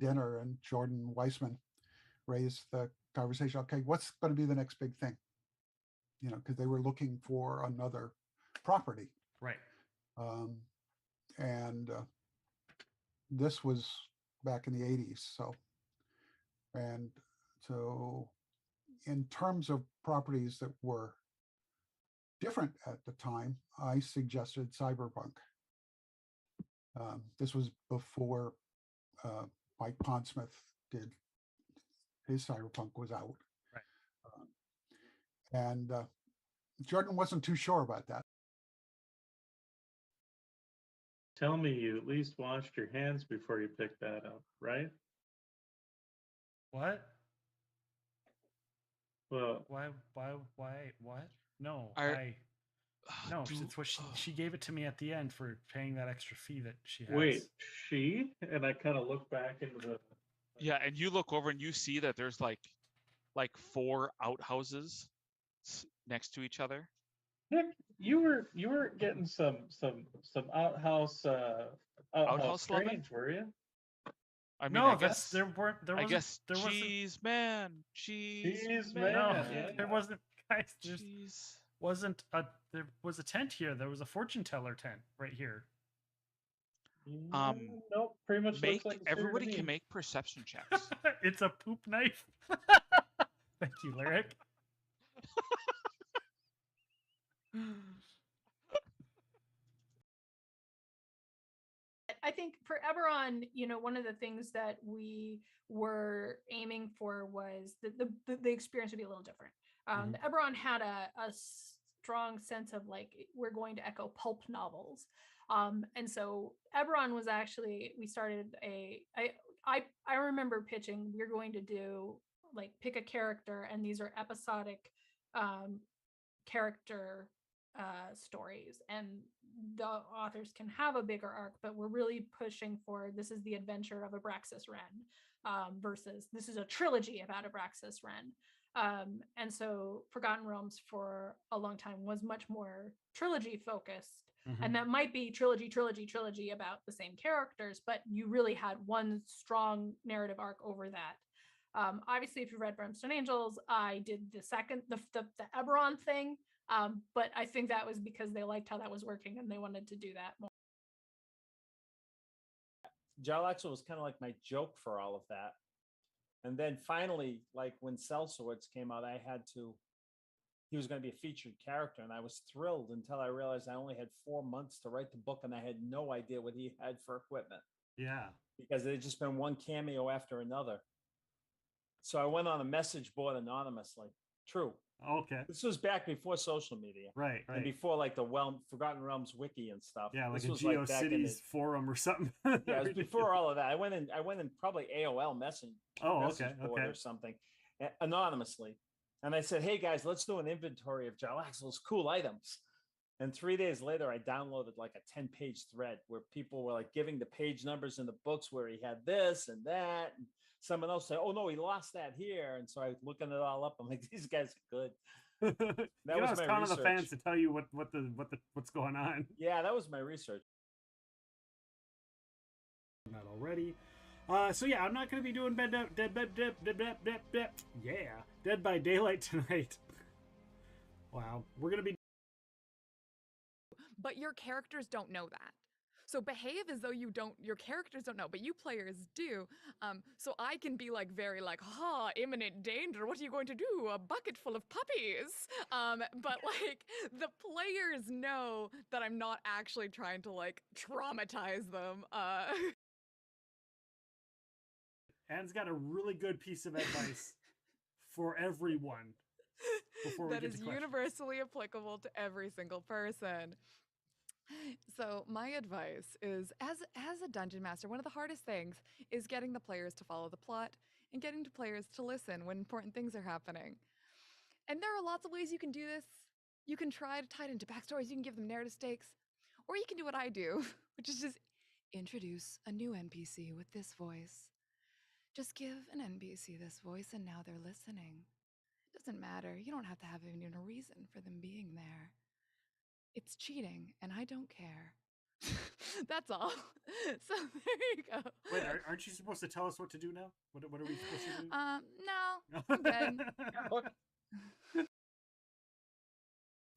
dinner, and Jordan Weissman raised the conversation. Okay, what's going to be the next big thing? Because they were looking for another property. Right. Um, and this was back in the 80s. So in terms of properties that were different at the time, I suggested Cyberpunk. This was before Mike Pondsmith did his Cyberpunk was out. Right. And Jordan wasn't too sure about that. Tell me you at least washed your hands before you picked that up, right? What? Well, Why? What? No, no. Do- It's what she gave it to me at the end for paying that extra fee that she has. wait, and I kind of look back into the. Yeah, and you look over and you see that there's like 4 outhouses next to each other. Nick, you were getting some outhouse Outhouse loving? strange, were you? I mean, No, I guess there weren't. There I wasn't. guess There wasn't. cheese man, cheese Cheese man. No, man, yeah. there wasn't. Guys, there Cheese. wasn't a. There was a tent here. There was a fortune teller tent right here. Nope, pretty much looks like a suit Everybody to can me. make perception checks. It's a poop knife. Thank you, Lyric. I think for Eberron, one of the things that we were aiming for was that the experience would be a little different. Mhm. Eberron had a strong sense of like, we're going to echo pulp novels. And so Eberron was actually, we started I remember pitching, we're going to do like pick a character, and these are episodic character stories, and the authors can have a bigger arc, but we're really pushing for this is the adventure of Abraxas Wren versus this is a trilogy about Abraxas Wren. And so Forgotten Realms for a long time was much more trilogy focused. Mhm. And that might be trilogy about the same characters, but you really had one strong narrative arc over that. Obviously, if you read Brimstone Angels, I did the Eberron thing. But I think that was because they liked how that was working and they wanted to do that more. Jarlaxle was kind of like my joke for all of that. And then finally, like when Sellswords came out, he was going to be a featured character. And I was thrilled until I realized I only had 4 months to write the book and I had no idea what he had for equipment. Yeah. Because it had just been one cameo after another. So I went on a message board anonymously. True. Okay. This was back before social media. Right. And before like the Forgotten Realms wiki and stuff. Yeah, like this a was like back in GeoCities forum or something. yeah, it was before all of that. I went in probably AOL message board or something anonymously. And I said, hey guys, let's do an inventory of Jarlaxle's cool items. And 3 days later, I downloaded like a 10-page thread where people were like giving the page numbers in the books where he had this and that. And someone else said, oh no, he lost that here. And so I was looking it all up. I'm like, these guys are good. That was my research. The fans to tell you what's going on. Yeah, that was my research. Not already. So yeah, I'm not going to be doing Dead by Daylight tonight. Wow, we're going to be. But your characters don't know that. So behave as though your characters don't know, but you players do. So I can be like very like, imminent danger. What are you going to do? A bucket full of puppies. But like the players know that I'm not actually trying to like traumatize them. Anne's got a really good piece of advice for everyone. That is universally applicable to every single person. So my advice is, as a dungeon master, one of the hardest things is getting the players to follow the plot and getting the players to listen when important things are happening. And there are lots of ways you can do this. You can try to tie it into backstories, you can give them narrative stakes, or you can do what I do, which is just introduce a new NPC with this voice. Just give an NPC this voice and now they're listening. It doesn't matter. You don't have to have even a reason for them being there. It's cheating, and I don't care. That's all. So there you go. Wait, aren't you supposed to tell us what to do now? What are we supposed to do? No, I'm good.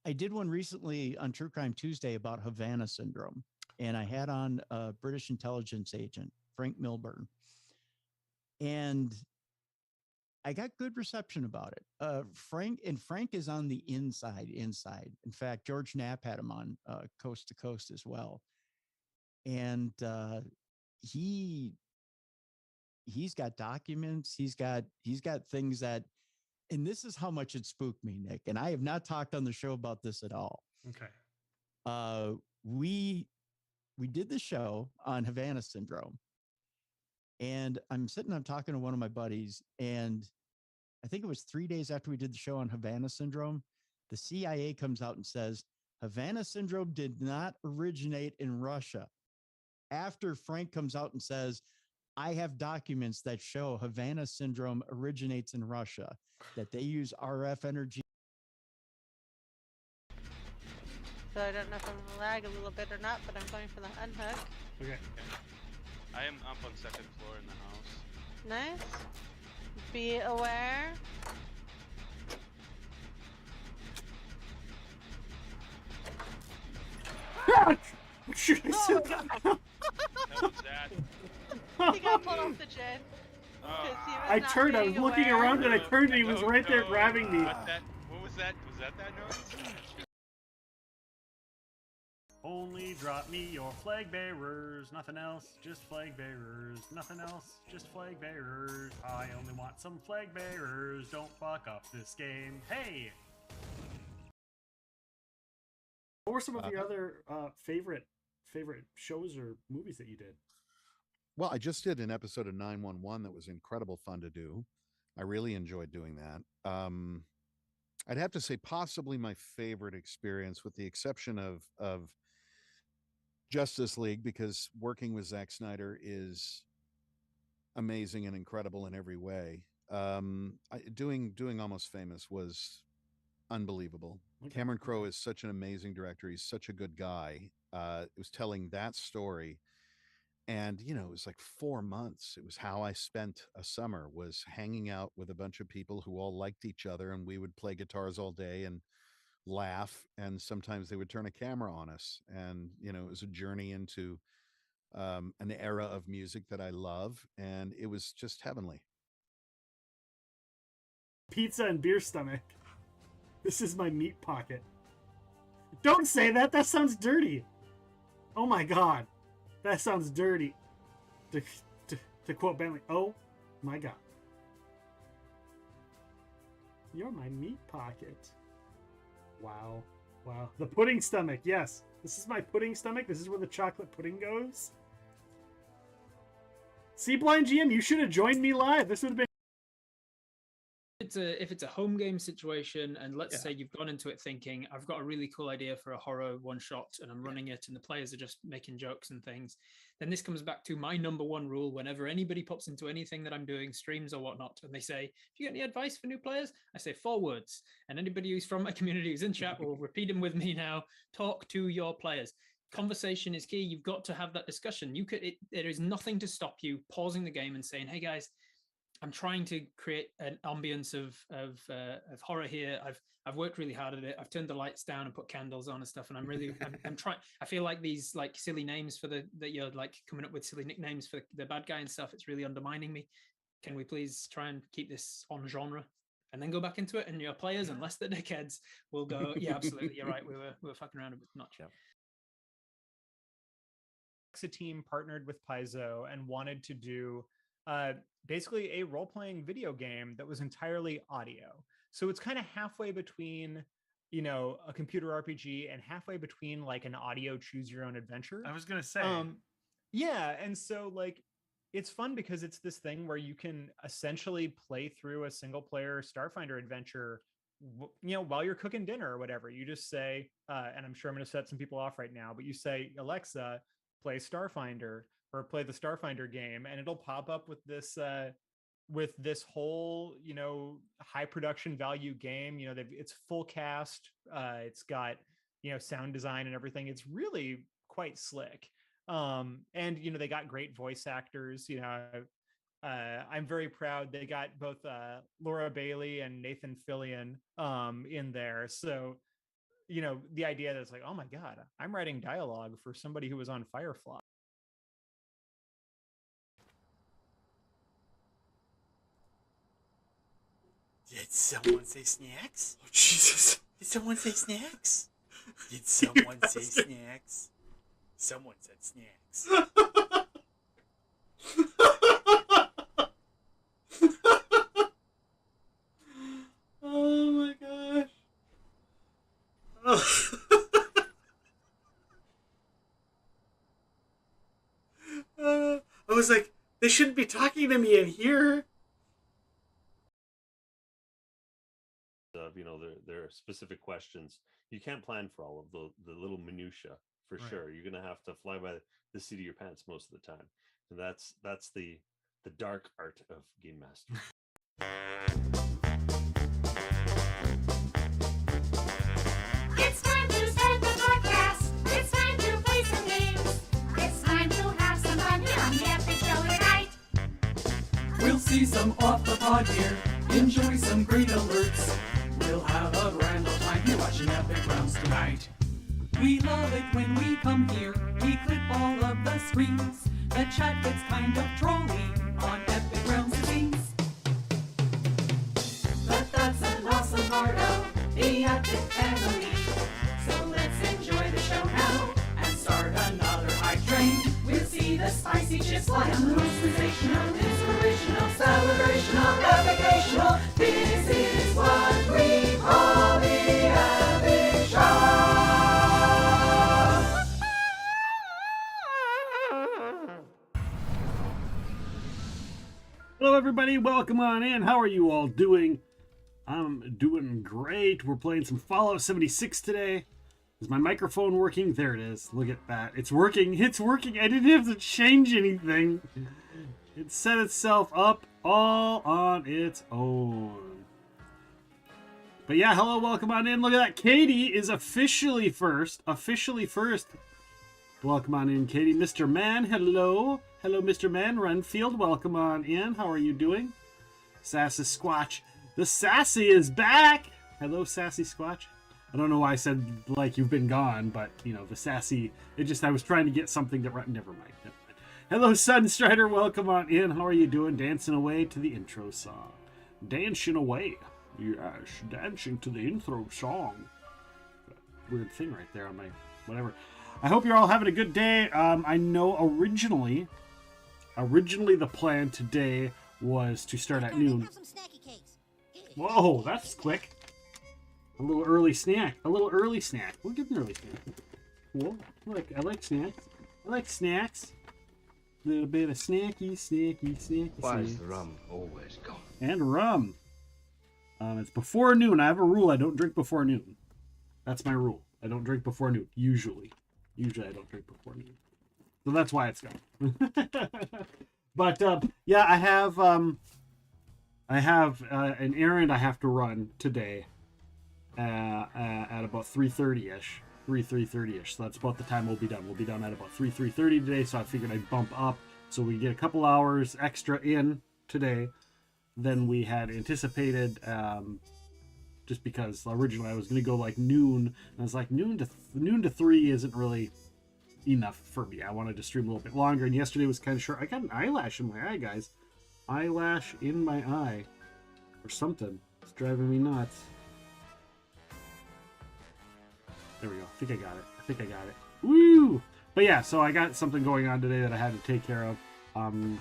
I did one recently on True Crime Tuesday about Havana syndrome, and I had on a British intelligence agent, Frank Milburn, and I got good reception about it. Frank is on the inside. In fact, George Knapp had him on Coast to Coast as well, and he's got documents. He's got things that. And this is how much it spooked me, Nick. And I have not talked on the show about this at all. Okay. We did the show on Havana syndrome. And I'm talking to one of my buddies. And I think it was 3 days after we did the show on Havana syndrome, the CIA comes out and says, Havana syndrome did not originate in Russia. After Frank comes out and says, I have documents that show Havana syndrome originates in Russia, that they use RF energy. So I don't know if I'm gonna lag a little bit or not, but I'm going for the unhook. Okay. I am up on second floor in the house. Nice. Be aware. Should I say that? That was that. He got pulled off the jet. I turned, I was looking around and I turned and he was right there grabbing me. What was that? Was that noise? Only drop me your flag bearers, nothing else, just flag bearers, nothing else, just flag bearers. I only want some flag bearers, don't fuck up this game. Hey! What were some of your other favorite shows or movies that you did? Well, I just did an episode of 911 that was incredible fun to do. I really enjoyed doing that. I'd have to say possibly my favorite experience, with the exception of Justice League, because working with Zack Snyder is amazing and incredible in every way. Doing Almost Famous was unbelievable. Okay. Cameron Crowe is such an amazing director. He's such a good guy. It was telling that story. And, you know, it was like 4 months. It was how I spent a summer, was hanging out with a bunch of people who all liked each other, and we would play guitars all day and laugh. And sometimes they would turn a camera on us. And, you know, it was a journey into an era of music that I love. And it was just heavenly. Pizza and beer stomach. This is my meat pocket. Don't say that. That sounds dirty. Oh my God. That sounds dirty. To quote Bentley, oh my God. You're my meat pocket. Wow. Wow. The pudding stomach. Yes. This is my pudding stomach. This is where the chocolate pudding goes. See, Blind GM, you should have joined me live. This would have been... If it's a home game situation, and let's say you've gone into it thinking, I've got a really cool idea for a horror one shot and I'm running it and the players are just making jokes and things, then this comes back to my number one rule whenever anybody pops into anything that I'm doing, streams or whatnot, and they say, do you get any advice for new players? I say 4 words, and anybody who's from my community who's in chat will repeat them with me now. Talk to your players. Conversation is key. You've got to have that discussion. There is nothing to stop you pausing the game and saying, hey guys, I'm trying to create an ambience of horror here. I've worked really hard at it. I've turned the lights down and put candles on and stuff. And I'm trying. I feel like these like silly names that you're like coming up with silly nicknames for the bad guy and stuff. It's really undermining me. Can we please try and keep this on genre and then go back into it? And your players, unless they're dickheads, will go, yeah, absolutely, you're right. We were fucking around a bit much. A team partnered with Paizo and wanted to do basically a role-playing video game that was entirely audio. So it's kind of halfway between, you know, a computer RPG and halfway between like an audio choose your own adventure. I was going to say. Yeah. And so like, it's fun because it's this thing where you can essentially play through a single player Starfinder adventure, you know, while you're cooking dinner or whatever. You just say, and I'm sure I'm going to set some people off right now, but you say, Alexa, play Starfinder, or play the Starfinder game, and it'll pop up with this whole, you know, high production value game. You know, it's full cast. It's got, you know, sound design and everything. It's really quite slick. And they got great voice actors. I'm very proud they got both Laura Bailey and Nathan Fillion in there. So the idea that it's like, oh my god, I'm writing dialogue for somebody who was on Firefly. Did someone say snacks? Oh, Jesus. Did someone say snacks? Did someone say snacks? Someone said snacks. Oh my gosh. I was like, they shouldn't be talking to me in here. There are specific questions. You can't plan for all of the little minutia for sure. You're gonna have to fly by the seat of your pants most of the time, and that's the dark art of game master. It's time to start the podcast. It's time to play some games. It's time to have some fun here on the Epic Show tonight. We'll see some off the pod here. Enjoy some great alerts. We'll have a grand old time here watching Epic Rounds tonight. We love it when we come here. We clip all of the screens. The chat gets kind of trolly on Epic Rounds scenes. But that's an awesome part of the Epic family. So let's enjoy the show now and start another hype train. We'll see the spicy chips fly on the most sensational, inspirational, celebrational, epicational. This is what we call the Epic Show. Hello, everybody. Welcome on in. How are you all doing? I'm doing great. We're playing some Fallout 76 today. Is my microphone working? There it is. Look at that. It's working. It's working. I didn't have to change anything. It set itself up all on its own. But yeah, hello, welcome on in. Look at that. Katie is officially first. Officially first. Welcome on in, Katie. Mr. Man, hello. Hello, Mr. Man. Renfield, welcome on in. How are you doing? Sassy Squatch. The Sassy is back. Hello, Sassy Squatch. I don't know why I said like you've been gone, but the Sassy, I was trying to get something that, never mind. Hello, Sunstrider, welcome on in. How are you doing? Dancing away to the intro song. Dancing away. Yes, dancing to the intro song. Weird thing right there on my, whatever. I hope you're all having a good day. I know originally the plan today was to start at noon. Whoa, that's quick. A little early snack. We'll give an early snack. Cool. I like snacks. I like snacks. A little bit of snacky. Why is the rum always gone? And rum. It's before noon. I have a rule. I don't drink before noon. That's my rule. I don't drink before noon. Usually I don't drink before noon. So that's why it's gone. But yeah, I have an errand I have to run today at about 3:30ish. 3:30ish. So that's about the time we'll be done. We'll be done at about 3:30 today. So I figured I'd bump up so we get a couple hours extra in today than we had anticipated. Just because originally I was going to go like noon, and I was like noon to 3 isn't really enough for me. I wanted to stream a little bit longer, and yesterday was kind of short. I got an eyelash in my eye, guys. Eyelash in my eye, or something. It's driving me nuts. There we go. I think I got it. Woo! But yeah, so I got something going on today that I had to take care of.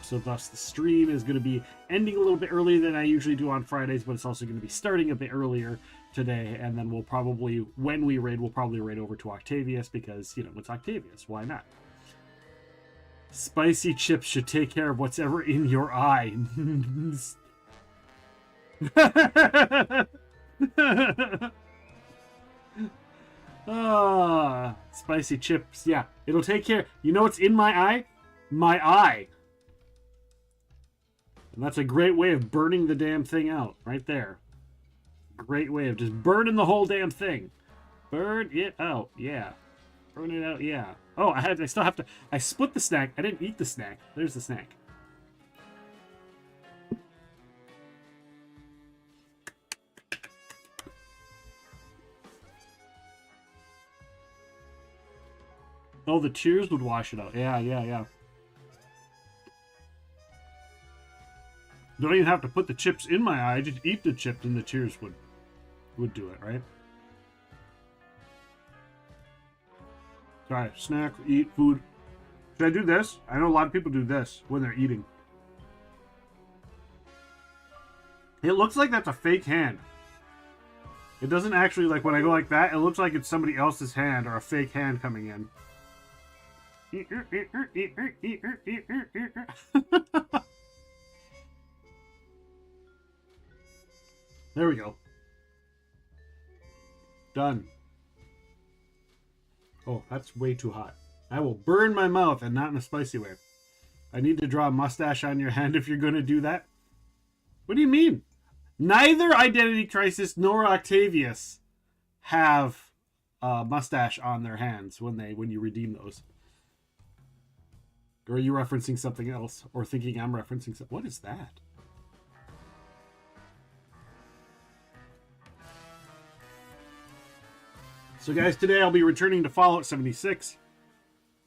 So thus the stream is going to be ending a little bit earlier than I usually do on Fridays, but it's also going to be starting a bit earlier today. And then we'll probably, when we raid, we'll probably raid over to Octavius because, it's Octavius. Why not? Spicy chips should take care of what's ever in your eye. Spicy chips. Yeah, it'll take care. You know what's in my eye? My eye. And that's a great way of burning the damn thing out right there. Great way of just burning the whole damn thing. Burn it out. Yeah. Burn it out. Yeah. Oh, I still have to. I split the snack. I didn't eat the snack. There's the snack. Oh, the tears would wash it out. Yeah. Don't even have to put the chips in my eye. Just eat the chips and the tears would do it, right? Try snack, eat food. Should I do this? I know a lot of people do this when they're eating. It looks like that's a fake hand. It doesn't actually, like when I go like that, it looks like it's somebody else's hand or a fake hand coming in. There we go. Done. Oh, that's way too hot. I will burn my mouth, and not in a spicy way. I need to draw a mustache on your hand if you're going to do that. What do you mean? Neither Identity Crisis nor Octavius have a mustache on their hands when you redeem those. Or are you referencing something else? Or thinking I'm referencing something? What is that? So guys, today I'll be returning to Fallout 76.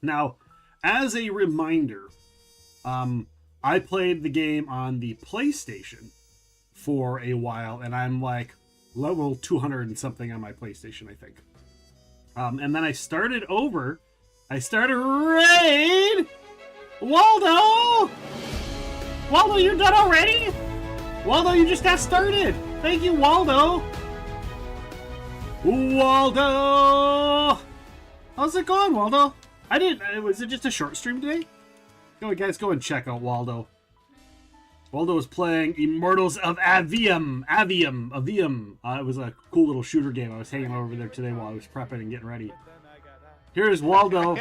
Now, as a reminder, I played the game on the PlayStation for a while, and I'm like level 200 and something on my PlayStation, I think. And then I started over. I started Raid! Waldo! Waldo, you're done already? Waldo, you just got started. Thank you, Waldo. Waldo! How's it going, Waldo? Was it just a short stream today? Go, guys, go and check out Waldo. Waldo was playing Immortals of Avium. It was a cool little shooter game. I was hanging over there today while I was prepping and getting ready. Here's Waldo,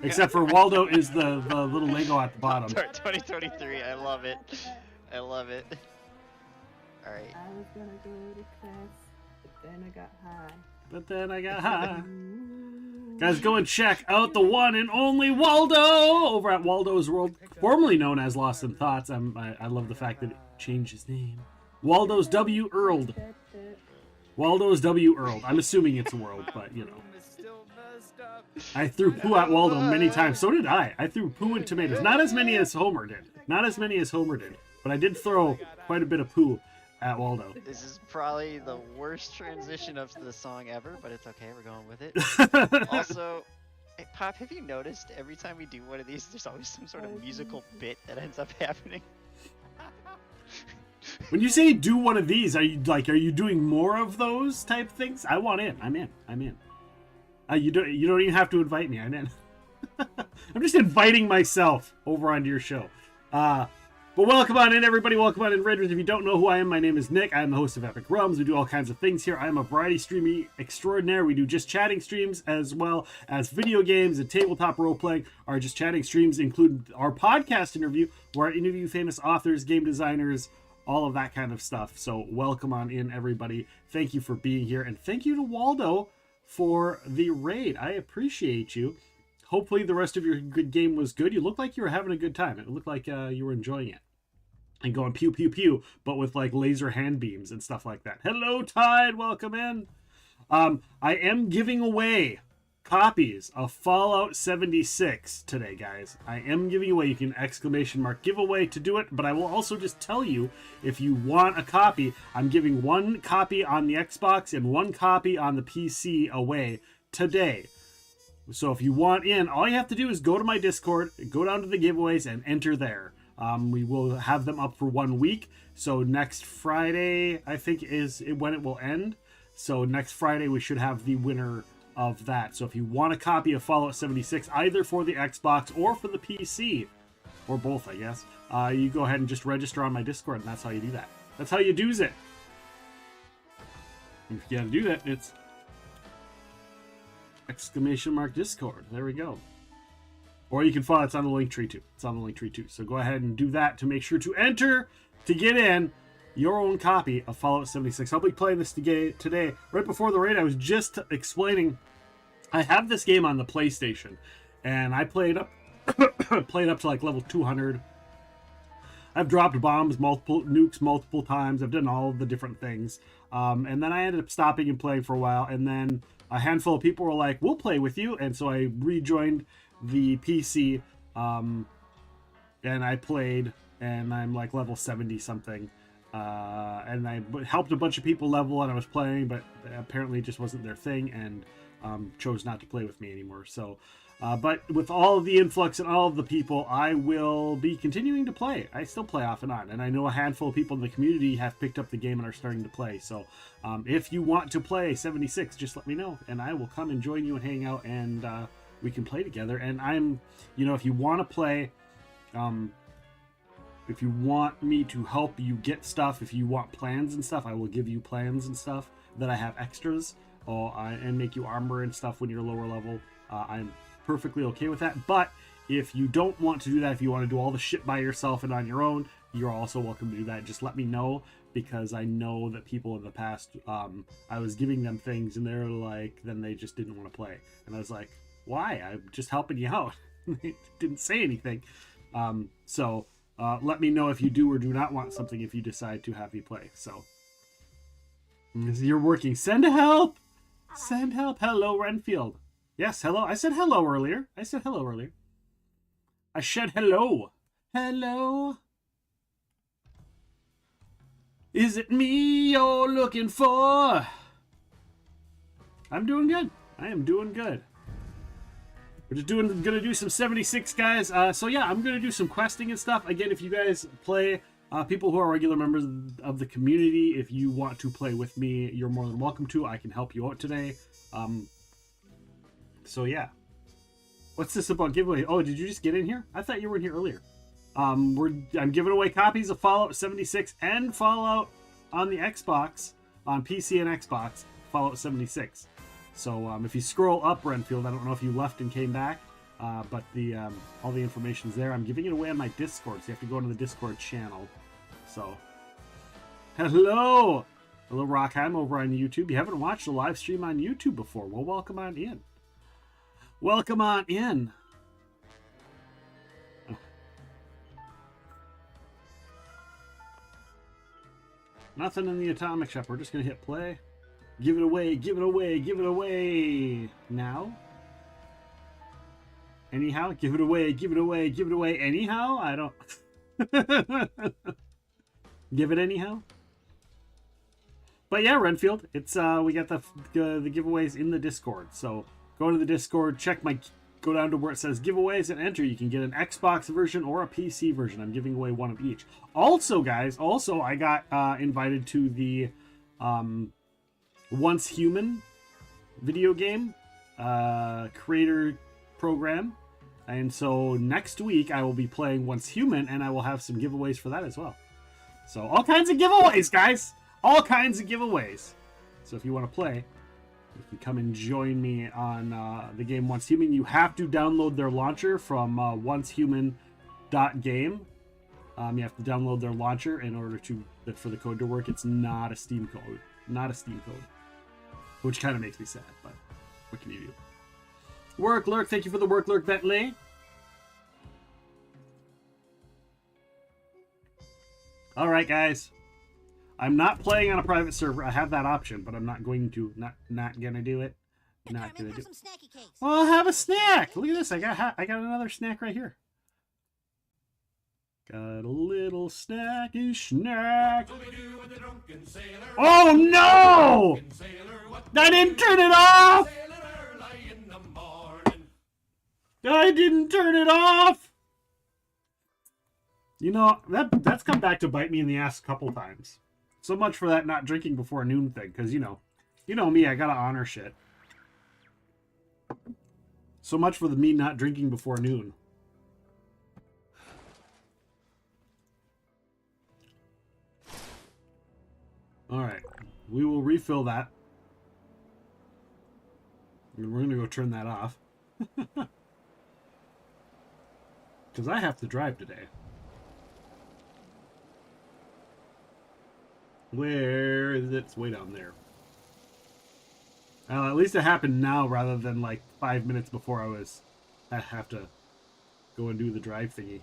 except for Waldo is the little Lego at the bottom. 2023, I love it. I love it. All right. I was gonna go to class, but then I got high. Guys, go and check out the one and only Waldo over at Waldo's World, formerly known as Lost in Thoughts. I love the fact that it changed his name. Waldo's W. Earled. Waldo's W. Earled. I'm assuming it's a world, but you know. I threw poo at Waldo many times. So did I. I threw poo and tomatoes. Not as many as Homer did. But I did throw quite a bit of poo at Waldo. This is probably the worst transition of the song ever, but it's okay. We're going with it. Also, hey, Pop, have you noticed every time we do one of these, there's always some sort of musical bit that ends up happening? When you say do one of these, are you doing more of those type things? I want in. I'm in. You don't even have to invite me. I'm in. I'm just inviting myself over onto your show. But welcome on in, everybody. Welcome on in, Raiders. If you don't know who I am, my name is Nick. I am the host of Epic Realms. We do all kinds of things here. I am a variety streamer extraordinaire. We do just chatting streams as well as video games and tabletop role-playing. Our just chatting streams include our podcast interview, where I interview famous authors, game designers, all of that kind of stuff. So welcome on in, everybody. Thank you for being here. And thank you to Waldo for the raid. I appreciate you. Hopefully the rest of your good game was good. You looked like you were having a good time. It looked like you were enjoying it. And going pew pew pew, but with like laser hand beams and stuff like that. Hello, Tide. Welcome in. I am giving away copies of Fallout 76 today, guys. I am giving away. You can ! giveaway to do it, but I will also just tell you, if you want a copy, I'm giving one copy on the Xbox and one copy on the PC away today. So if you want in, all you have to do is go to my Discord, go down to the giveaways, and enter there. We will have them up for 1 week. So next Friday, I think, is when it will end. So next Friday, we should have the winner of that. So if you want a copy of Fallout 76, either for the Xbox or for the PC, or both, I guess, you go ahead and just register on my Discord, and that's how you do that. That's how you do's it. If you gotta do that, it's !Discord. There we go. Or you can follow, it's on the link tree too. So go ahead and do that to make sure to enter to get in your own copy of Fallout 76. I'll be playing this today. Right before the raid, I was just explaining, I have this game on the PlayStation, and I played up played up to like level 200. I've dropped bombs, multiple nukes multiple times. I've done all of the different things. And then I ended up stopping and playing for a while. And then a handful of people were like, we'll play with you. And so I rejoined the PC. And I played, and I'm like level 70 something. And I helped a bunch of people level, and I was playing, but apparently it just wasn't their thing, and chose not to play with me anymore. So, but with all of the influx and all of the people, I will be continuing to play. I still play off and on, and I know a handful of people in the community have picked up the game and are starting to play. So if you want to play 76, just let me know, and I will come and join you and hang out, and we can play together. And I'm, if you want to play, if you want me to help you get stuff, if you want plans and stuff, I will give you plans and stuff that I have extras, and make you armor and stuff when you're lower level. I'm perfectly okay with that. But if you don't want to do that, if you want to do all the shit by yourself and on your own, you're also welcome to do that. Just let me know, because I know that people in the past, I was giving them things and they're like, then they just didn't want to play. And I was like, why? I'm just helping you out. They didn't say anything. So let me know if you do or do not want something if you decide to have me play. So you're working. Send help. Send help. Hello, Renfield. Yes, hello. I said hello earlier. I said hello. Hello. Is it me you're looking for? I'm doing good. I am doing good. We're just gonna do some 76, guys. So yeah, I'm gonna do some questing and stuff. Again, if you guys play, people who are regular members of the community, if you want to play with me, you're more than welcome to. I can help you out today. So yeah. What's this about giveaway? Oh, did you just get in here? I thought you were in here earlier. I'm giving away copies of Fallout 76 and Fallout on the Xbox, on PC and Xbox, Fallout 76. So if you scroll up, Renfield, I don't know if you left and came back, but all the information's there. I'm giving it away on my Discord, so you have to go into the Discord channel. So, hello, Rockheim over on YouTube. You haven't watched a live stream on YouTube before? Well, welcome on in. Welcome on in. Nothing in the atomic shop. We're just gonna hit play. Give it away, give it away, give it away. Now? Anyhow? Give it away, give it away, give it away. Anyhow? I don't... Give it anyhow? But yeah, Renfield, it's we got the giveaways in the Discord. So go to the Discord, go down to where it says giveaways and enter. You can get an Xbox version or a PC version. I'm giving away one of each. Also, guys, I got invited to the Once Human video game creator program. And so next week I will be playing Once Human, and I will have some giveaways for that as well. So all kinds of giveaways, guys. All kinds of giveaways. So if you want to play, you can come and join me on the game Once Human. You have to download their launcher from oncehuman.game. You have to download their launcher in order for the code to work. It's not a Steam code. Not a Steam code. Which kind of makes me sad, but what can you do? Work Lurk, thank you for the Work Lurk, Bentley. Alright, guys. I'm not playing on a private server. I have that option, but I'm not going to. Not gonna do it. Not gonna do it. Well, I'll have a snack. Look at this. I got another snack right here. Got a little snacky snack. Oh no! I didn't turn it off! I didn't turn it off! You know, that's come back to bite me in the ass a couple times. So much for that not drinking before noon thing, because you know me, I gotta honor shit. So much for me not drinking before noon. Alright, we will refill that. And we're gonna go turn that off. Because I have to drive today. Where is it? It's way down there. At least it happened now rather than like 5 minutes before I have to go and do the drive thingy.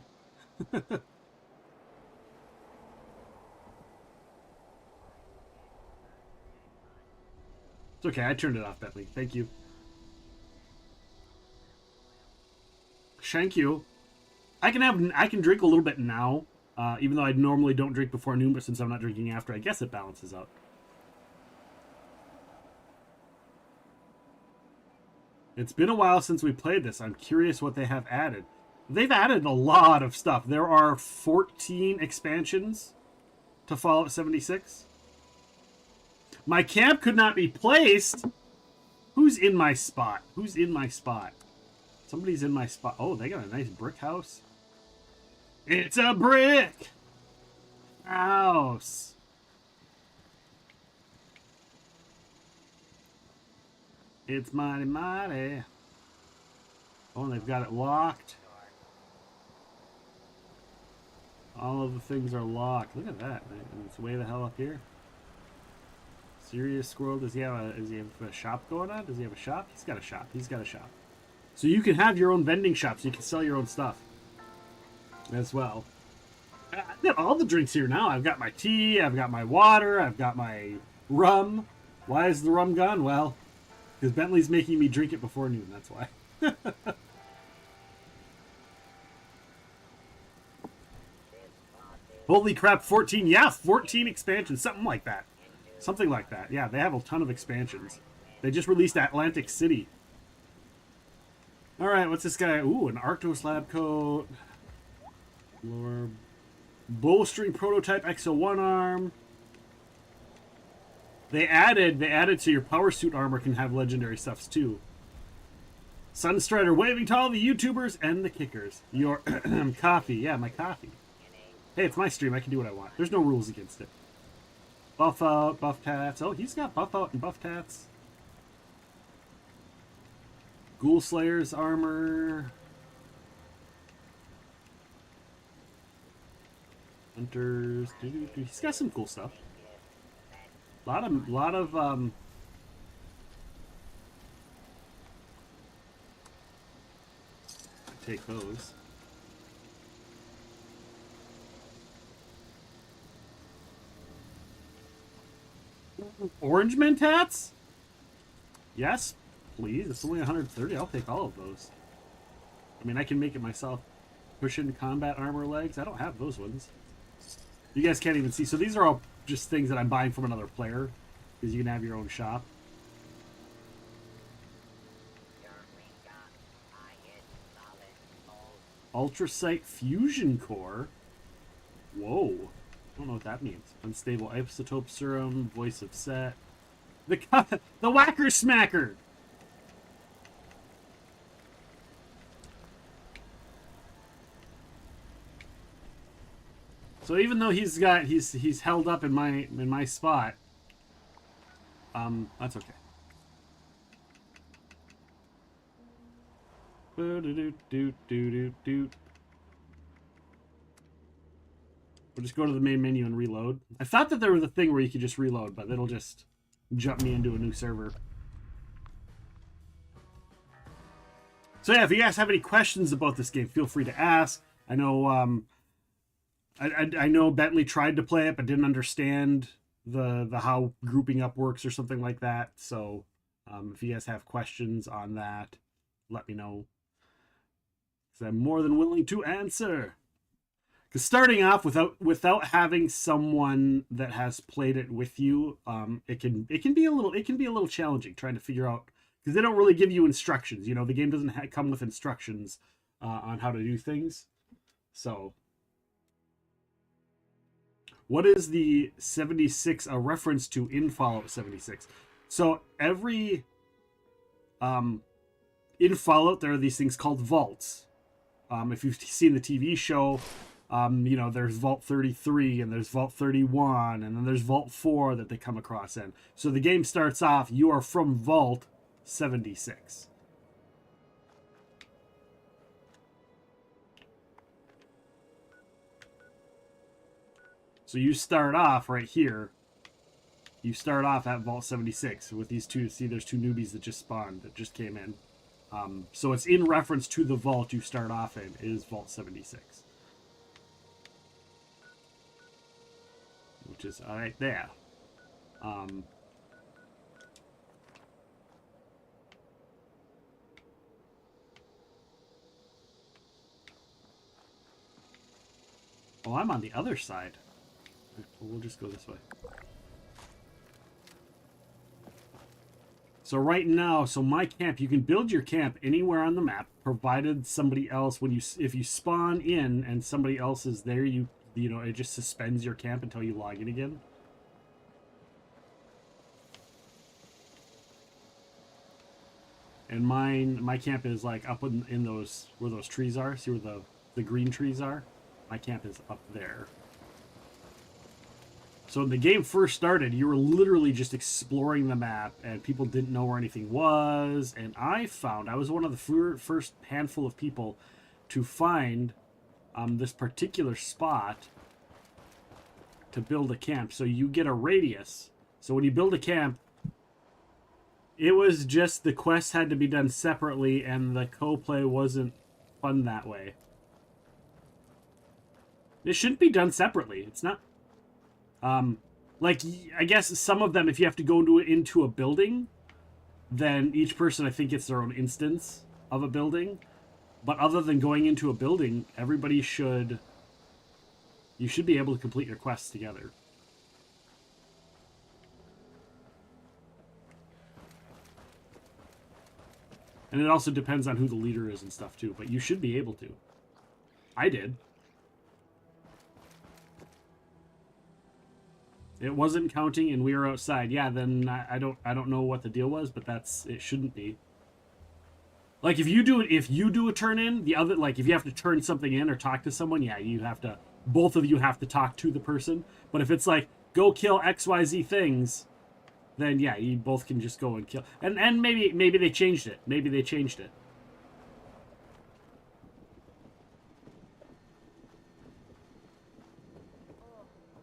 It's okay, I turned it off, Bentley. Thank you. Thank you. I can drink a little bit now, even though I normally don't drink before noon, but since I'm not drinking after, I guess it balances out. It's been a while since we played this. I'm curious what they have added. They've added a lot of stuff. There are 14 expansions to Fallout 76. My camp could not be placed. Who's in my spot? Who's in my spot? Somebody's in my spot. Oh, they got a nice brick house. It's a brick house. It's mighty, mighty. Oh, and they've got it locked. All of the things are locked. Look at that. It's way the hell up here. Serious Squirrel, does he have a shop going on? Does he have a shop? He's got a shop. He's got a shop. So you can have your own vending shop, so you can sell your own stuff as well. I've got all the drinks here now. I've got my tea, I've got my water, I've got my rum. Why is the rum gone? Well, because Bentley's making me drink it before noon, that's why. Holy crap, 14. Yeah, 14 expansions, something like that. Something like that. Yeah, they have a ton of expansions. They just released Atlantic City. Alright, what's this guy? Ooh, an Arctos lab coat. Lower bowstring prototype XO1 arm. They added to your power suit armor can have legendary stuffs too. Sunstrider waving to all the YouTubers and the kickers. Your coffee. Yeah, my coffee. Hey, it's my stream. I can do what I want. There's no rules against it. Buff out, buff tats. Oh, he's got buff out and buff tats. Ghoul Slayer's armor. Hunters. He's got some cool stuff. Lot of take those. Orange mint hats? Yes, please. It's only 130. I'll take all of those. I mean, I can make it myself. Cushion combat armor legs. I don't have those ones. You guys can't even see. So these are all just things that I'm buying from another player, because you can have your own shop. Ultrasight Fusion Core. Whoa. I don't know what that means. Unstable isotope serum, voice of set. The Whacker Smacker. So even though he's held up in my spot, that's okay. We'll just go to the main menu and reload. I thought that there was a thing where you could just reload, but it'll just jump me into a new server. So yeah, if you guys have any questions about this game, feel free to ask. I know I know Bentley tried to play it but didn't understand the how grouping up works or something like that. So if you guys have questions on that, let me know. So I'm more than willing to answer. Because starting off without having someone that has played it with you, it can be a little challenging trying to figure out, because they don't really give you instructions. You know, the game doesn't come with instructions on how to do things. So, what is the 76 a reference to in Fallout 76? So every in Fallout there are these things called vaults. If you've seen the TV show. You know, there's Vault 33 and there's Vault 31 and then there's Vault 4 that they come across in. So the game starts off, you are from Vault 76. So you start off right here. You start off at Vault 76 with these two. See, there's two newbies that just spawned, that just came in. So it's in reference to the vault you start off in, is Vault 76. Which is right there. Oh, I'm on the other side. We'll just go this way. So right now, so my camp, you can build your camp anywhere on the map, provided somebody else, if you spawn in and somebody else is there, you know, it just suspends your camp until you log in again. And my camp is like up in those, where those trees are. See where the green trees are? My camp is up there. So when the game first started, you were literally just exploring the map, and people didn't know where anything was. And I was one of the first handful of people to find this particular spot to build a camp. So you get a radius. So when you build a camp, it was just the quests had to be done separately, and the co-play wasn't fun that way. It shouldn't be done separately. It's not. Like, I guess some of them, if you have to go into a building, then each person, I think, gets their own instance of a building. But other than going into a building, you should be able to complete your quests together. And it also depends on who the leader is and stuff, too. But you should be able to. I did. It wasn't counting, and we were outside. Yeah, then I don't know what the deal was, but it shouldn't be. Like if you do a turn in, the other, like if you have to turn something in or talk to someone, yeah, both of you have to talk to the person. But if it's like go kill XYZ things, then yeah, you both can just go and kill. And maybe they changed it. Maybe they changed it.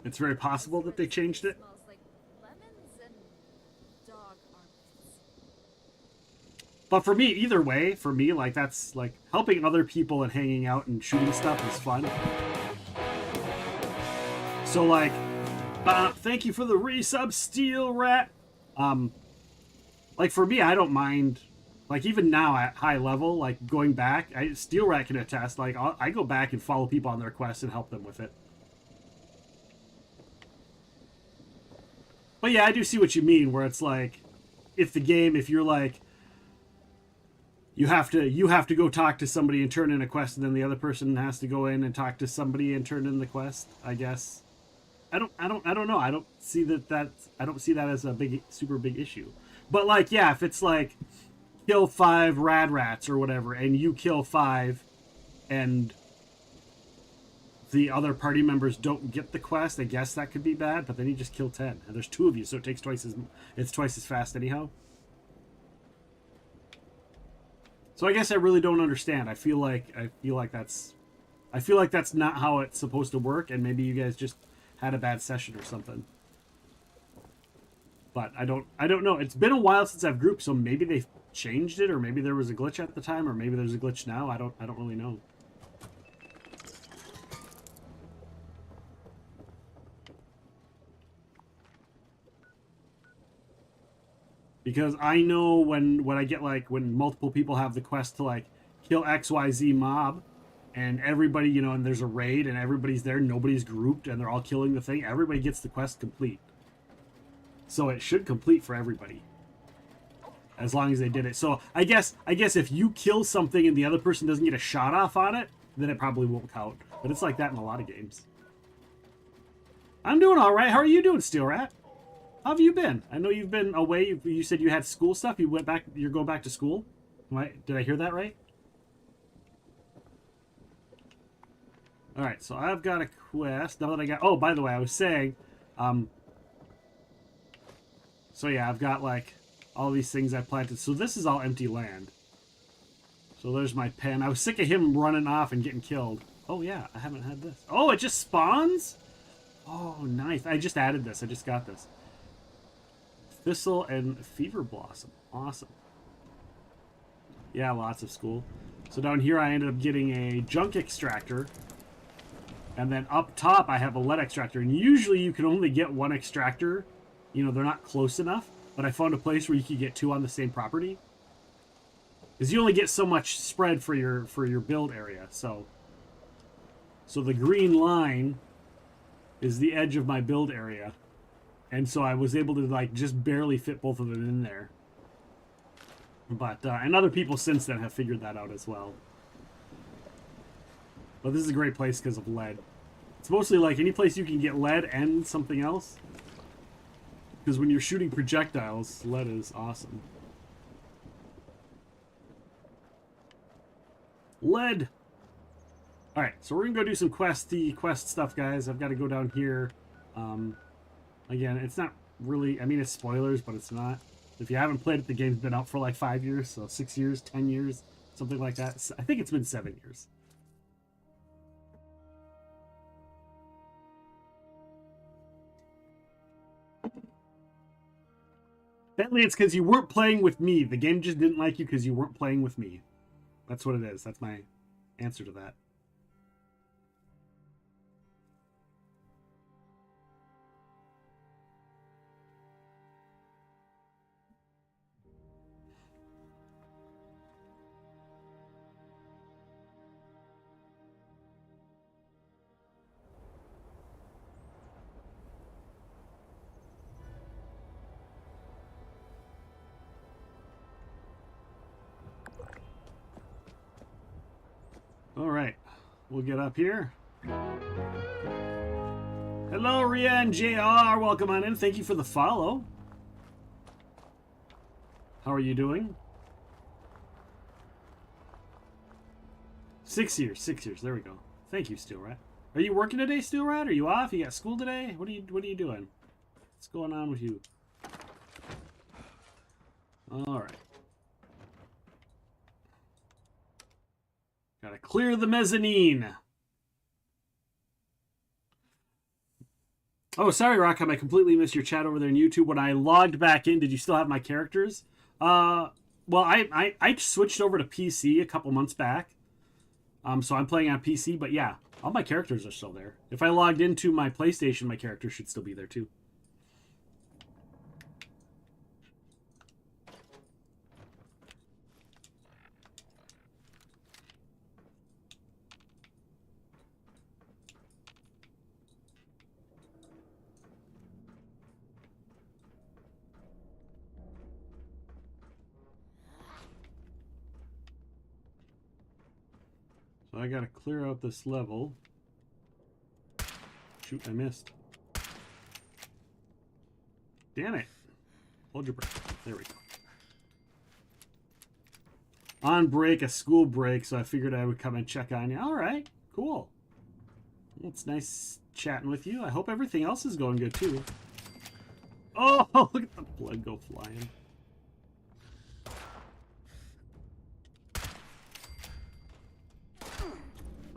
It's very possible that they changed it. But for me, either way, like that's like helping other people and hanging out and shooting stuff is fun. So like, thank you for the resub, Steel Rat. Like for me, I don't mind. Like even now at high level, like going back, Steel Rat can attest. Like I go back and follow people on their quests and help them with it. But yeah, I do see what you mean, where it's like, if you're like, you have to go talk to somebody and turn in a quest, and then the other person has to go in and talk to somebody and turn in the quest, I guess. I don't know. I don't see that as a super big issue. But like, yeah, if it's like, kill 5 rad rats or whatever, and you kill 5, and the other party members don't get the quest, I guess that could be bad, but then you just kill 10. And there's 2 of you, so it takes twice as fast anyhow. So I guess I really don't understand. I feel like that's not how it's supposed to work, and maybe you guys just had a bad session or something. But I don't know. It's been a while since I've grouped, so maybe they changed it, or maybe there was a glitch at the time, or maybe there's a glitch now. I don't really know. Because I know when I get like, when multiple people have the quest to like kill XYZ mob, and everybody, you know, and there's a raid and everybody's there, nobody's grouped, and they're all killing the thing, everybody gets the quest complete. So it should complete for everybody, as long as they did it. So I guess if you kill something and the other person doesn't get a shot off on it, then it probably won't count. But it's like that in a lot of games. I'm doing all right. How are you doing, Steel Rat? How have you been? I know you've been away. You said you had school stuff. You're going back to school. Did I hear that right? All right, so I've got a quest. Now that I got... Oh, by the way, I was saying... So yeah, I've got like all these things I planted. So this is all empty land. So there's my pen. I was sick of him running off and getting killed. Oh yeah, I haven't had this. Oh, it just spawns? Oh, nice. I just added this. I just got this. Thistle and Fever Blossom. Awesome. Yeah, lots of school. So down here I ended up getting a junk extractor. And then up top I have a lead extractor. And usually you can only get one extractor. You know, they're not close enough. But I found a place where you could get two on the same property. Because you only get so much spread for your build area. So the green line is the edge of my build area. And so I was able to like just barely fit both of them in there. But, and other people since then have figured that out as well. But this is a great place because of lead. It's mostly like any place you can get lead and something else. Because when you're shooting projectiles, lead is awesome. Lead! Alright, so we're going to go do some quest stuff, guys. I've got to go down here. Again, it's not really... I mean, it's spoilers, but it's not. If you haven't played it, the game's been out for like 5 years, so 6 years, 10 years, something like that. I think it's been 7 years. Bentley, it's because you weren't playing with me. The game just didn't like you because you weren't playing with me. That's what it is. That's my answer to that. All right, we'll get up here. Hello, Ria and JR. Welcome on in. Thank you for the follow. How are you doing? 6 years. 6 years. There we go. Thank you, Steel Rat. Are you working today, Steel Rat? Are you off? You got school today? What are you doing? What's going on with you? All right. Gotta clear the mezzanine. Oh, sorry, Rockham. I completely missed your chat over there on YouTube. When I logged back in, did you still have my characters? Well, I switched over to PC a couple months back. So I'm playing on PC, but yeah, all my characters are still there. If I logged into my PlayStation, my characters should still be there too. So I gotta clear out this level. Shoot, I missed. Damn it. Hold your breath. There we go. On break, a school break, so I figured I would come and check on you. Alright, cool. It's nice chatting with you. I hope everything else is going good too. Oh, look at the blood go flying.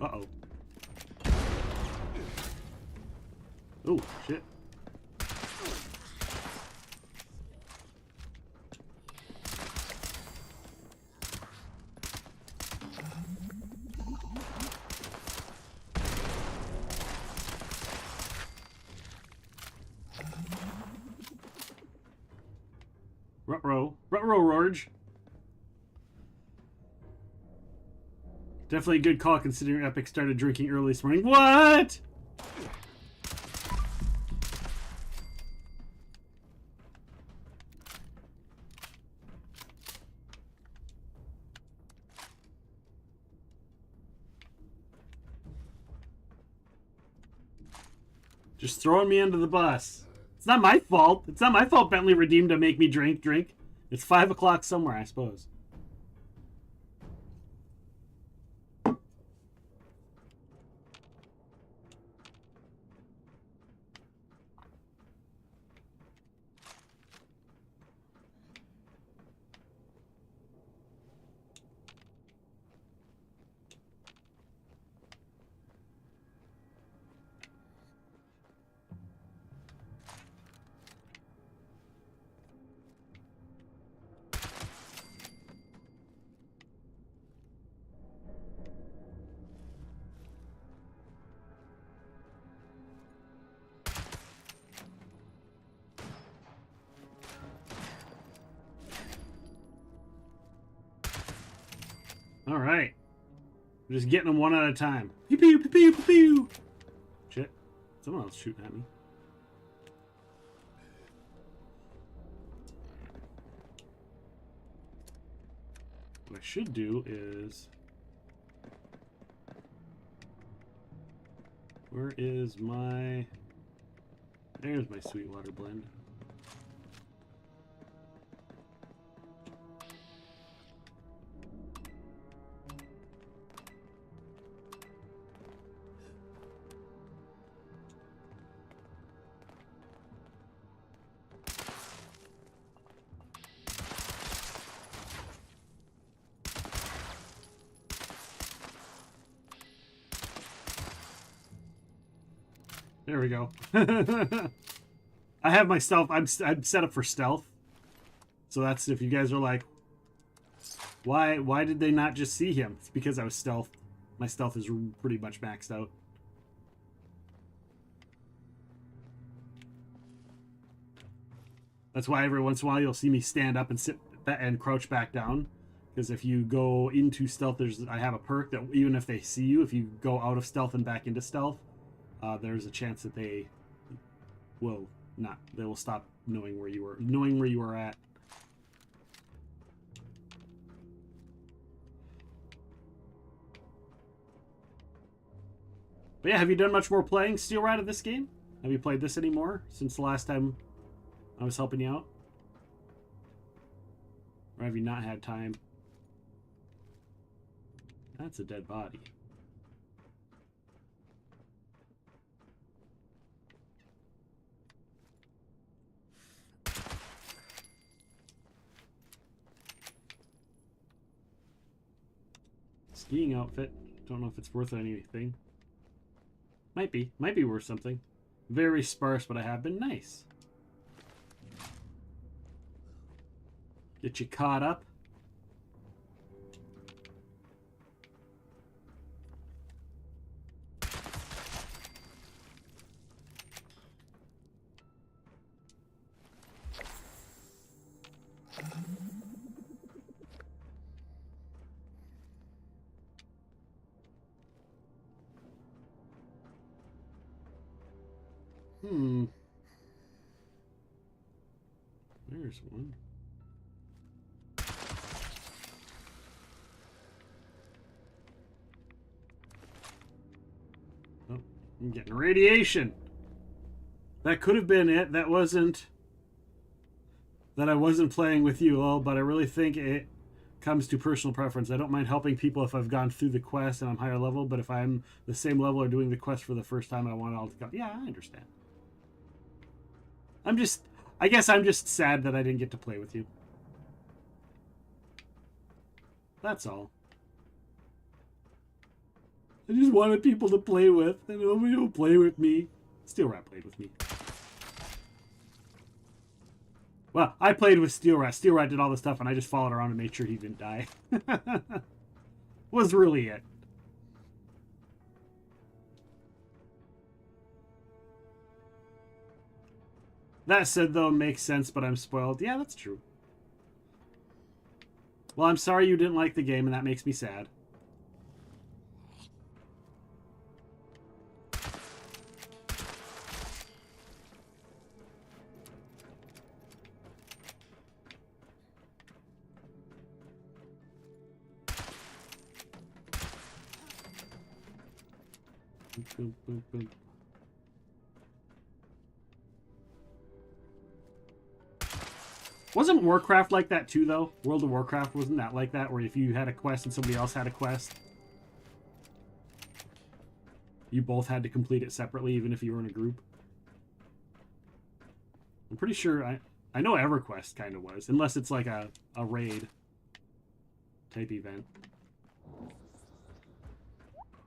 Uh-oh. Oh, shit. Ruh-roh. Ruh-roh, Rorge. Definitely a good call considering Epic started drinking early this morning. What? Just throwing me under the bus. It's not my fault. It's not my fault Bentley redeemed to make me drink. It's 5 o'clock somewhere, I suppose. All right. We're just getting them one at a time. Pew pew pew pew pew pew. Shit. Someone else shooting at me. What I should do is... Where is my... There's my Sweetwater blend. There we go. I have my stealth. I'm set up for stealth. So that's if you guys are like, why did they not just see him? It's because I was stealth. My stealth is pretty much maxed out. That's why every once in a while you'll see me stand up and sit and crouch back down. Because if you go into stealth, I have a perk that even if they see you, if you go out of stealth and back into stealth, there's a chance that they will stop knowing where you are at. But yeah, have you done much more playing Steel Rat of this game? Have you played this anymore since the last time I was helping you out? Or have you not had time? That's a dead body. Skiing outfit. Don't know if it's worth anything. Might be worth something. Very sparse, but I have been nice. Get you caught up. There's one. Oh, I'm getting radiation. That could have been it. That wasn't... That I wasn't playing with you all, but I really think it comes to personal preference. I don't mind helping people if I've gone through the quest and I'm higher level, but if I'm the same level or doing the quest for the first time, I want it all to go. Yeah, I understand. I guess I'm just sad that I didn't get to play with you. That's all. I just wanted people to play with, and nobody will play with me. Steel Rat played with me. Well, I played with Steel Rat. Steel Rat did all the stuff, and I just followed around and made sure he didn't die. Was really it. That said, though, makes sense, but I'm spoiled. Yeah, that's true. Well, I'm sorry you didn't like the game, and that makes me sad. Boom, boom, boom. Wasn't Warcraft like that too, though? World of Warcraft, wasn't that like that? Where if you had a quest and somebody else had a quest, you both had to complete it separately, even if you were in a group? I'm pretty sure, I know EverQuest kind of was, unless it's like a raid type event.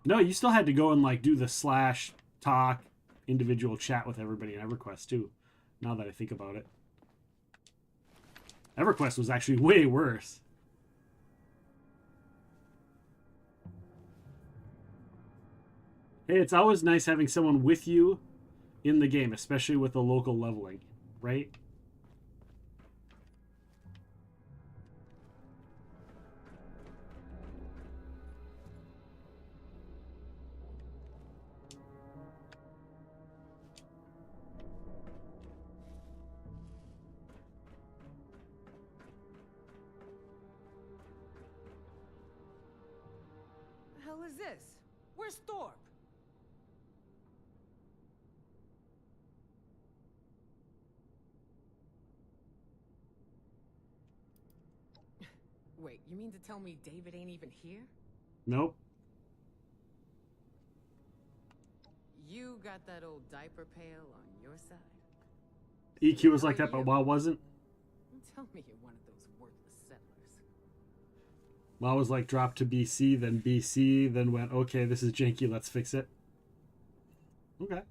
No, you still had to go and like do the / talk individual chat with everybody in EverQuest too, now that I think about it. EverQuest was actually way worse. Hey, it's always nice having someone with you in the game, especially with the local leveling, right? hell is this? Where's Thorpe? Wait, you mean to tell me David ain't even here? Nope. You got that old diaper pail on your side? EQ was like that, but WoW wasn't. Tell me you're one of those worthless settlers. WoW was like dropped to BC, then BC, then went, okay, this is janky, let's fix it. Okay.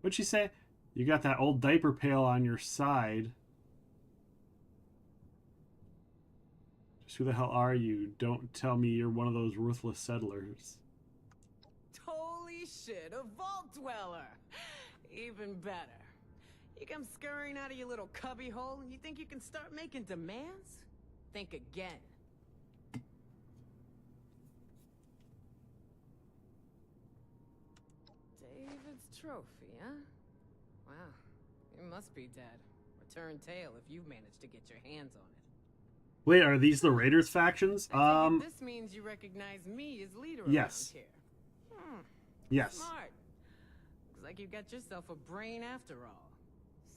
What'd she say? You got that old diaper pail on your side. Just who the hell are you? Don't tell me you're one of those ruthless settlers. Holy shit, a vault dweller! Even better. You come scurrying out of your little cubby hole and you think you can start making demands? Think again. David's trophy, huh? Wow, it must be dead. Return tail if you've managed to get your hands on it. Wait, are these the Raiders factions? This means you recognize me as leader yes. around here. Yes. Smart. Looks like you got yourself a brain after all.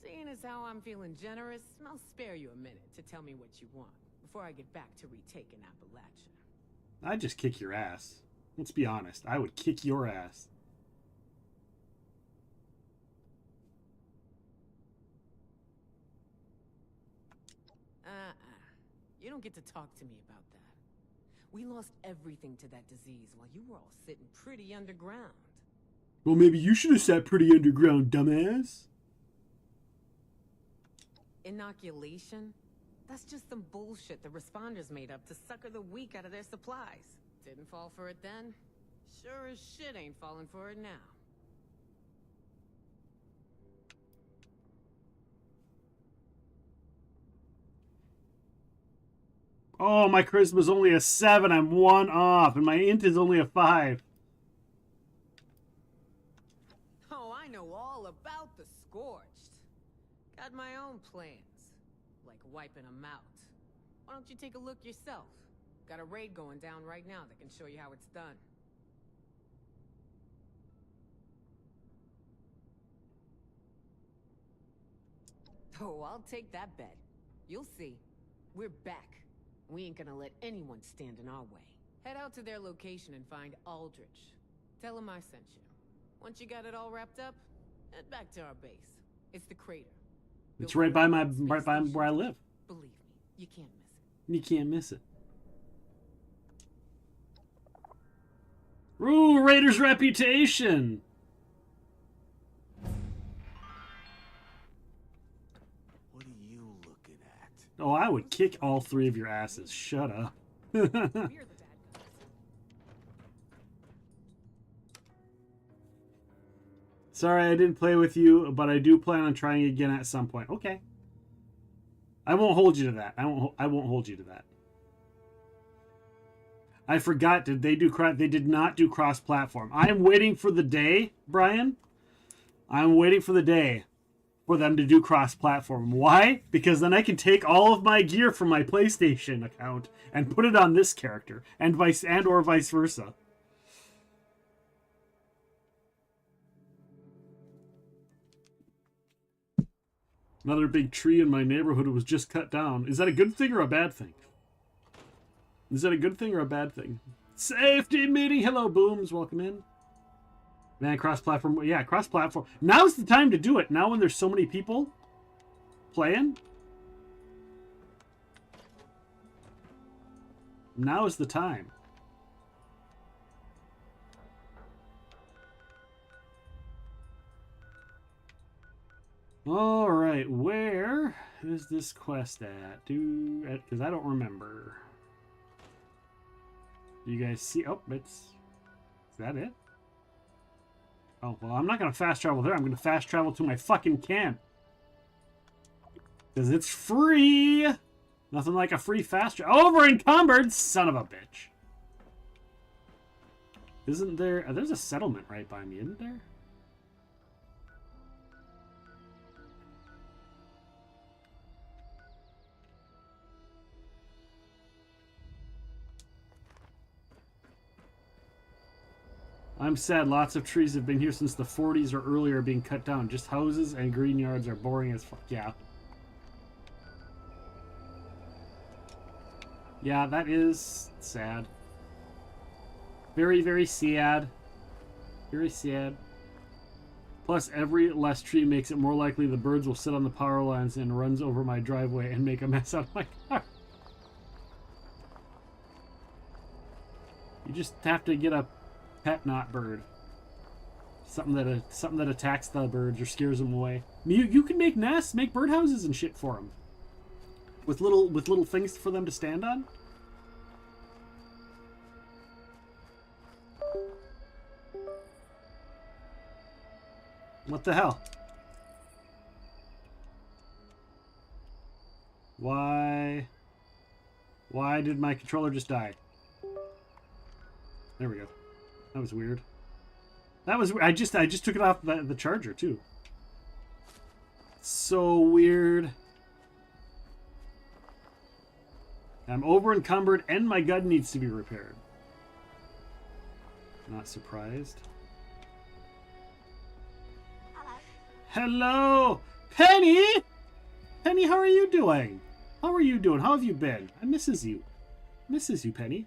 Seeing as how I'm feeling generous, I'll spare you a minute to tell me what you want before I get back to retaking Appalachia. I'd just kick your ass. Let's be honest. I would kick your ass. You don't get to talk to me about that. We lost everything to that disease while you were all sitting pretty underground. Well, maybe you should have sat pretty underground, dumbass. Inoculation? That's just some bullshit the responders made up to sucker the weak out of their supplies. Didn't fall for it then. Sure as shit ain't falling for it now. Oh, my charisma's only a 7. I'm 1 off, and my int is only a 5. Oh, I know all about the Scorched. Got my own plans, like wiping them out. Why don't you take a look yourself? Got a raid going down right now that can show you how it's done. Oh, I'll take that bet. You'll see. We're back. We ain't gonna let anyone stand in our way. Head out to their location and find Aldrich. Tell him I sent you. Once you got it all wrapped up, head back to our base. It's the crater. It's right by where I live. Believe me, you can't miss it. You can't miss it. Ooh, Raiders reputation. What are you looking at? Oh, I would kick all 3 of your asses. Shut up. Sorry, I didn't play with you, but I do plan on trying again at some point. Okay. I won't hold you to that. I won't hold you to that. I forgot. Did they do they did not do cross-platform. I am waiting for the day, Brian. I'm waiting for the day for them to do cross-platform. Why? Because then I can take all of my gear from my PlayStation account and put it on this character, and vice versa. Another big tree in my neighborhood was just cut down. Is that a good thing or a bad thing? Is that a good thing or a bad thing? Safety meeting. Hello, Booms. Welcome in. Man, cross-platform. Yeah, cross-platform. Now's the time to do it. Now when there's so many people playing. Now is the time. All right, where is this quest at? Because I don't remember. You guys see? Oh, is that it? Oh, well, I'm not going to fast travel there. I'm going to fast travel to my fucking camp. Because it's free. Nothing like a free fast travel. Over encumbered, son of a bitch. Isn't there? There's a settlement right by me, isn't there? I'm sad. Lots of trees have been here since the 40s or earlier being cut down. Just houses and green yards are boring as fuck. Yeah. Yeah, that is sad. Very, very sad. Very sad. Plus, every less tree makes it more likely the birds will sit on the power lines and runs over my driveway and make a mess out of my car. You just have to get a pet not bird. Something that attacks the birds or scares them away. You can make nests, make birdhouses and shit for them. With little things for them to stand on. What the hell? Why did my controller just die? There we go. That was weird. That was I just took it off the charger too. So weird. I'm over encumbered and my gun needs to be repaired. Not surprised. Hello, Penny. Penny, how are you doing? How are you doing? How have you been? I misses you. Misses you, Penny.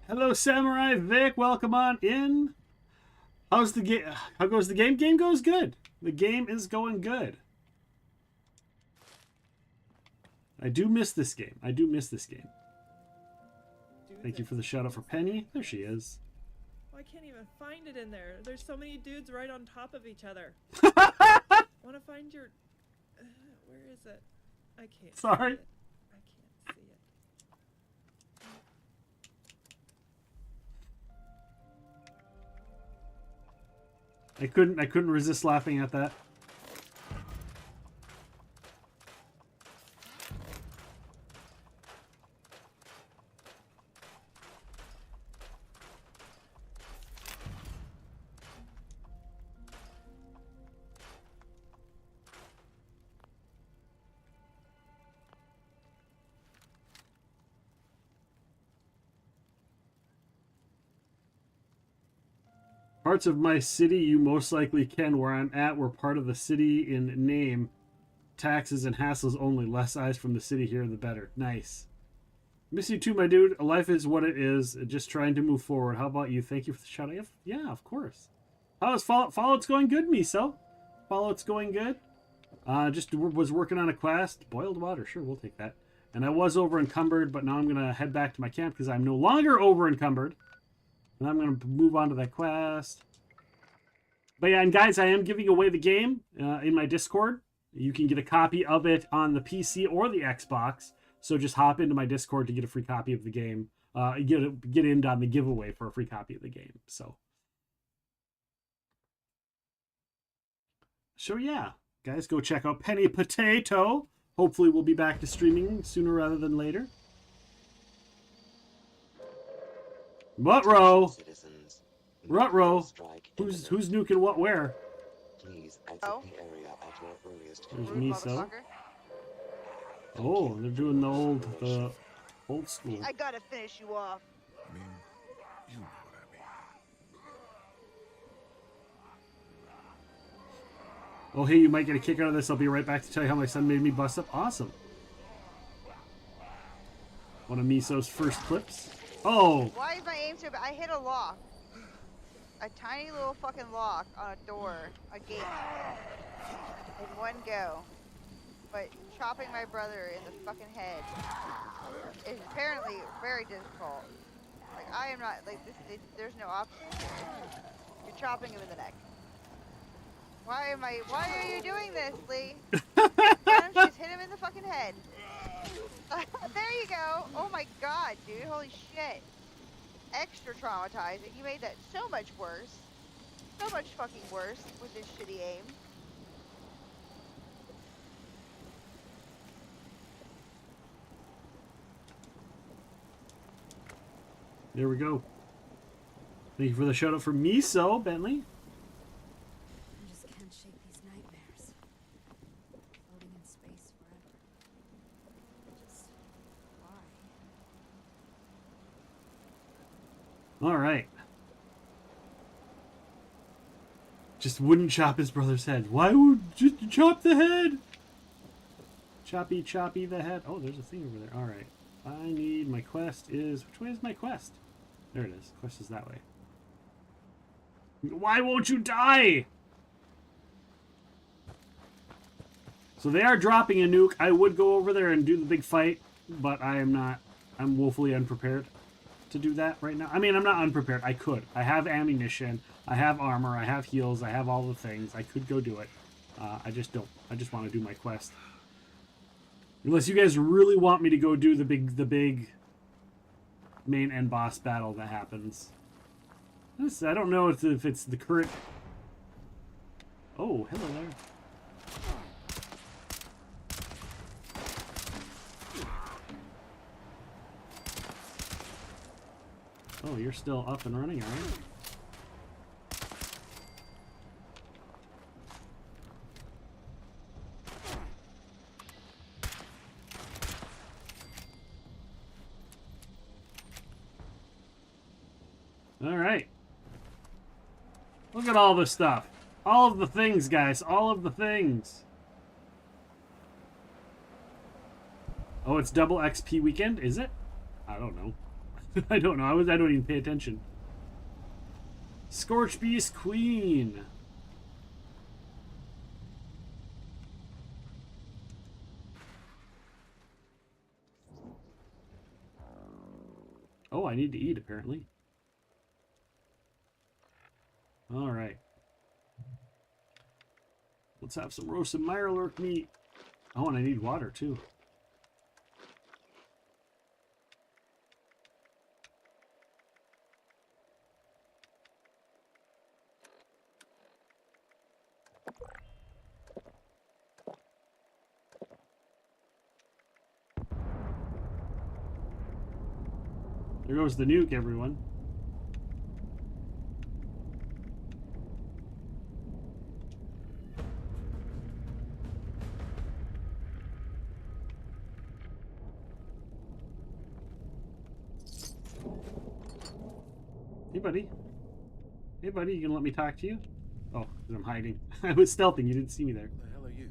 Hello, Samurai Vic. Welcome on in. How's the game? How goes the game? Game goes good. The game is going good. I do miss this game. I do miss this game. Thank you for the shout out for Penny. There she is. I can't even find it in there. There's so many dudes right on top of each other. I want to find your... where is it? I can't Sorry. see it. I can't see it. I couldn't resist laughing at that. Parts of my city you most likely can. Where I'm at, we're part of the city in name. Taxes and hassles only. Less eyes from the city here, the better. Nice. Miss you too, my dude. Life is what it is. Just trying to move forward. How about you? Thank you for the shout out. Yeah, of course. How is Fallout? Fallout's going good, Miso. Fallout's going good. Just was working on a quest. Boiled water. Sure, we'll take that. And I was over encumbered, but now I'm going to head back to my camp because I'm no longer over encumbered. And I'm going to move on to that quest. But yeah, and guys, I am giving away the game in my Discord. You can get a copy of it on the PC or the Xbox. So just hop into my Discord to get a free copy of the game. Get in on the giveaway for a free copy of the game. So yeah, guys, go check out Penny Potato. Hopefully we'll be back to streaming sooner rather than later. Rutro! Rutro! Who's nuking what where? Please exit the area at your earliest. There's Miso. Oh, they're doing the old school. I gotta finish you off. Oh, hey, you might get a kick out of this. I'll be right back to tell you how my son made me bust up. Awesome. One of Miso's first clips. Oh! Why is my aim so bad? I hit a lock. A tiny little fucking lock on a door, a gate, in one go. But chopping my brother in the fucking head is apparently very difficult. Like, I am not, like, there's no option. You're chopping him in the neck. Why are you doing this, Lee? Why don't you just hit him in the fucking head? There you go. Oh my god, dude. Holy shit. Extra traumatizing. You made that so much worse. So much fucking worse with this shitty aim. There we go. Thank you for the shout out for Miso, Bentley. I just can't shake these nightmares. Floating in space forever. Just why? All right. Just wouldn't chop his brother's head. Why would just chop the head? Choppy, choppy the head. Oh, there's a thing over there. All right. I need, my quest is, which way is my quest? There it is. Quest is that way. Why won't you die? So they are dropping a nuke. I would go over there and do the big fight, but I am not. I'm woefully unprepared to do that right now. I mean, I'm not unprepared. I could. I have ammunition. I have armor. I have heals. I have all the things. I could go do it. I just don't. I just want to do my quest. Unless you guys really want me to go do the big main end boss battle that happens. I don't know if it's the current... Oh, hello there. Oh, you're still up and running, alright? Alright. Look at all this stuff. All of the things, guys. All of the things. Oh, it's double XP weekend, is it? I don't know. I don't know. I don't even pay attention. Scorch Beast Queen. Oh, I need to eat, apparently. All right. Let's have some roasted Mirelurk meat. Oh, and I need water, too. There goes the nuke, everyone. Hey, buddy. Hey, buddy, you gonna let me talk to you? Oh, 'cause I'm hiding. I was stealthing. You didn't see me there. Who the hell are you?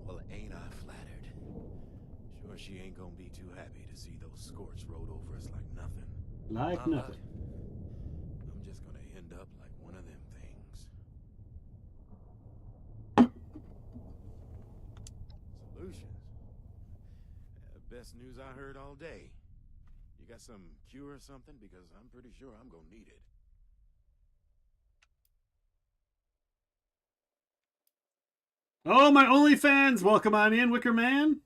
Well, ain't I flattered? Sure she ain't gonna be too happy to see those Scorch rode over us like nothing. Like My nothing. luck, I'm just gonna end up like one of them things. Solutions? Best news I heard all day. You got some cure or something? Because I'm pretty sure I'm gonna need it. Oh, my OnlyFans! Welcome on in, Wicker Man.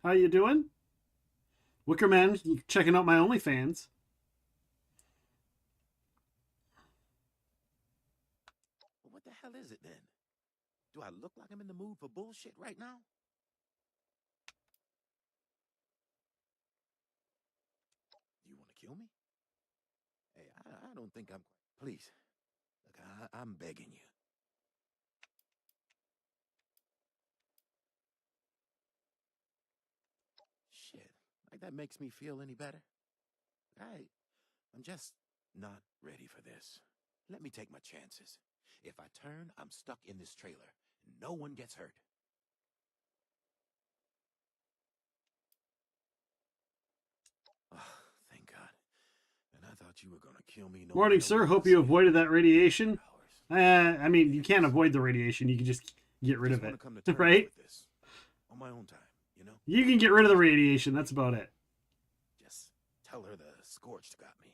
How you doing? Wicker Man, checking out my OnlyFans. Well, what the hell is it then? Do I look like I'm in the mood for bullshit right now? Do you want to kill me? Hey, I don't think I'm... Please. Look, I'm begging you. Shit. Like that makes me feel any better? I'm just not ready for this. Let me take my chances. If I turn, I'm stuck in this trailer. No one gets hurt. Oh, thank God. And I thought you were gonna kill me. No Morning, matter sir. what. Hope you avoided that radiation. I mean, you can't avoid the radiation. You can just get rid Just of wanna it, come to terms right? with this on my own time, you know? You can get rid of the radiation. That's about it. Just tell her the Scorched got me.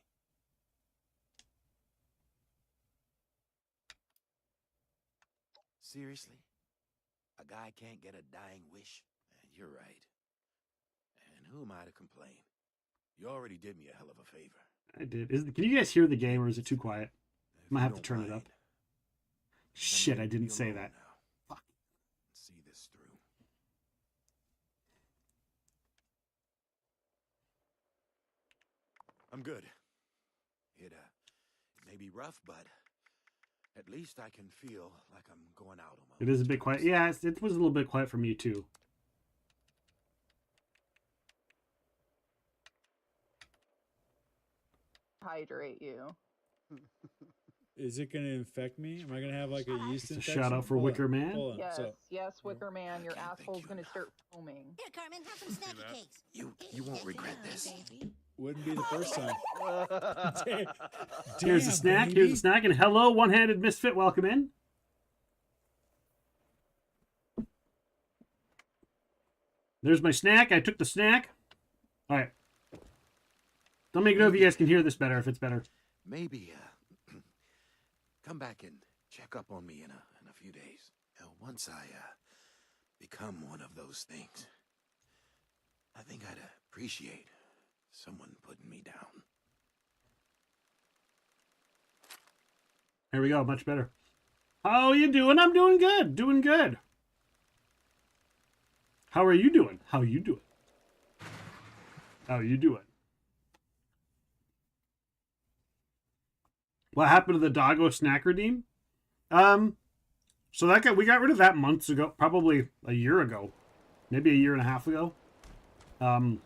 Seriously? A guy can't get a dying wish? You're right. And who am I to complain? You already did me a hell of a favor. I did. Can you guys hear the game, or is it too quiet? I might have to turn it up. Shit, I didn't say that. Fuck. See this through. I'm good. It may be rough, but at least I can feel like I'm going out on my It is a bit quiet. Yeah, it was a little bit quiet for me, too. Hydrate you. Is it going to infect me? Am I going to have like a yeast infection? Shout out for Hold on, Wicker Man. Hold on. Yes, So, yes, Wicker Man, your asshole's gonna start foaming. Here, Carmen, have some snacky cakes. You won't regret this. wouldn't be the first time. Here's a snack. baby. Here's a snack. And hello, one-handed misfit. Welcome in. There's my snack. I took the snack. All right. Let me know if you guys can hear this better, if it's better. Maybe come back and check up on me in a few days. Once I become one of those things, I think I'd appreciate someone putting me down. There we go. Much better. How are you doing? I'm doing good. Doing good. How are you doing? How you doing? How you doing? What happened to the Doggo snack redeem? So we got rid of that months ago, probably a year ago, maybe a year and a half ago. And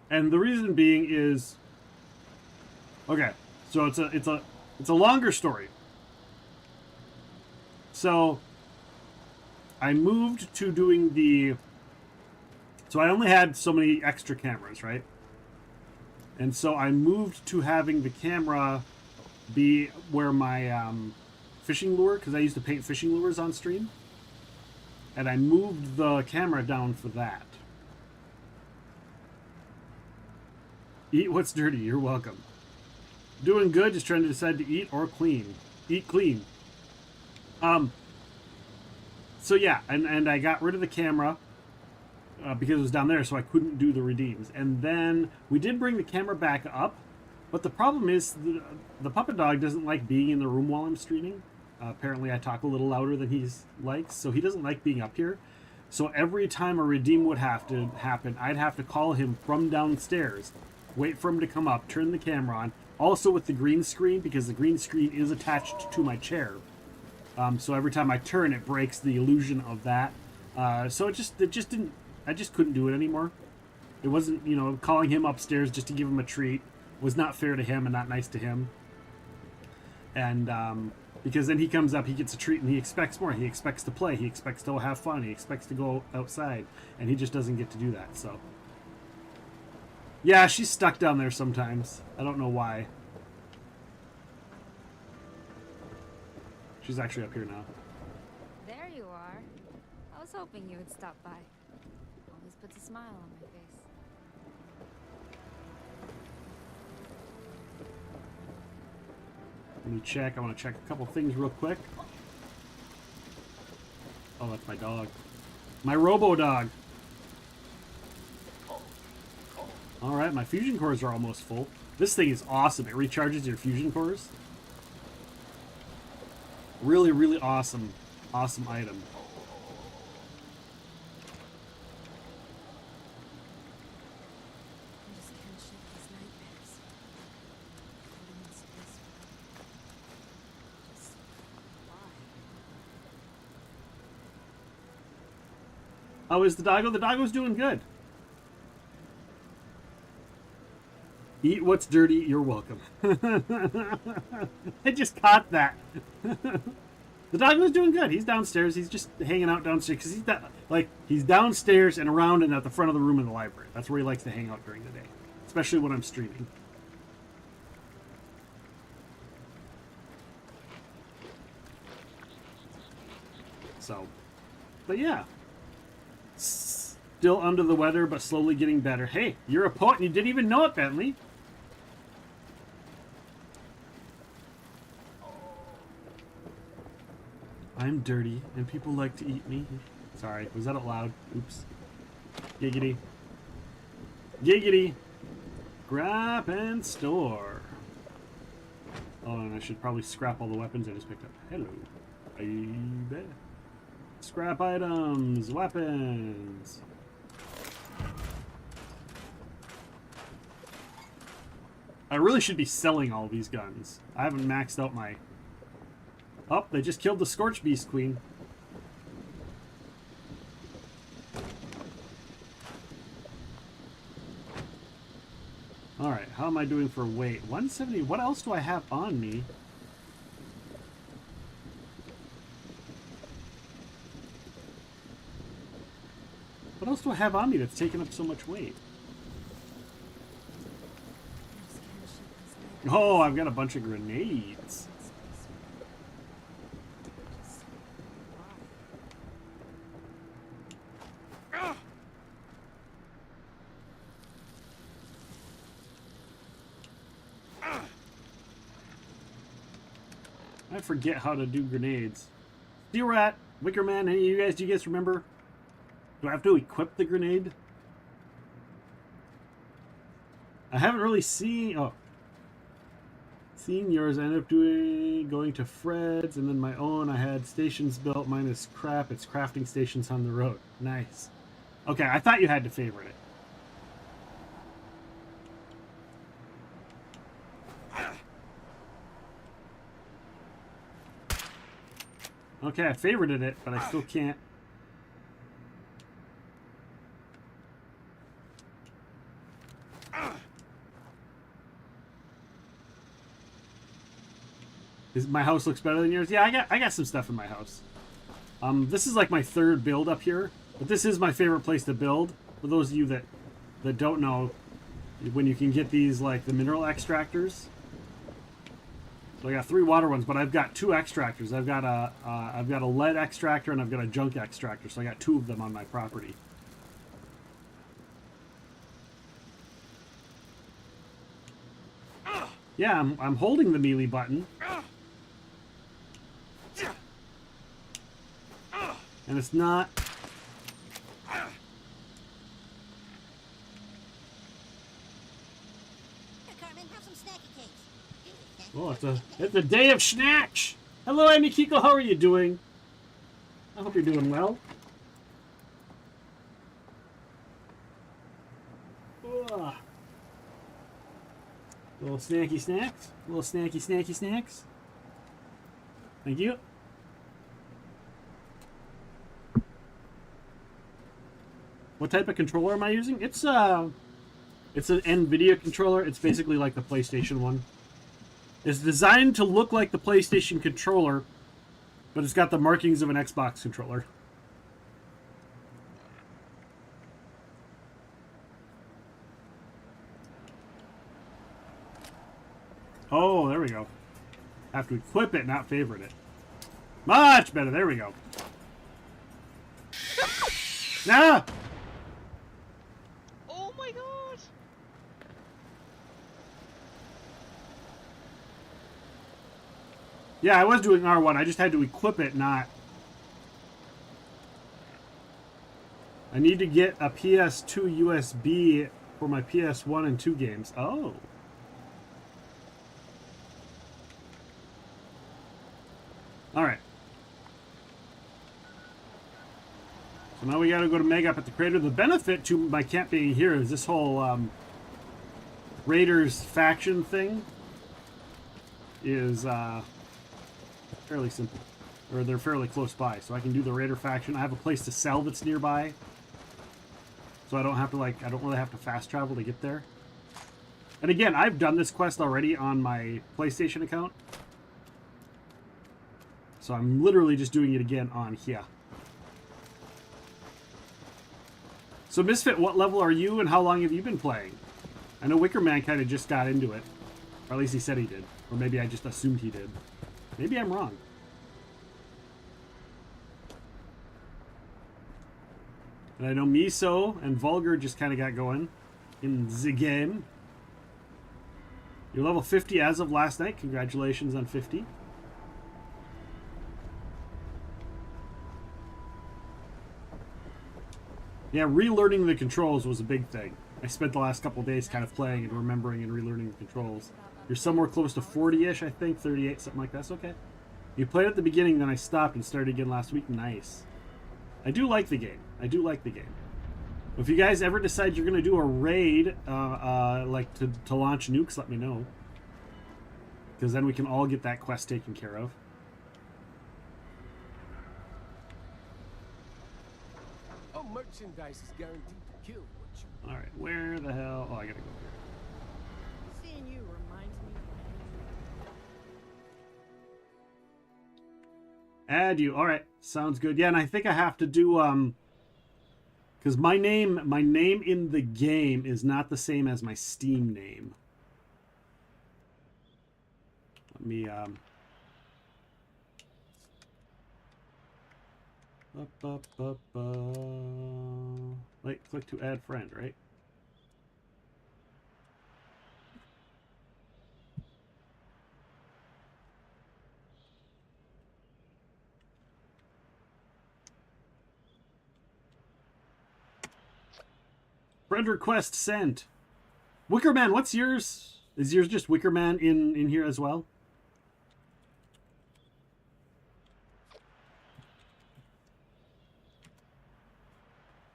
the reason being is, okay, so it's a longer story. So I moved to doing so I only had so many extra cameras, right? And so I moved to having the camera be where my fishing lure, because I used to paint fishing lures on stream. And I moved the camera down for that. Eat what's dirty, you're welcome. Doing good, just trying to decide to eat or clean. Eat clean. So yeah, and I got rid of the camera because it was down there, so I couldn't do the redeems. And then we did bring the camera back up, but the problem is the puppet dog doesn't like being in the room while I'm streaming. Apparently I talk a little louder than he likes, so he doesn't like being up here. So every time a redeem would have to happen, I'd have to call him from downstairs, wait for him to come up, turn the camera on, also with the green screen, because the green screen is attached to my chair. So every time I turn, it breaks the illusion of that. So I just couldn't do it anymore. It wasn't, calling him upstairs just to give him a treat was not fair to him and not nice to him. And because then he comes up, he gets a treat, and he expects more. He expects to play. He expects to have fun. He expects to go outside, and he just doesn't get to do that. So yeah, she's stuck down there sometimes. I don't know why. She's actually up here now. There you are. I was hoping you would stop by. Always puts a smile on my face. Let me check. I want to check a couple things real quick. Oh, that's my dog. My robo dog. Alright, my fusion cores are almost full. This thing is awesome. It recharges your fusion cores. Really, really awesome. Awesome item. How is the doggo? The doggo's doing good. Eat what's dirty, you're welcome. I just caught that. The doggo's doing good. He's downstairs. He's just hanging out downstairs because he's downstairs and around and at the front of the room in the library. That's where he likes to hang out during the day, especially when I'm streaming. So, but yeah. Still under the weather, but slowly getting better. Hey, you're a poet and you didn't even know it, Bentley. I'm dirty and people like to eat me. Sorry, was that out loud? Oops. Giggity. Giggity. Grab and store. Oh, and I should probably scrap all the weapons I just picked up. Hello. Baby. Scrap items. Weapons. I really should be selling all these guns. I haven't maxed out my... Oh, they just killed the Scorch Beast Queen. All right, how am I doing for weight? 170. What else do I have on me? What else do I have on me that's taking up so much weight? Oh, I've got a bunch of grenades. I forget how to do grenades. Steel Rat, Wicker Man, any of you guys, do you guys remember? Do I have to equip the grenade? I haven't really seen... Oh. Seen yours. I ended up going to Fred's and then my own. I had stations built. Mine is crap. It's crafting stations on the road. Nice. Okay, I thought you had to favorite it. Okay, I favorited it, but I still can't. My house looks better than yours. Yeah, I got some stuff in my house. This is like my third build up here, but this is my favorite place to build. For those of you that don't know, when you can get these like the mineral extractors. So I got 3 water ones, but I've got 2 extractors. I've got a lead extractor and I've got a junk extractor. So I got 2 of them on my property. Yeah, I'm holding the melee button. And it's not... Oh, it's a day of snacks. Hello, Amy Kiko. How are you doing? I hope you're doing well. Ugh. Little snacky snacks. Little snacky snacks. Thank you. What type of controller am I using? It's an NVIDIA controller. It's basically like the PlayStation one. It's designed to look like the PlayStation controller, but it's got the markings of an Xbox controller. Oh, there we go. Have to equip it, not favorite it. Much better. There we go. Nah! Oh my god! Yeah, I was doing R1. I just had to equip it, not... I need to get a PS2 USB for my PS1 and 2 games. Oh. Alright. So now we gotta go to Meg up at the crater. The benefit to my camp being here is this whole Raiders faction thing is fairly simple. Or they're fairly close by. So I can do the Raider faction. I have a place to sell that's nearby. So I don't have to I don't really have to fast travel to get there. And again, I've done this quest already on my PlayStation account. So I'm literally just doing it again on here. So Misfit, what level are you and how long have you been playing? I know Wicker Man kind of just got into it. Or at least he said he did. Or maybe I just assumed he did. Maybe I'm wrong. And I know Miso and Vulgar just kind of got going in the game. You're level 50 as of last night. Congratulations on 50. Yeah, relearning the controls was a big thing. I spent the last couple days kind of playing and remembering and relearning the controls. You're somewhere close to 40-ish, I think, 38, something like that. That's okay. You played at the beginning, then I stopped and started again last week. Nice. I do like the game. I do like the game. If you guys ever decide you're going to do a raid, like to launch nukes, let me know. Because then we can all get that quest taken care of. Oh, merchandise is guaranteed to kill what you... Alright, where the hell... Oh, I gotta go here. Add you. All right, sounds good. Yeah, and I think I have to do because my name in the game is not the same as my Steam name. Let me like click to add friend, right? Friend request sent. Wickerman, what's yours? Is yours just Wickerman in here as well?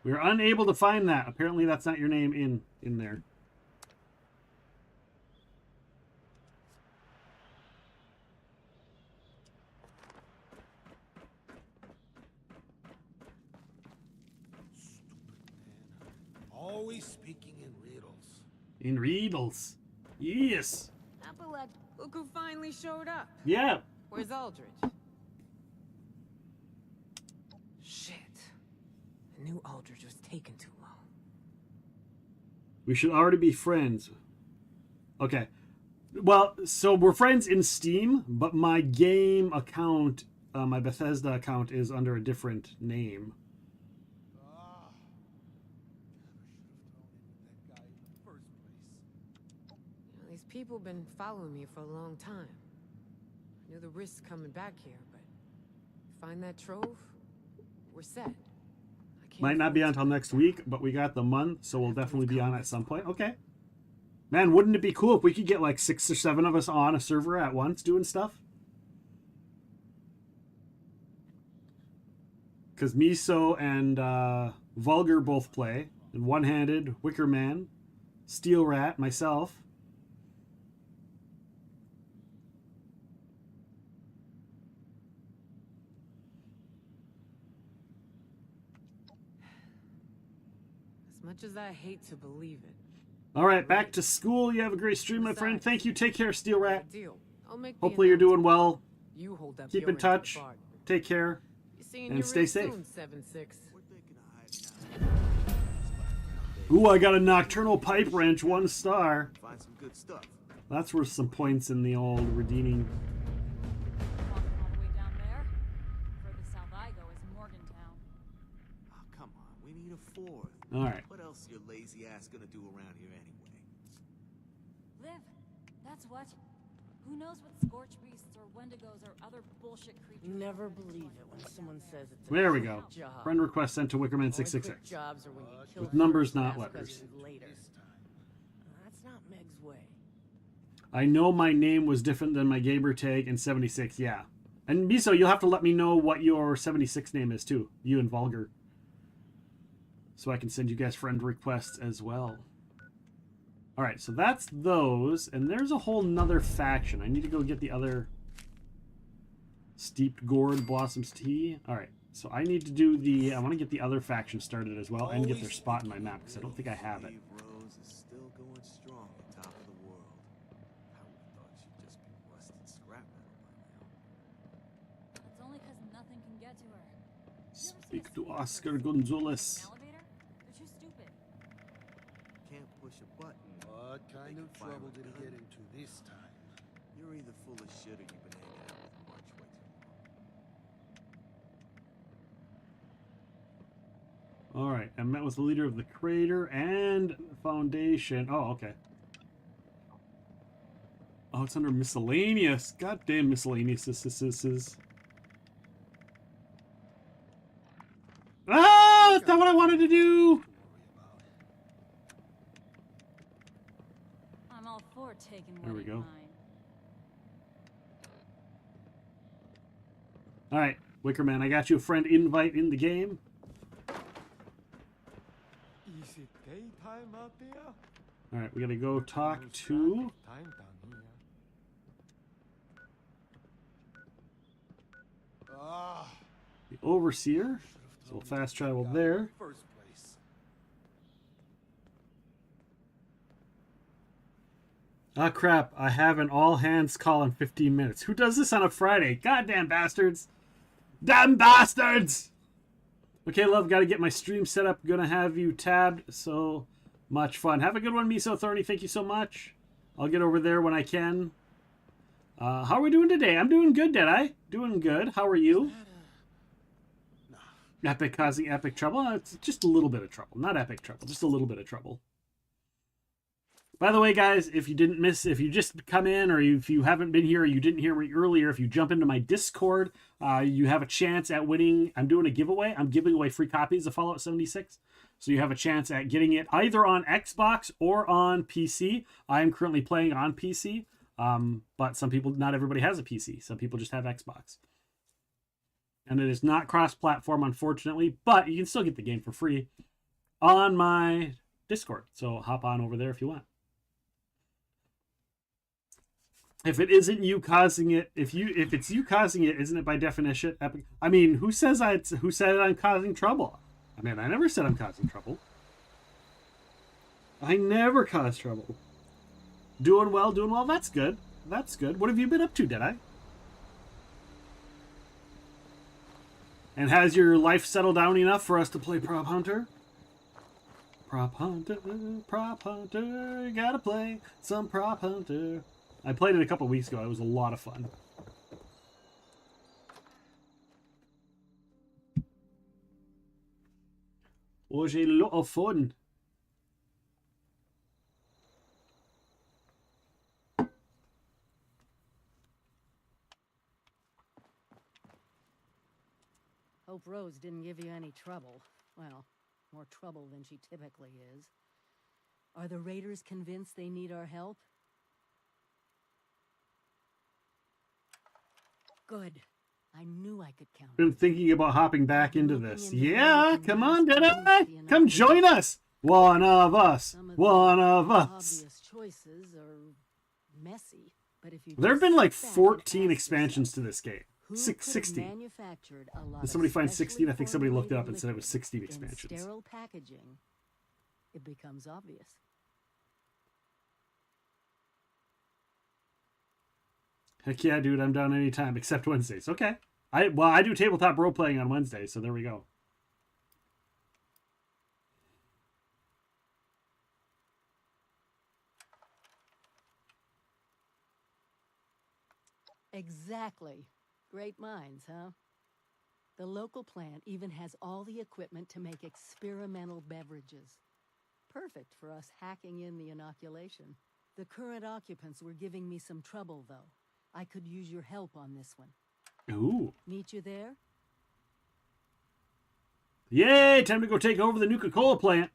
We're unable to find that. Apparently that's not your name in there. Always speaking in riddles. In riddles. Yes. Appalette, look who finally showed up. Yeah. Where's Aldrich? Shit. I knew Aldrich was taking too long. We should already be friends. Okay. Well, so we're friends in Steam, but my game account, my Bethesda account is under a different name. These people been following me for a long time. I knew the risks coming back here, but find that trove, we're set. Might not be on until next week, but we got the month, so we'll definitely be on at some point. Okay. Man, wouldn't it be cool if we could get like 6 or 7 of us on a server at once doing stuff? Because Miso and Vulgar both play. And One-Handed, Wicker Man, Steel Rat, myself. As much as I hate to believe it. All right, back to school. You have a great stream, my friend. Thank you. Take care, Steel Rat. Deal. I'll make the Hopefully you're doing well. You hold up Keep your in end of the touch. bargain. Take care. Seeing And you stay real safe. soon, 7-6. Ooh, I got a Nocturnal Pipe Wrench, 1 star. Find some good stuff. That's worth some points in the old redeeming. Walking all the way down there. Further south I go is Morgantown. Oh, come on. We need a 4th. All right. What else your lazy ass gonna do around here anyway? Live. That's what. Who knows what scorch beasts or wendigos or other bullshit creatures. Never believe it when someone says it's a There we go. job. Friend request sent to Only Wickerman666. quick jobs are when you kill With the numbers, first not ass letters. president later. That's not Meg's way. I know my name was different than my gamer tag in 76, yeah. And Miso, you'll have to let me know what your 76 name is too. You and Vulgar. So I can send you guys friend requests as well. Alright, so that's those. And there's a whole nother faction. I need to go get the other Steeped Gourd Blossoms Tea. Alright, so I need to do the... I want to get the other faction started as well and get their spot in my map because I don't think I have it. Rose is still going strong at top of the world. I would have thought she'd just be rusted scrap metal by now. It's only because nothing can get to her. Speak to Oscar Gonzalez. Elevator? They're too stupid. Can't push a button. What kind of trouble did he get into this time? You're either full of shit or you've been hanging out with March way too long. Alright, I met with the leader of the Crater and the Foundation. Oh, okay. Oh, it's under miscellaneous. Goddamn miscellaneous. This is. Ah! That's not what I wanted to do! I'm all for taking There what we ain't go. mine. Alright, Wickerman, I got you a friend invite in the game. Is it daytime out there? Alright, we gotta go talk to Time down here. Ah, the Overseer. So we'll fast travel there. first place. Ah, crap. I have an all hands call in 15 minutes. Who does this on a Friday? Goddamn bastards. Damn bastards! Okay, love, gotta get my stream set up. Gonna have you tabbed. So much fun. Have a good one, Miso Thorny. Thank you so much. I'll get over there when I can. How are we doing today? I'm doing good, Deadeye. Doing good. How are you? Epic causing epic trouble? It's just a little bit of trouble. Not epic trouble, just a little bit of trouble. By the way, guys, if you didn't miss, if you just come in or if you haven't been here or you didn't hear me earlier, if you jump into my Discord, you have a chance at winning. I'm doing a giveaway. I'm giving away free copies of Fallout 76. So you have a chance at getting it either on Xbox or on PC. I am currently playing on PC, but some people, not everybody has a PC. Some people just have Xbox. And it is not cross-platform, unfortunately, but you can still get the game for free on my Discord. So hop on over there if you want. If it isn't you causing it, if it's you causing it, isn't it by definition epic? I mean, who said I'm causing trouble? I mean, I never said I'm causing trouble. I never cause trouble. Doing well, doing well. That's good. That's good. What have you been up to, Deadeye? And has your life settled down enough for us to play Prop Hunter? Prop Hunter, gotta play some Prop Hunter. I played it a couple weeks ago. It was a lot of fun. Was a lot of fun. Hope Rose didn't give you any trouble. Well, more trouble than she typically is. Are the raiders convinced they need our help? Good. I knew I could count. Been thinking about hopping back into this. Yeah, come on, Deadeye. Come join us. One of us. One of us. Obvious choices are messy, but if you There have been like 14 expansions to this game. 60. Did somebody find 16? I think somebody looked it up and said it was 16 expansions. Sterile packaging, it becomes obvious. Heck yeah, dude, I'm down anytime except Wednesdays. Okay. I do tabletop role playing on Wednesdays, so there we go. Exactly. Great minds, huh? The local plant even has all the equipment to make experimental beverages. Perfect for us hacking in the inoculation. The current occupants were giving me some trouble, though. I could use your help on this one. Ooh. Meet you there? Yay! Time to go take over the Nuka-Cola plant.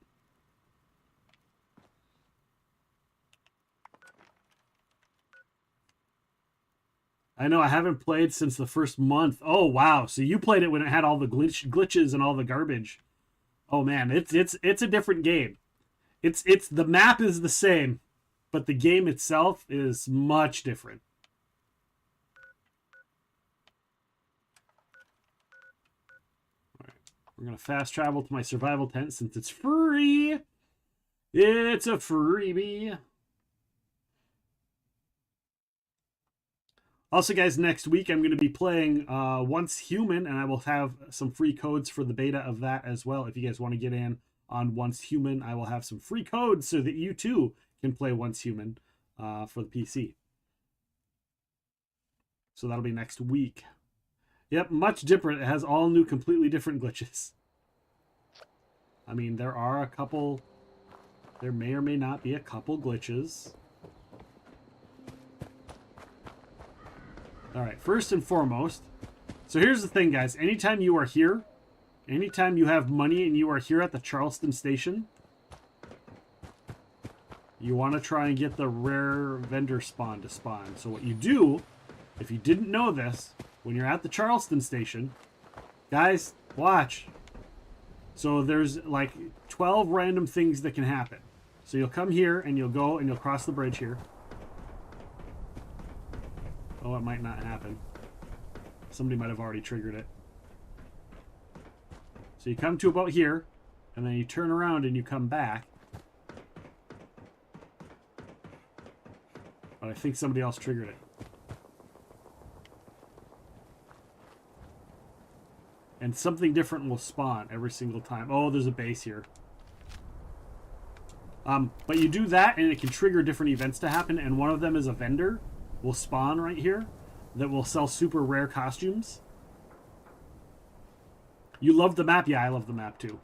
I know, I haven't played since the first month. Oh, wow. So you played it when it had all the glitches and all the garbage. Oh, man. It's a different game. It's the map is the same, but the game itself is much different. We're going to fast travel to my survival tent since it's free. It's a freebie. Also, guys, next week I'm going to be playing Once Human, and I will have some free codes for the beta of that as well. If you guys want to get in on Once Human, I will have some free codes so that you too can play Once Human for the PC. So that'll be next week. Yep, much different. It has all new, completely different glitches. I mean, there are a couple... There may or may not be a couple glitches. Alright, first and foremost... So here's the thing, guys. Anytime you are here, anytime you have money and you are here at the Charleston station, you want to try and get the rare vendor spawn to spawn. So what you do, if you didn't know this... When you're at the Charleston station, guys, watch. So there's like 12 random things that can happen. So you'll come here and you'll go and you'll cross the bridge here. Oh, it might not happen. Somebody might have already triggered it. So you come to about here, and then you turn around and you come back. But I think somebody else triggered it. And something different will spawn every single time. Oh, there's a base here. But you do that, and it can trigger different events to happen, and one of them is a vendor will spawn right here that will sell super rare costumes. You love the map? Yeah, I love the map too.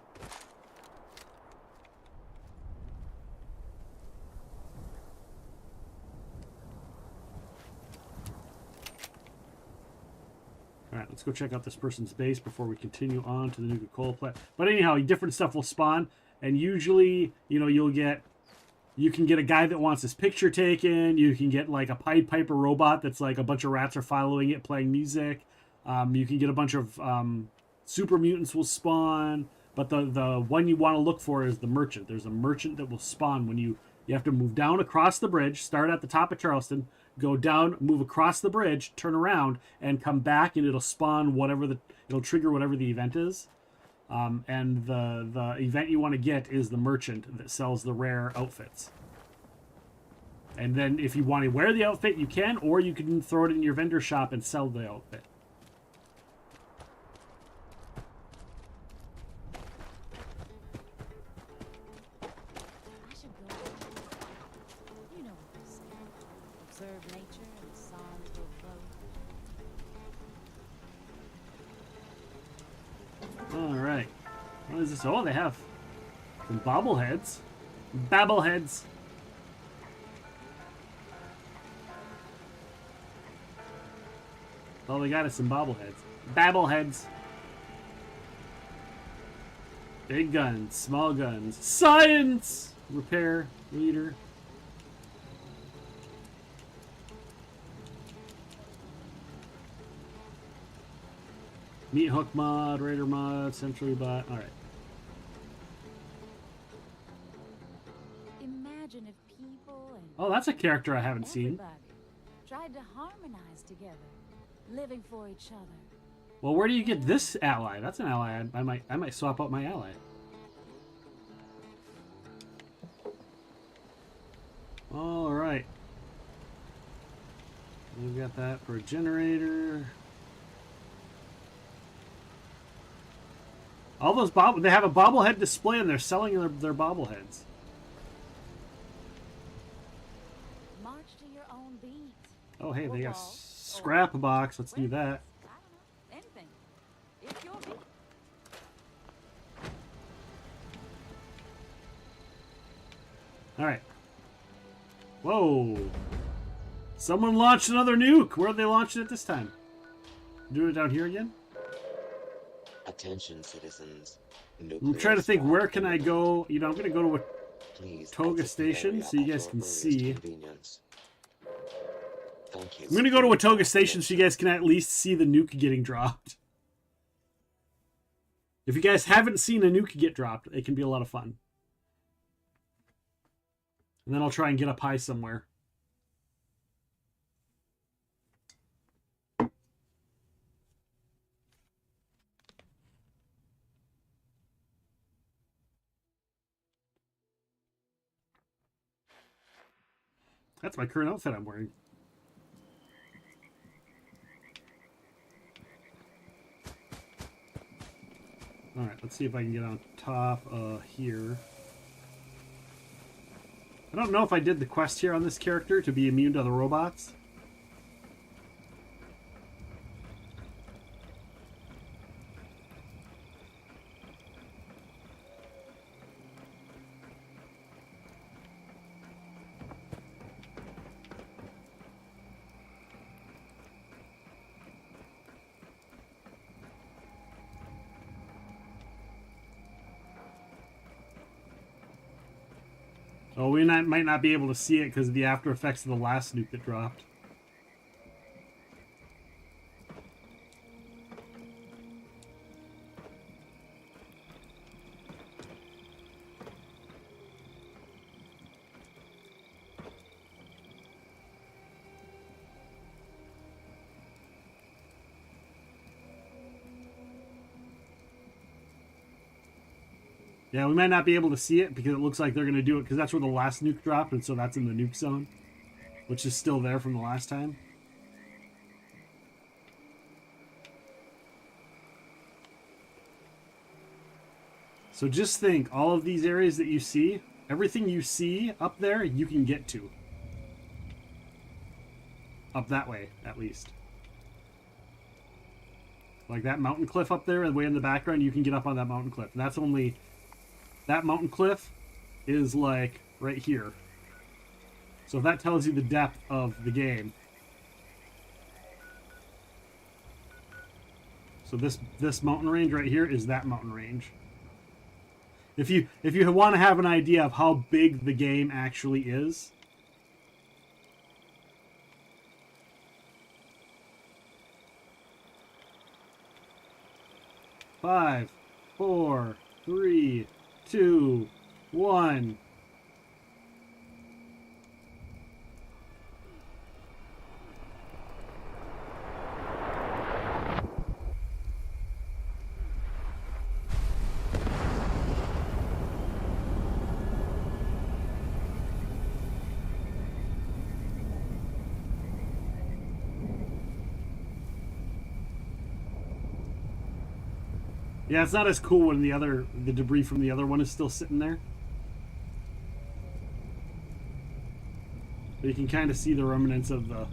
Alright, let's go check out this person's base before we continue on to the Nuka-Cola plant. But anyhow, different stuff will spawn, and usually, you know, you can get a guy that wants his picture taken, you can get like a Pied Piper robot that's like a bunch of rats are following it playing music, you can get a bunch of super mutants will spawn, but the one you want to look for is the merchant. There's a merchant that will spawn when you have to move down across the bridge, start at the top of Charleston, go down, move across the bridge, turn around, and come back, and it'll spawn it'll trigger whatever the event is. And the event you want to get is the merchant that sells the rare outfits. And then if you want to wear the outfit, you can, or you can throw it in your vendor shop and sell the outfit. Observe nature and songs will flow. All right. What is this? Oh, they have some bobbleheads. Babbleheads. All they got is some bobbleheads. Babbleheads. Big guns, small guns. Science! Repair, leader. Meat hook mod, raider mod, century bot. All right. Imagine if people and Oh, that's a character I haven't seen. everybody tried to harmonize together, living for each other. Well, where do you get this ally? That's an ally. I might swap out my ally. All right. We've got that for a generator. All those they have a bobblehead display and they're selling their bobbleheads. March to your own beat. Oh, hey, they got a scrap box. Let's do that. Anything. It's your beat. All right. Whoa. Someone launched another nuke. Where are they launching it this time? Doing it down here again? Attention, citizens. I'm trying to think, where can I go? You know, I'm going to go to a Toga station so you guys can see. I'm going to go to a Toga station so you guys can at least see the nuke getting dropped. If you guys haven't seen a nuke get dropped, it can be a lot of fun. And then I'll try and get up high somewhere. That's my current outfit I'm wearing. Alright, let's see if I can get on top here. I don't know if I did the quest here on this character to be immune to the robots. Oh, we might not be able to see it because of the after effects of the last nuke that dropped. Yeah, we might not be able to see it because it looks like they're going to do it because that's where the last nuke dropped, and so that's in the nuke zone, which is still there from the last time. So just think, all of these areas that you see, everything you see up there, you can get to. Up that way, at least. Like that mountain cliff up there, way in the background, you can get up on that mountain cliff. And that's only... That mountain cliff is like right here. So that tells you the depth of the game. So this mountain range right here is that mountain range. If you want to have an idea of how big the game actually is, Five, 4, 3, 2, 1. Yeah, it's not as cool when the debris from the other one is still sitting there. But you can kind of see the remnants of the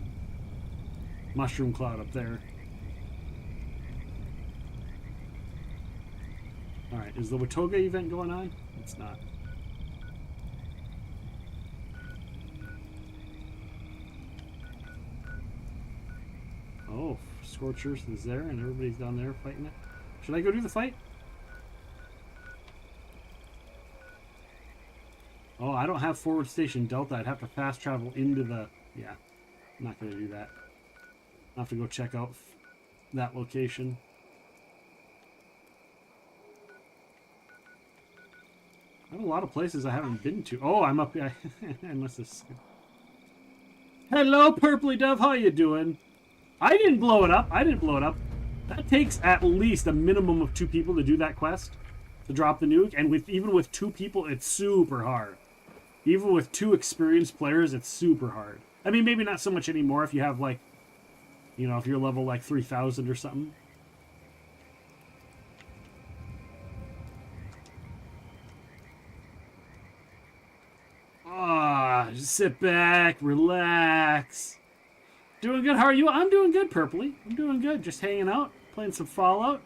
mushroom cloud up there. Alright, is the Watoga event going on? It's not. Oh, Scorchers is there and everybody's down there fighting it. Should I go do the fight? Oh, I don't have forward station Delta. I'd have to fast travel into the... Yeah, I'm not going to do that. I'll have to go check out that location. I have a lot of places I haven't been to. Oh, I'm up here. I must have... Hello, Purpley Dove. How you doing? I didn't blow it up. I didn't blow it up. That takes at least a minimum of 2 people to do that quest, to drop the nuke, and even with 2 people, it's super hard. Even with 2 experienced players, it's super hard. I mean, maybe not so much anymore if you have, like, you know, if you're level, like, 3,000 or something. Ah, just sit back, relax. Doing good. How are you? I'm doing good, Purpley. I'm doing good. Just hanging out, playing some Fallout.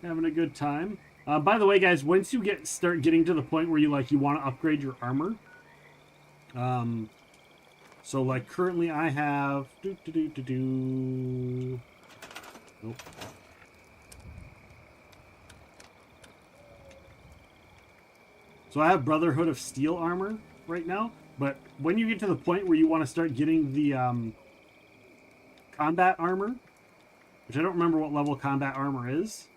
Having a good time. By the way, guys, once you start getting to the point where you want to upgrade your armor. So like currently I have Nope. So I have Brotherhood of Steel armor right now. But when you get to the point where you want to start getting the combat armor, which I don't remember what level combat armor is,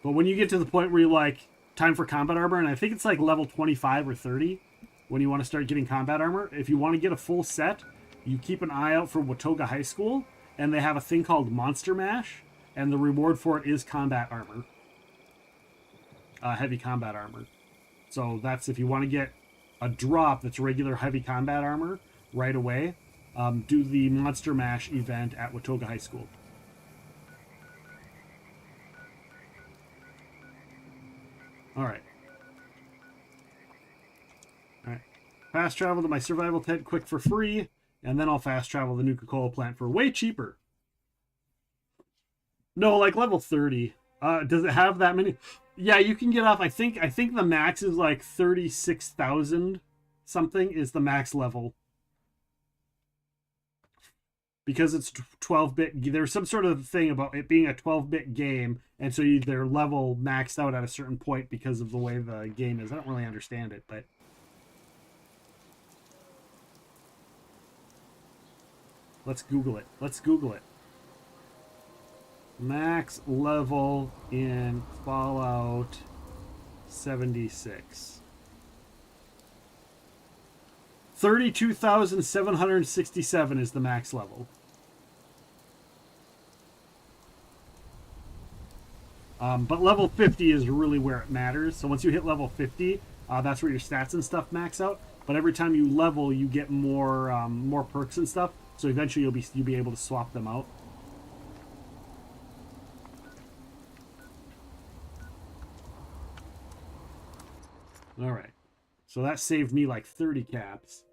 but when you get to the point where you're like, time for combat armor, and I think it's like level 25 or 30, when you want to start getting combat armor, if you want to get a full set, you keep an eye out for Watoga High School, and they have a thing called Monster Mash, and the reward for it is combat armor. Heavy combat armor. So that's if you want to get a drop that's regular heavy combat armor right away, do the Monster Mash event at Watoga High School. Alright. Alright. Fast travel to my survival tent quick for free, and then I'll fast travel the Nuka-Cola plant for way cheaper. No, like level 30. Does it have that many? Yeah, you can get off. I think the max is like 36,000 something is the max level. Because it's 12-bit. There's some sort of thing about it being a 12-bit game, and so their level maxed out at a certain point because of the way the game is. I don't really understand it, but let's Google it. Let's Google it. Max level in Fallout 76. 32,767 is the max level. But level 50 is really where it matters. So once you hit level 50, that's where your stats and stuff max out. But every time you level, you get more more perks and stuff. So eventually you'll be able to swap them out. All right. So that saved me like 30 caps.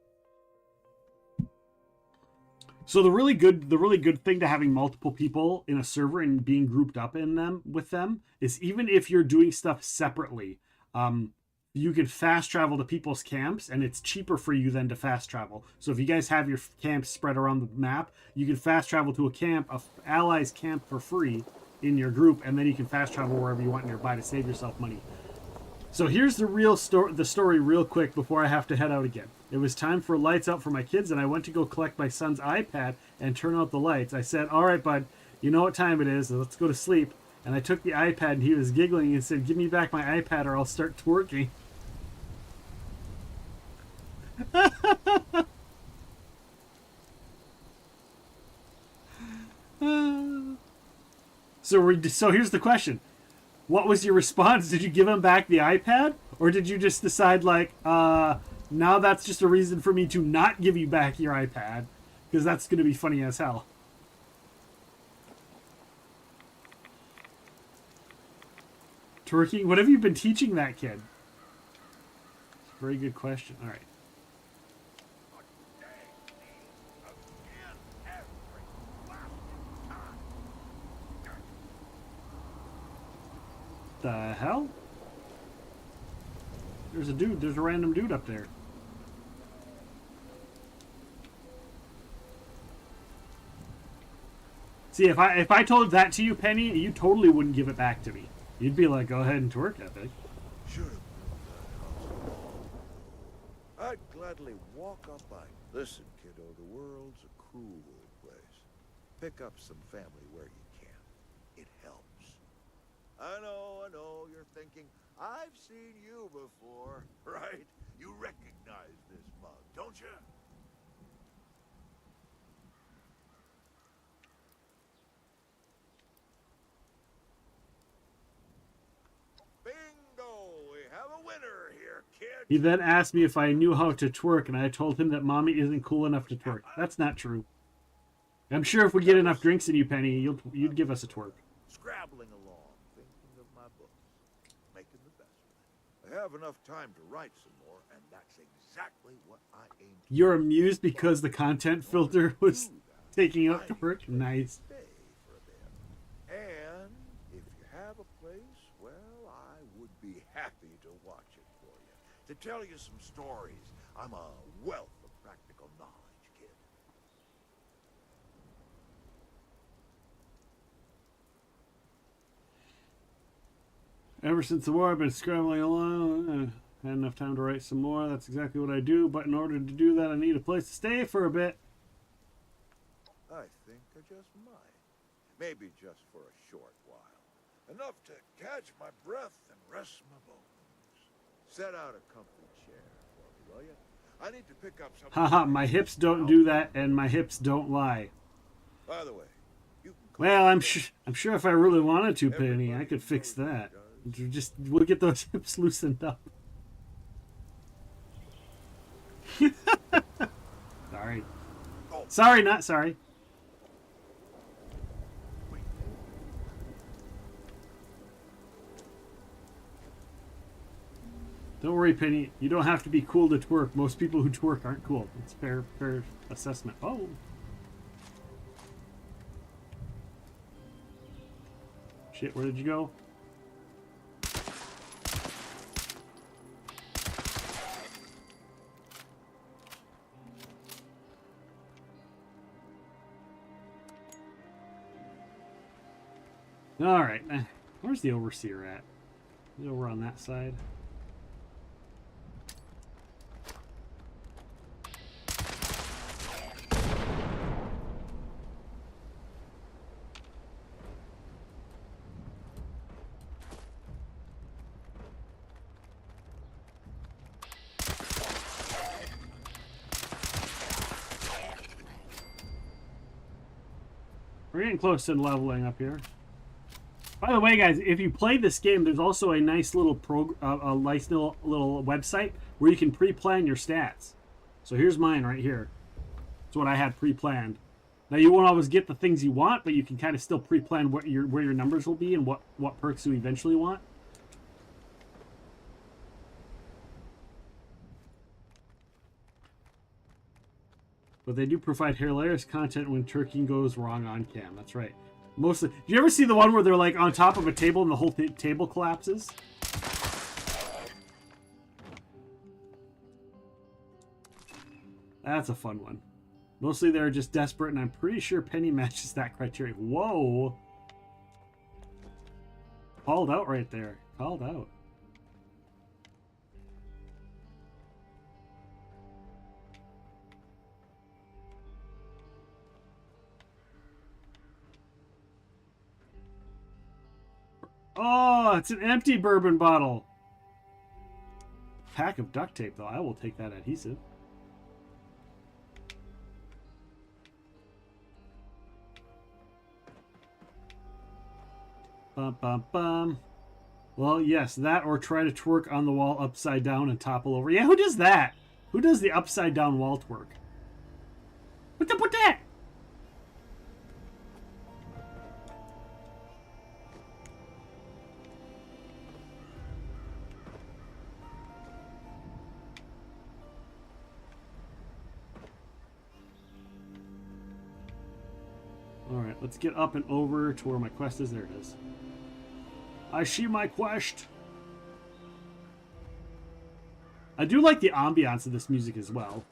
So the really good thing to having multiple people in a server and being grouped up in them with them is even if you're doing stuff separately, you can fast travel to people's camps, and it's cheaper for you than to fast travel. So if you guys have your camps spread around the map, you can fast travel to a allies camp for free in your group, and then you can fast travel wherever you want nearby to save yourself money. So here's the story real quick before I have to head out again. It was time for lights out for my kids, and I went to go collect my son's iPad and turn out the lights. I said, all right, bud, you know what time it is. Let's go to sleep. And I took the iPad, and he was giggling and said, give me back my iPad or I'll start twerking. So here's the question. What was your response? Did you give him back the iPad? Or did you just decide, like, now that's just a reason for me to not give you back your iPad? Because that's going to be funny as hell. Twerking? What have you been teaching that kid? Very good question. All right. The hell? There's a random dude up there. See, if I told that to you, Penny, you totally wouldn't give it back to me. You'd be like, go ahead and twerk, I think. I'd gladly walk up by. Listen, kiddo, the world's a cruel place. Pick up some family where you can. It helps. I know, you're thinking, I've seen you before, right? You recognize this mug, don't you? Bingo! We have a winner here, kid. He then asked me if I knew how to twerk, and I told him that mommy isn't cool enough to twerk. That's not true. I'm sure if we get enough drinks in you, Penny, you'd give us a twerk. Scrabbling along, thinking of my books, making the best of it. I have enough time to write some more, and that's exactly what I aim to. You're amused because the content filter was taking out twerk? Nice. And if you have a place, well, I would be happy to watch it for you. To tell you some stories. I'm a wealth of practical knowledge, kid. Ever since the war, I've been scrambling along. Had enough time to write some more. That's exactly what I do. But in order to do that, I need a place to stay for a bit. I think I just might. Maybe just for a short while. Enough to catch my breath and rest my bones. Set out a comfy chair for me, will you? I need to pick up some... Haha, my hips don't do that, and my hips don't lie. By the way, well, I'm sure if I really wanted to, Penny, I could fix that. We'll get those hips loosened up. Sorry. Sorry, not sorry. Don't worry, Penny. You don't have to be cool to twerk. Most people who twerk aren't cool. It's fair assessment. Oh. Shit, where did you go? Alright, where's the overseer at? He's over on that side. We're getting close to leveling up here. By the way, guys, if you play this game, there's also a nice little little website where you can pre-plan your stats. So here's mine right here. That's what I had pre-planned. Now you won't always get the things you want, but you can kind of still pre-plan where your numbers will be and what perks you eventually want. But they do provide hilarious content when twerking goes wrong on cam. That's right. Mostly. Do you ever see the one where they're like on top of a table and the whole table collapses? That's a fun one. Mostly they're just desperate, and I'm pretty sure Penny matches that criteria. Whoa! Called out right there. Called out. Oh, it's an empty bourbon bottle. Pack of duct tape, though. I will take that adhesive. Bum, bum, bum. Well, yes, that or try to twerk on the wall upside down and topple over. Yeah, who does that? Who does the upside down wall twerk? What's up with that? Alright, let's get up and over to where my quest is. There it is. I see my quest. I do like the ambiance of this music as well.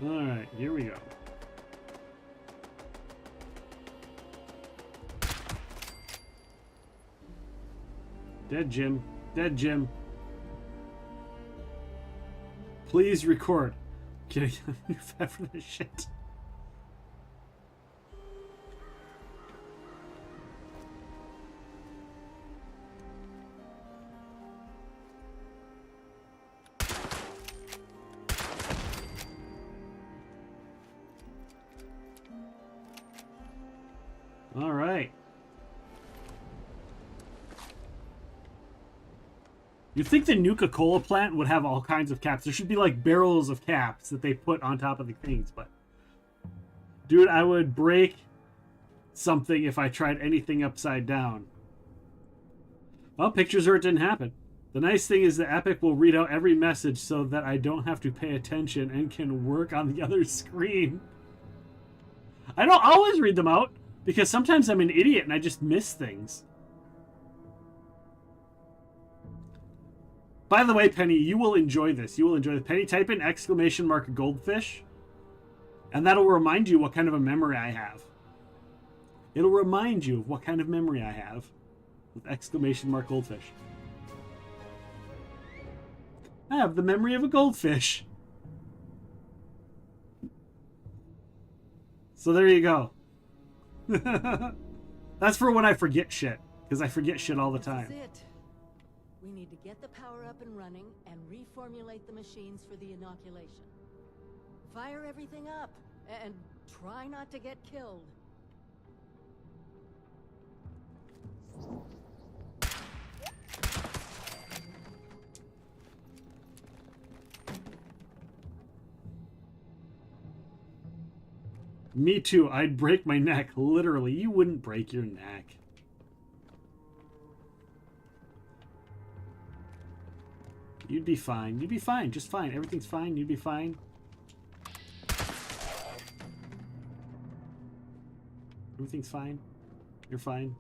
Alright, here we go. Dead Jim. Dead Jim. Please record. Kidding. You're fat for this shit. All right. You'd think the Nuka-Cola plant would have all kinds of caps. There should be like barrels of caps that they put on top of the things, but dude, I would break something if I tried anything upside down. Well, pictures or it didn't happen. The nice thing is the Epic will read out every message so that I don't have to pay attention and can work on the other screen. I don't always read them out, because sometimes I'm an idiot and I just miss things. By the way, Penny, you will enjoy this. You will enjoy this. Penny, type in ! goldfish, and that'll remind you what kind of a memory I have. It'll remind you of what kind of memory I have with ! goldfish. I have the memory of a goldfish. So there you go. That's for when I forget shit, because I forget shit all the time. That's it. We need to get the power up and running and reformulate the machines for the inoculation. Fire everything up and try not to get killed. Me too. I'd break my neck. Literally. You wouldn't break your neck. You'd be fine. You'd be fine. Just fine. Everything's fine. You'd be fine. Everything's fine. You're fine.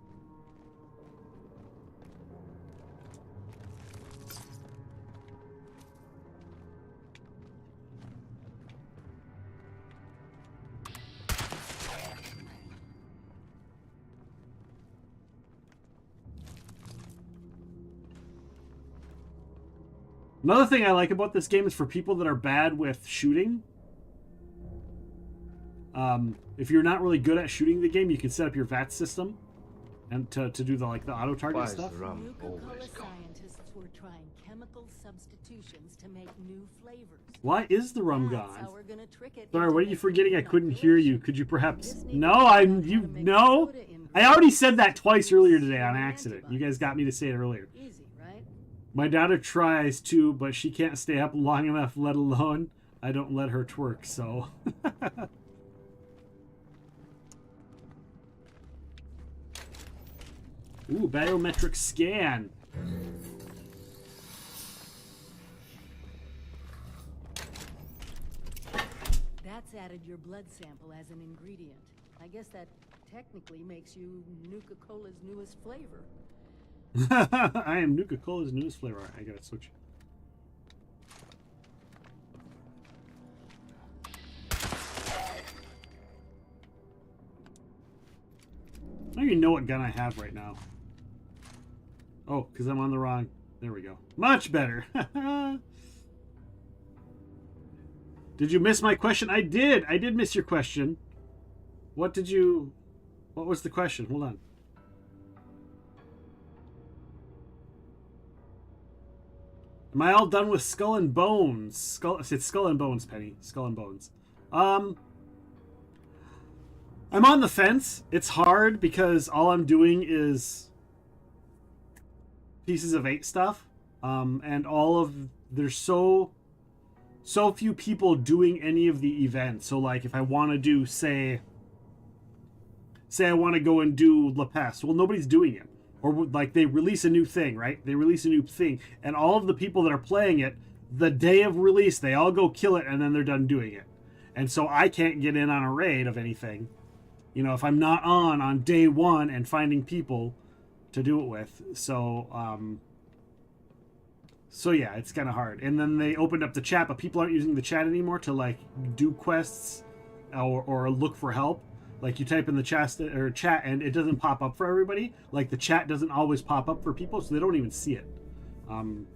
Another thing I like about this game is for people that are bad with shooting. If you're not really good at shooting the game, you can set up your VATS system and to do the auto target stuff. Nuka-Cola scientists we're trying chemical substitutions to make new flavors. Why is the rum That's gone? how we're gonna trick it Sorry, into what are you making forgetting? I an couldn't hear you. Could you perhaps? No, no. I already said that twice earlier today on accident. You guys got me to say it earlier. Easy, right? My daughter tries to, but she can't stay up long enough, let alone I don't let her twerk, so. Ooh, biometric scan. That's added your blood sample as an ingredient. I guess that technically makes you Nuka-Cola's newest flavor. I am Nuka-Cola's newest flavor. I gotta switch. I don't even know what gun I have right now. Oh, because I'm on the wrong... There we go. Much better. Did you miss my question? I did. I did miss your question. What did you... What was the question? Hold on. Am I all done with Skull and Bones? It's Skull and Bones, Penny. Skull and Bones. I'm on the fence. It's hard because all I'm doing is Pieces of 8 stuff. And all of... There's so few people doing any of the events. So, like, if I want to do, say I want to go and do La Peste. Well, nobody's doing it. Or, like, they release a new thing, right? They release a new thing. And all of the people that are playing it, the day of release, they all go kill it, and then they're done doing it. And so I can't get in on a raid of anything. You know, if I'm not on day one and finding people to do it with. So yeah, it's kind of hard. And then they opened up the chat, but people aren't using the chat anymore to, like, do quests or look for help. Like, you type in the chat and it doesn't pop up for everybody. Like, the chat doesn't always pop up for people, so they don't even see it. And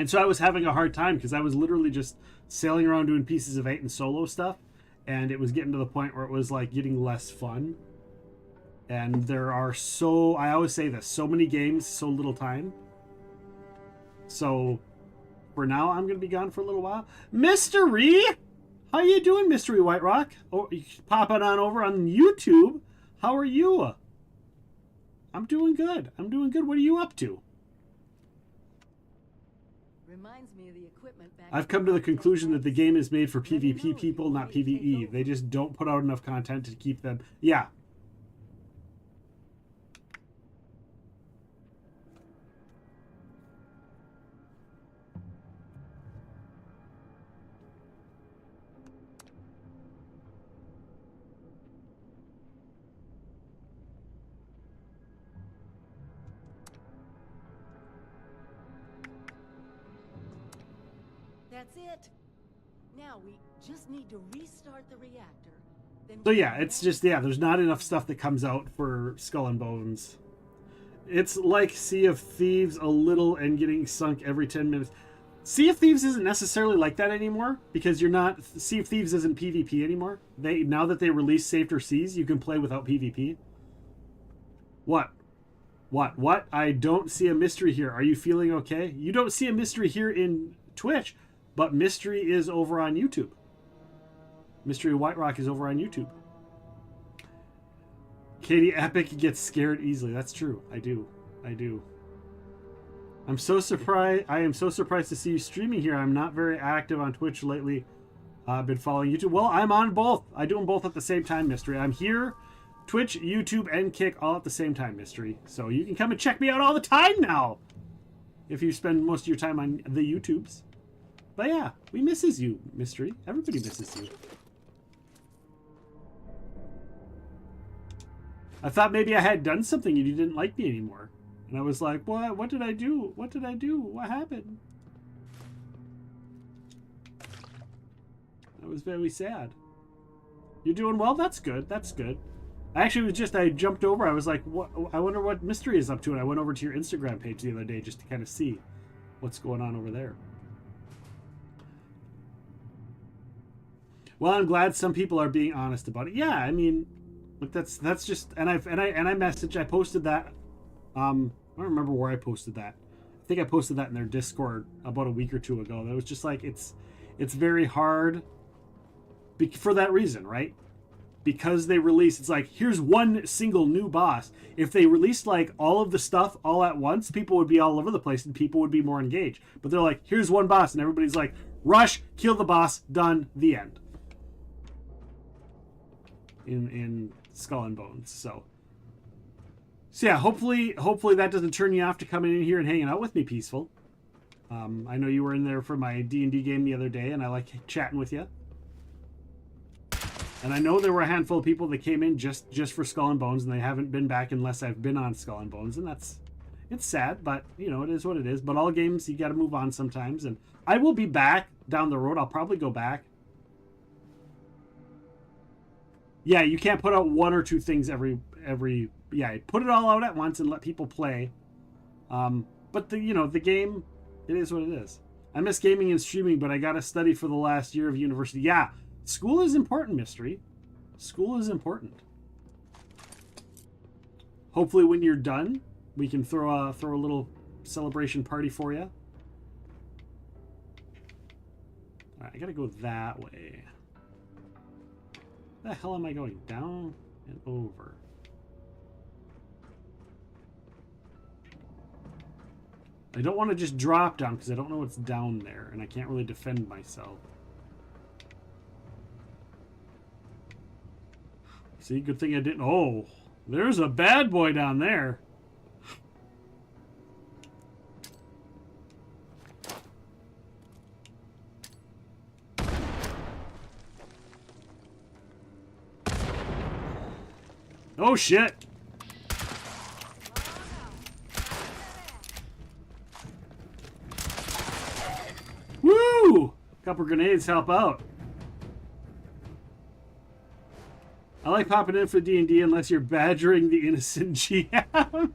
so I was having a hard time because I was literally just sailing around doing Pieces of 8 and solo stuff, and it was getting to the point where it was, like, getting less fun. And there are I always say this, so many games, so little time. So, for now, I'm going to be gone for a little while. Mystery! How you doing, Mystery White Rock? Oh, you popping on over on YouTube. How are you? I'm doing good. I'm doing good. What are you up to? Reminds me of the equipment back I've come to the conclusion that the game is made for PvP people, not PvE. They just don't put out enough content to keep them... Yeah. That's it. Now we just need to restart the reactor. Then So yeah, it's just, yeah, there's not enough stuff that comes out for Skull and Bones. It's like Sea of Thieves a little and getting sunk every 10 minutes. Sea of Thieves isn't necessarily like that anymore because you're not... Sea of Thieves isn't PvP anymore. Now that they release Safer Seas, you can play without PvP. What? What? I don't see a mystery here. Are you feeling okay? You don't see a mystery here in Twitch, but Mystery is over on YouTube. Mystery White Rock is over on YouTube. Katie Epic gets scared easily. That's true. I do. I'm so surprised. I am so surprised to see you streaming here. I'm not very active on Twitch lately. I've been following YouTube. Well, I'm on both. I do them both at the same time, Mystery. I'm here, Twitch, YouTube, and Kick all at the same time, Mystery. So you can come and check me out all the time now. If you spend most of your time on the YouTubes. But yeah, we misses you, Mystery. Everybody misses you. I thought maybe I had done something and you didn't like me anymore. And I was like, what? What did I do? What did I do? What happened? I was very sad. You're doing well? That's good. That's good. Actually, it was just, I jumped over. I was like, what? I wonder what Mystery is up to. And I went over to your Instagram page the other day just to kind of see what's going on over there. Well, I'm glad some people are being honest about it. Yeah, I mean, look, that's just, and I posted that. I don't remember where I posted that. think I posted that in their Discord about a week or two ago. That was just like it's very hard for that reason, right? Because they release, it's like, here's one single new boss. If they released like all of the stuff all at once, people would be all over the place and people would be more engaged. But they're like, here's one boss, and everybody's like, rush, kill the boss, done, the end. In Skull and Bones. So yeah, hopefully that doesn't turn you off to coming in here and hanging out with me, Peaceful. I know you were in there for my D&D game the other day, and I like chatting with you. And I know there were a handful of people that came in just for Skull and Bones, and they haven't been back unless I've been on Skull and Bones, and it's sad, but you know, it is what it is. But all games, you got to move on sometimes, and I will be back down the road. I'll probably go back. Yeah, you can't put out one or two things every yeah, put it all out at once and let people play. But the game, it is what it is. I miss gaming and streaming, but I got to study for the last year of university. Yeah. School is important, Mystery. School is important. Hopefully when you're done, we can throw a little celebration party for you. Alright, I gotta go that way. Where the hell am I going? Down and over. I don't want to just drop down because I don't know what's down there, and I can't really defend myself. See, good thing I didn't. Oh, there's a bad boy down there. Oh, shit. Woo! Couple grenades help out. I like popping in for D&D unless you're badgering the innocent GM.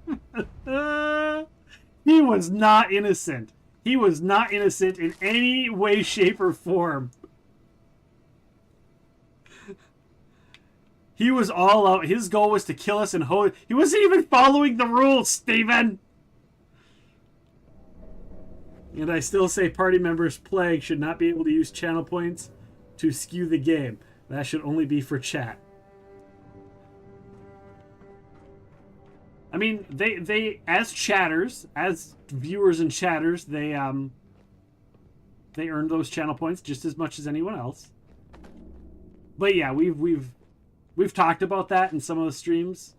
He was not innocent. He was not innocent in any way, shape, or form. He was all out. His goal was to kill us and hold. He wasn't even following the rules, Steven! And I still say party members Plague should not be able to use channel points to skew the game. That should only be for chat. I mean, they as chatters, as viewers and chatters, they earn those channel points just as much as anyone else. But yeah, we've talked about that in some of the streams.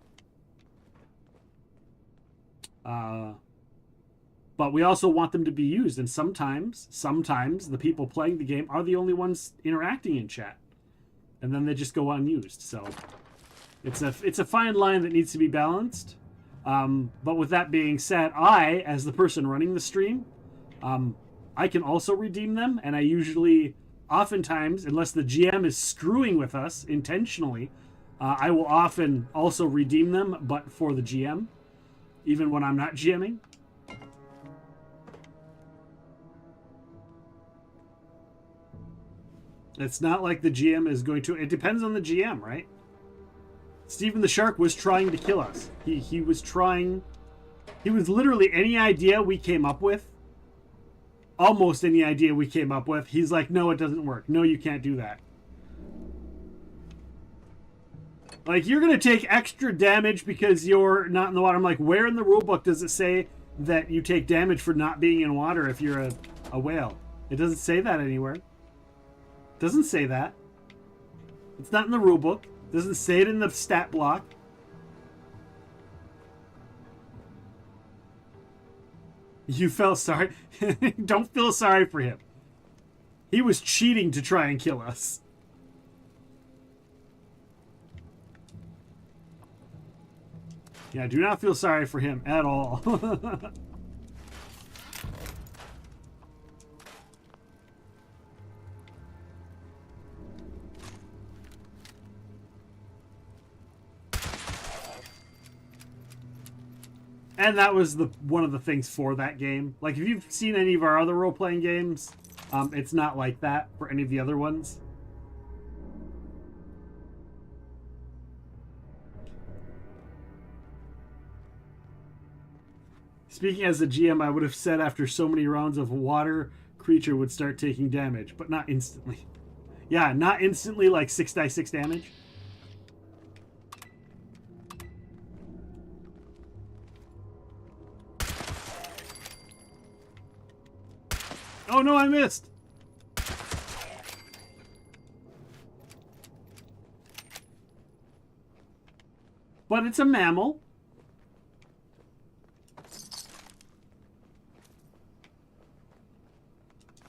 But we also want them to be used, and sometimes the people playing the game are the only ones interacting in chat, and then they just go unused. So it's a fine line that needs to be balanced. But with that being said, I, as the person running the stream, I can also redeem them, and I usually, oftentimes, unless the GM is screwing with us intentionally, I will often also redeem them, but for the GM, even when I'm not GMing. It's not like the GM is going to... It depends on the GM, right? Steven the Shark was trying to kill us. He was trying... He was literally any idea we came up with. Almost any idea we came up with. He's like, no, it doesn't work. No, you can't do that. Like, you're going to take extra damage because you're not in the water. I'm like, where in the rulebook does it say that you take damage for not being in water if you're a whale? It doesn't say that anywhere. It doesn't say that. It's not in the rulebook. It doesn't say it in the stat block. You felt sorry. Don't feel sorry for him. He was cheating to try and kill us. Yeah, do not feel sorry for him at all. And that was one of the things for that game. Like, if you've seen any of our other role-playing games, it's not like that for any of the other ones. Speaking as a GM, I would have said after so many rounds of water, creature would start taking damage, but not instantly. Yeah, not instantly, like 6d6 damage. Oh no, I missed! But it's a mammal.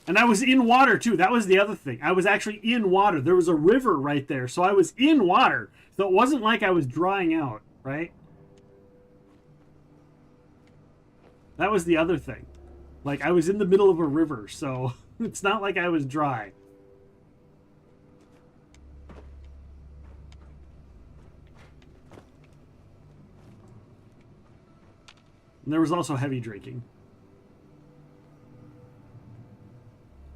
And I was in water too. That was the other thing. I was actually in water. There was a river right there. So I was in water. So it wasn't like I was drying out, right? That was the other thing. Like I was in the middle of a river. So it's not like I was dry. And there was also heavy drinking.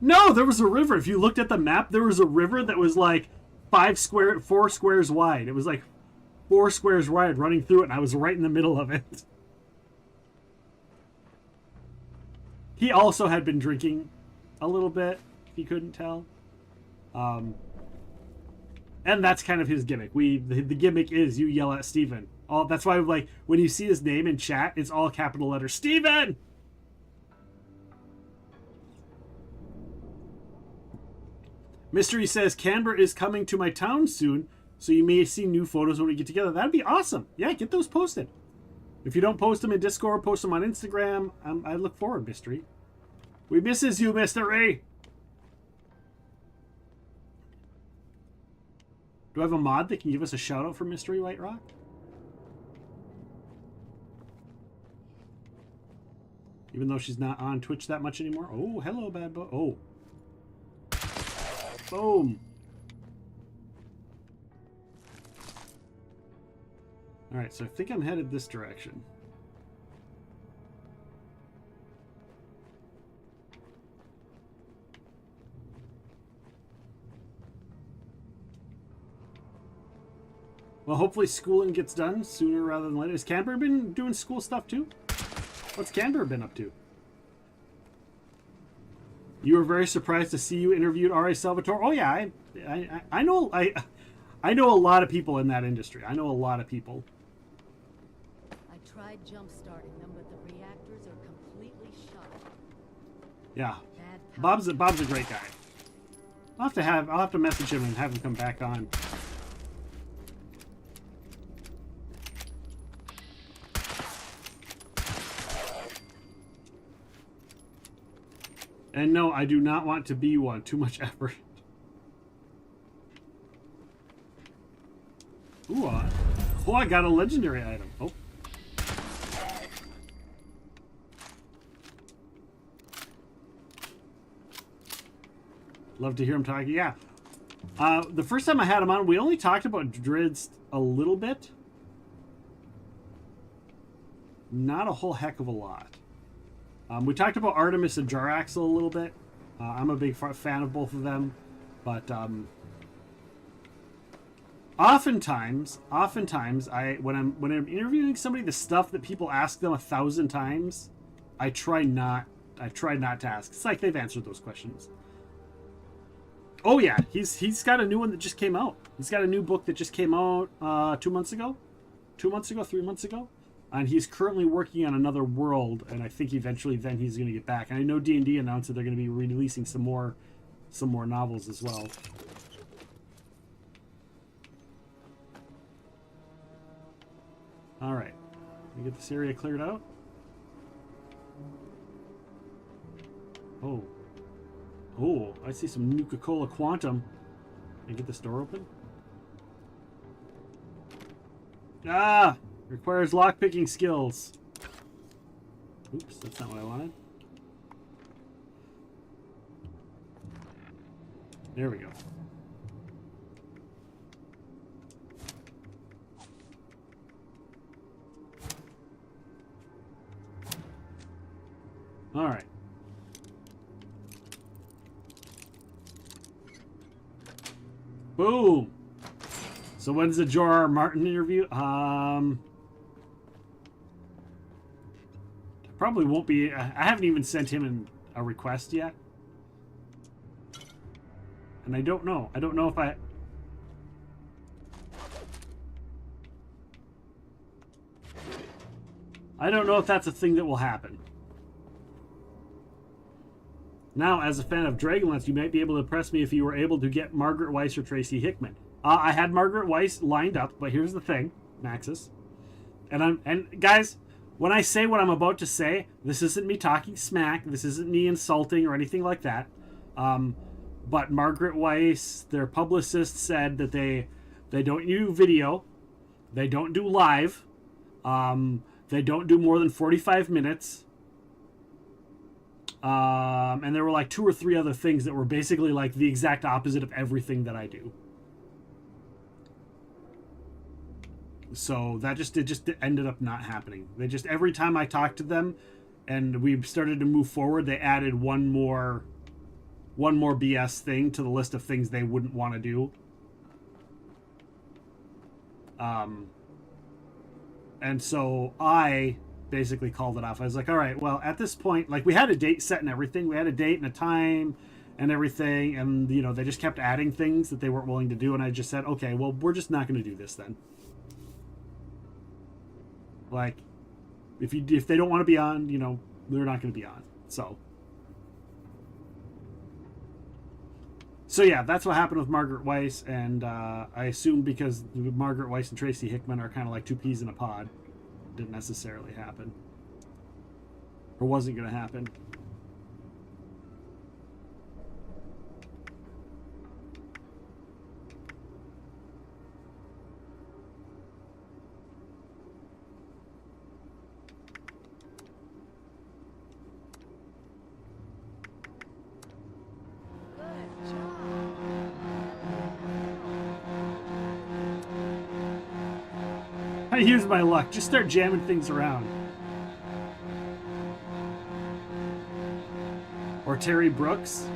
No, there was a river. If you looked at the map, there was a river that was like 4 squares wide. It was like 4 squares wide running through it, and I was right in the middle of it. He also had been drinking a little bit, if you couldn't tell. And that's kind of his gimmick. The gimmick is you yell at Steven. That's why, like, when you see his name in chat, it's all capital letters. Steven! Mystery says, Canberra is coming to my town soon, so you may see new photos when we get together. That'd be awesome. Yeah, get those posted. If you don't post them in Discord, post them on Instagram. I look forward, Mystery. We misses you, Mystery. Do I have a mod that can give us a shout out for Mystery White Rock? Even though she's not on Twitch that much anymore. Oh, hello, bad boy. Oh. Boom. Alright, so I think I'm headed this direction. Well, hopefully schooling gets done sooner rather than later. Has Canberra been doing school stuff too? What's Canberra been up to? You were very surprised to see you interviewed R.A. Salvatore. Oh yeah, I know I know a lot of people in that industry. I know a lot of people. I tried jump starting them, but the reactors are completely shut. Yeah, Bob's a great guy. I'll have to message him and have him come back on. And no, I do not want to be one. Too much effort. Ooh, I got a legendary item. Oh. Love to hear him talking. Yeah. The first time I had him on, we only talked about Drizzt a little bit. Not a whole heck of a lot. We talked about Artemis and Jaraxel a little bit. I'm a big fan of both of them, but oftentimes, when I'm interviewing somebody, the stuff that people ask them 1,000 times, I try not to ask. It's like they've answered those questions. Oh yeah, he's got a new one that just came out. He's got a new book that just came out 2 months ago, 3 months ago. And he's currently working on another world, and I think eventually then he's going to get back. And I know D&D announced that they're going to be releasing some more novels as well. All right, we get this area cleared out. Oh, I see some Nuka-Cola Quantum. Can I get this door open? Ah! Requires lockpicking skills. Oops, that's not what I wanted. There we go. All right. Boom. So when's the George R. R. Martin interview? Probably won't be. I haven't even sent him a request yet. And I don't know. I don't know if I... I don't know if that's a thing that will happen. Now, as a fan of Dragonlance, you might be able to impress me if you were able to get Margaret Weiss or Tracy Hickman. I had Margaret Weiss lined up, but here's the thing, Maxis. And guys, when I say what I'm about to say, this isn't me talking smack. This isn't me insulting or anything like that. But Margaret Weiss, their publicist, said that they don't do video, they don't do live, they don't do more than 45 minutes. And there were like 2 or 3 other things that were basically like the exact opposite of everything that I do. So it just ended up not happening. They just, every time I talked to them and we started to move forward, they added one more BS thing to the list of things they wouldn't want to do. And so I basically called it off. I was like, all right, well, at this point, like, we had a date set and everything. We had a date and a time and everything. And, you know, they just kept adding things that they weren't willing to do. And I just said, okay, well, we're just not going to do this then. Like, if they don't want to be on, you know, they're not going to be on. So yeah, that's what happened with Margaret Weiss, and I assume because Margaret Weiss and Tracy Hickman are kind of like 2 peas in a pod, it didn't necessarily happen. Or wasn't going to happen. Here's my luck. Just start jamming things around. Or Terry Brooks.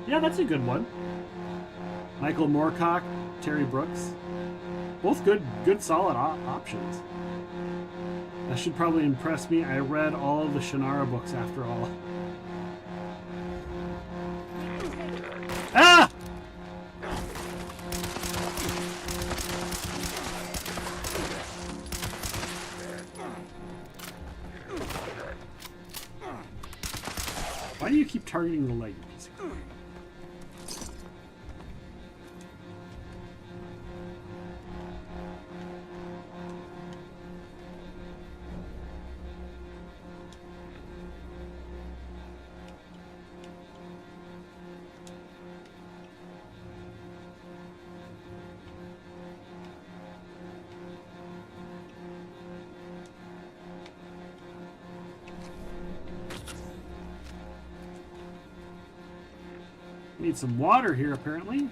Yeah, that's a good one. Michael Moorcock, Terry Brooks. Both good solid options. That should probably impress me. I read all of the Shannara books after all. Ah! Why do you keep targeting the leg, you piece of crap? Need some water here, apparently.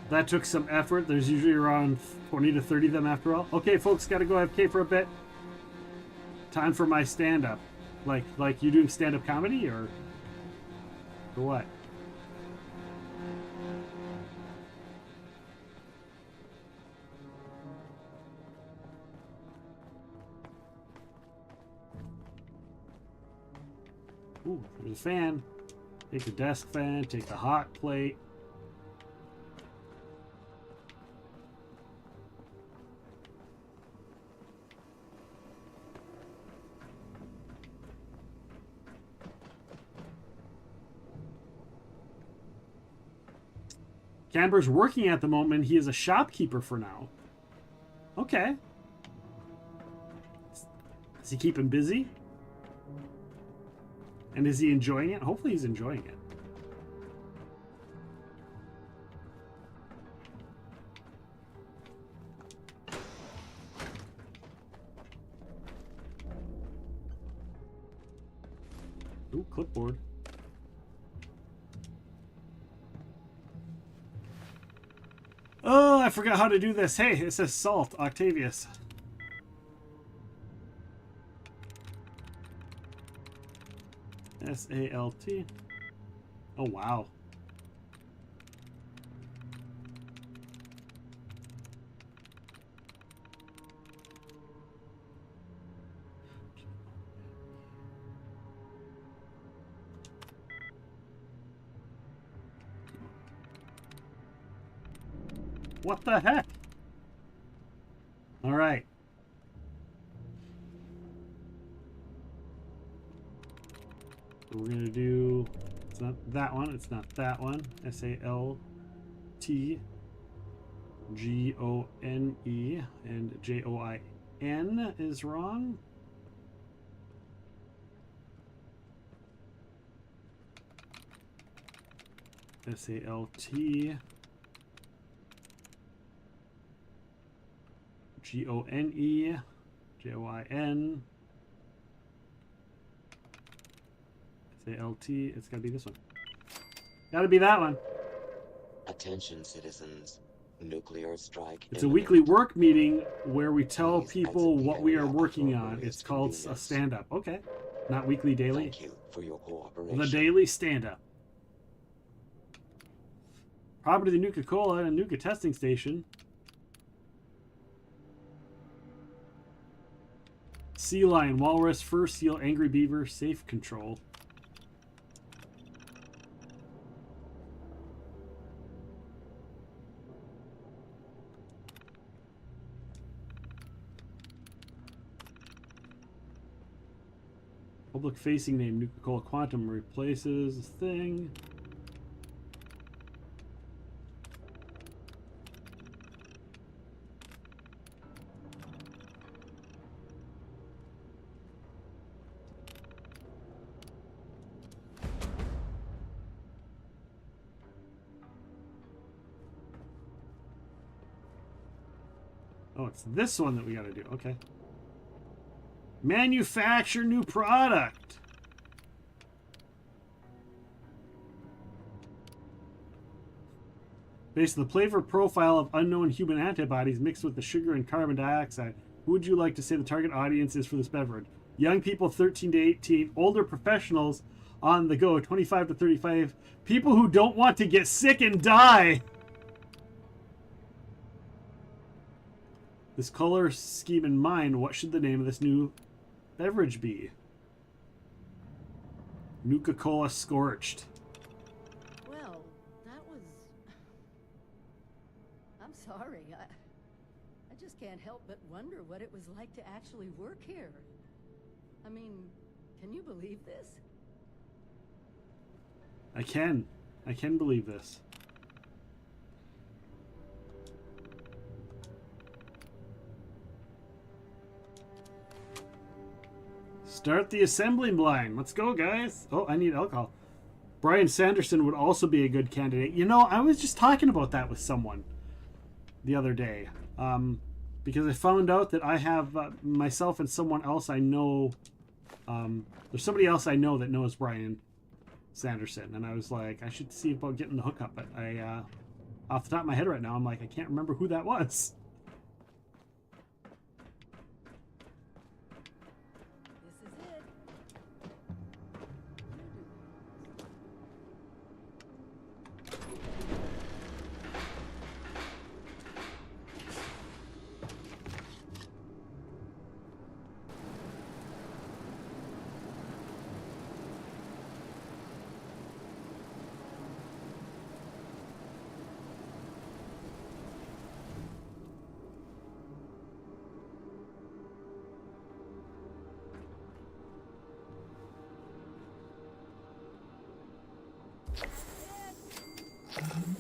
That took some effort. There's usually around 20 to 30 of them after all. Okay, folks, gotta go AFK for a bit. Time for my stand-up. Like you doing stand-up comedy, or what? Ooh, there's a fan. Take the desk fan, take the hot plate. Canberra's working at the moment. He is a shopkeeper for now. Okay. Does he keep him busy? And is he enjoying it? Hopefully he's enjoying it. Ooh, clipboard. Oh, I forgot how to do this. Hey, it says salt, Octavius. S-A-L-T. Oh, wow. What the heck? All right. So we're gonna do. It's not that one. It's not that one. SALTGONE and JOIN is wrong. SALT GONE JOIN SALT. It's gotta be this one. Gotta be that one. Attention, citizens. Nuclear strike. It's a weekly work meeting where we tell people what we are working on. It's called a stand-up. Okay. Not weekly, daily. Thank you for your cooperation. The daily stand-up. Property of the Nuka-Cola and Nuka testing station. Sea lion, walrus, fur seal, angry beaver, safe control. Public facing name Nuka-Cola Quantum replaces thing. Oh, it's this one that we gotta do. Okay. Manufacture new product. Based on the flavor profile of unknown human antibodies mixed with the sugar and carbon dioxide, who would you like to say the target audience is for this beverage? Young people 13 to 18, older professionals on the go 25 to 35, people who don't want to get sick and die. This color scheme in mind, what should the name of this new beverage be? Nuka-Cola Scorched. Well, that was... I'm sorry. I just can't help but wonder what it was like to actually work here. I mean, can you believe this? I can believe this. Start the assembly line. Let's go, guys. Oh, I need alcohol. Brian Sanderson would also be a good candidate. You know, I was just talking about that with someone the other day. Because I found out that I have myself and someone else I know. There's somebody else I know that knows Brian Sanderson. And I was like, I should see about getting the hookup. But I, off the top of my head right now, I'm like, I can't remember who that was.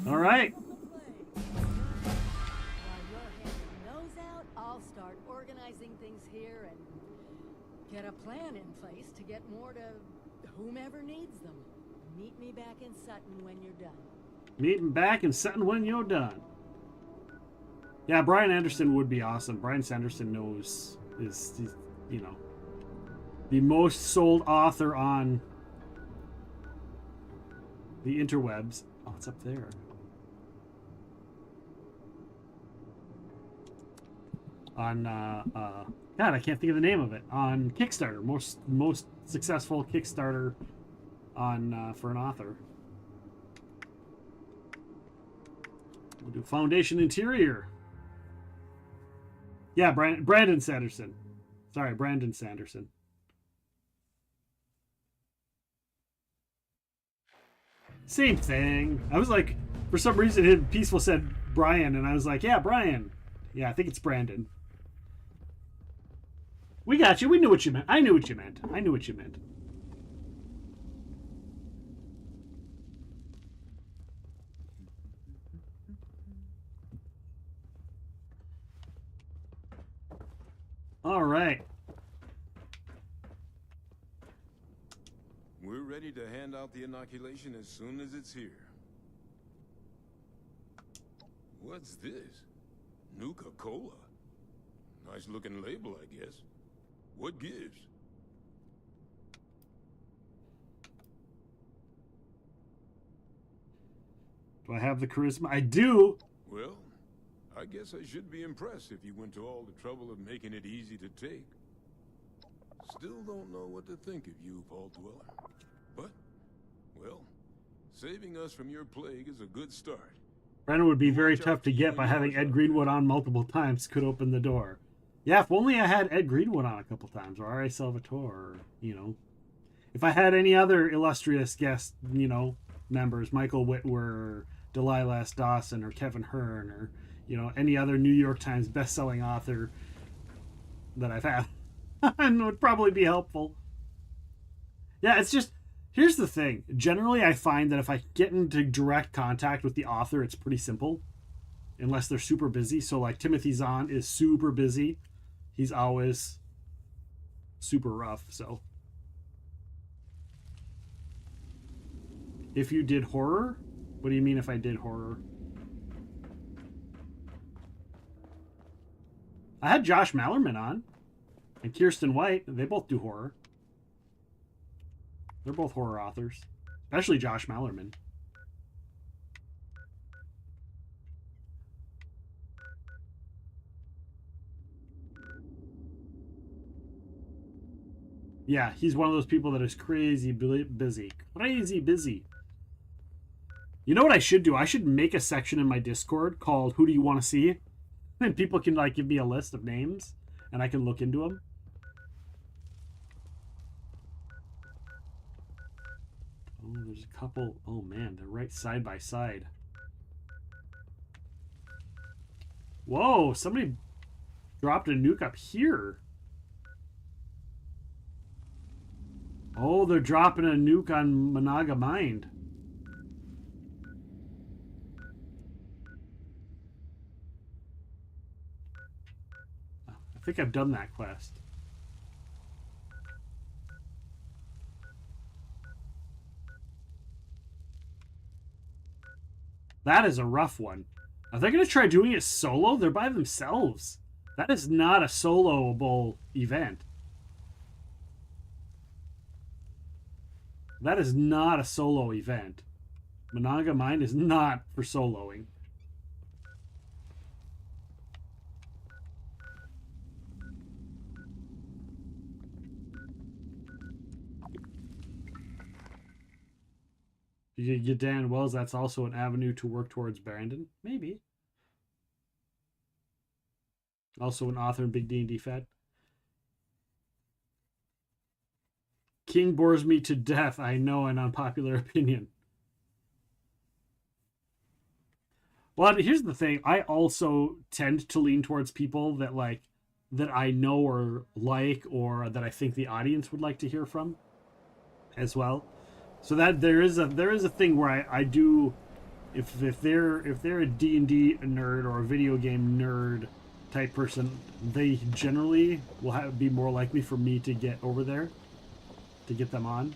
All right. While you're heading nose out, I'll start organizing things here and get a plan in place to get more to whomever needs them. Meet me back in Sutton when you're done. Meet him back in Sutton when you're done. Yeah, Brian Anderson would be awesome. Brian Sanderson is you know, the most sold author on the interwebs. Oh, it's up there. On God, I can't think of the name of it. On Kickstarter, most successful Kickstarter on for an author. We'll do Foundation Interior. Yeah, Brandon Sanderson. Sorry, Brandon Sanderson. Same thing. I was like, for some reason, Peaceful said Brian, and I was like, yeah, Brian. Yeah, I think it's Brandon. We got you. We knew what you meant. I knew what you meant. I knew what you meant. All right. We're ready to hand out the inoculation as soon as it's here. What's this? Nuka-Cola. Nice looking label, I guess. What gives? Do I have the charisma? I do. Well, I guess I should be impressed if you went to all the trouble of making it easy to take. Still don't know what to think of you, Paul Dweller. But, well, saving us from your plague is a good start. Brandon would be very tough to get, by having Ed Greenwood on multiple times could open the door. Yeah, if only I had Ed Greenwood on a couple times, or R.A. Salvatore, or, you know. If I had any other illustrious guest, you know, members, Michael Whitwer, Delilah S. Dawson, or Kevin Hearn, or, you know, any other New York Times best-selling author that I've had, and would probably be helpful. Yeah, it's just, here's the thing. Generally, I find that if I get into direct contact with the author, it's pretty simple, unless they're super busy. So, like, Timothy Zahn is super busy. He's always super rough, so. If you did horror? What do you mean if I did horror? I had Josh Mallerman on. And Kirsten White. They both do horror. They're both horror authors. Especially Josh Mallerman. Yeah, he's one of those people that is crazy busy. Crazy busy. You know what I should do? I should make a section in my Discord called Who Do You Want to See? And people can, like, give me a list of names, and I can look into them. Oh, there's a couple. Oh, man, they're right side by side. Whoa, somebody dropped a nuke up here. Oh, they're dropping a nuke on Managa Mind. I think I've done that quest. That is a rough one. Are they going to try doing it solo? They're by themselves. That is not a soloable event. That is not a solo event. Managa Mind is not for soloing. You get Dan Wells, that's also an avenue to work towards Brandon? Maybe. Also an author in Big D&D Fed. King bores me to death. I know, an unpopular opinion. Well, here's the thing. I also tend to lean towards people that that I know or like, or that I think the audience would like to hear from as well. So that there is a thing where I do, if they're a D&D nerd or a video game nerd type person, they generally will be more likely for me to get over there, to get them on.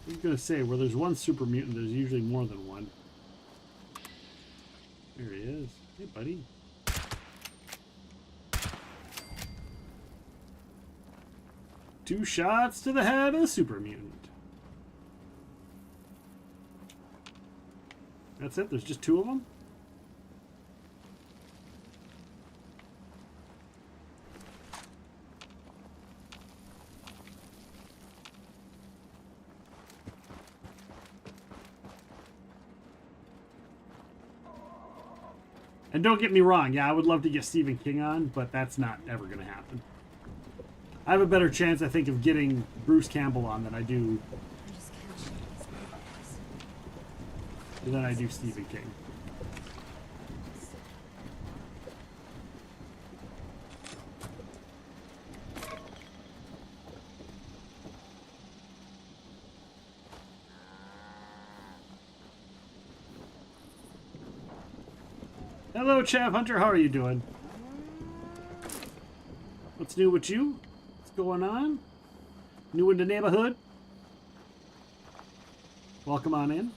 I was gonna say, where there's one super mutant, there's usually more than one. There he is. Hey, buddy. Two shots to the head of the super mutant. That's it? There's just two of them? And don't get me wrong, yeah, I would love to get Stephen King on, but that's not ever going to happen. I have a better chance, I think, of getting Bruce Campbell on than I do Stephen King. Hello, Chav Hunter. How are you doing? What's new with you? What's going on? New in the neighborhood? Welcome on in.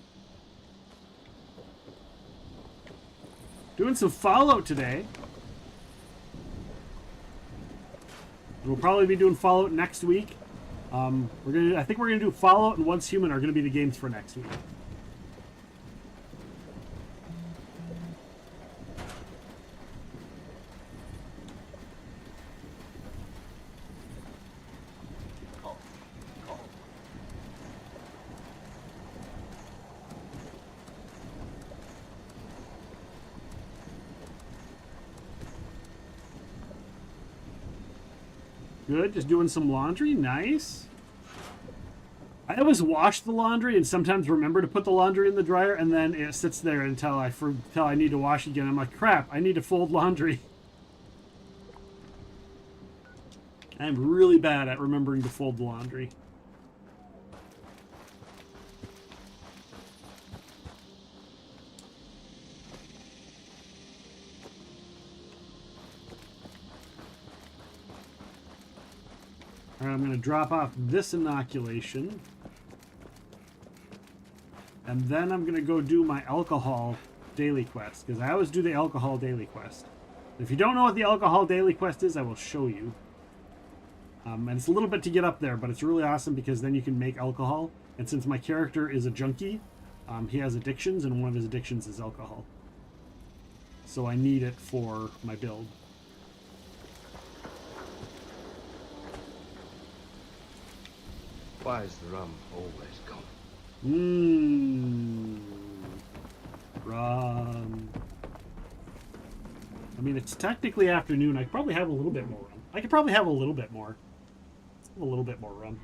Doing some Fallout today. We'll probably be doing Fallout next week. I think we're gonna do Fallout and Once Human are gonna be the games for next week. Good, just doing some laundry. Nice. I always wash the laundry and sometimes remember to put the laundry in the dryer, and then it sits there until I need to wash again. I'm like, crap, I need to fold laundry. I'm really bad at remembering to fold the laundry. I'm going to drop off this inoculation. And then I'm going to go do my alcohol daily quest. Because I always do the alcohol daily quest. If you don't know what the alcohol daily quest is, I will show you. And it's a little bit to get up there, but it's really awesome because then you can make alcohol. And since my character is a junkie, he has addictions, and one of his addictions is alcohol. So I need it for my build. Why is the rum always gone? Rum. I mean, it's technically afternoon. I could probably have a little bit more rum. I could probably have a little bit more. A little bit more rum.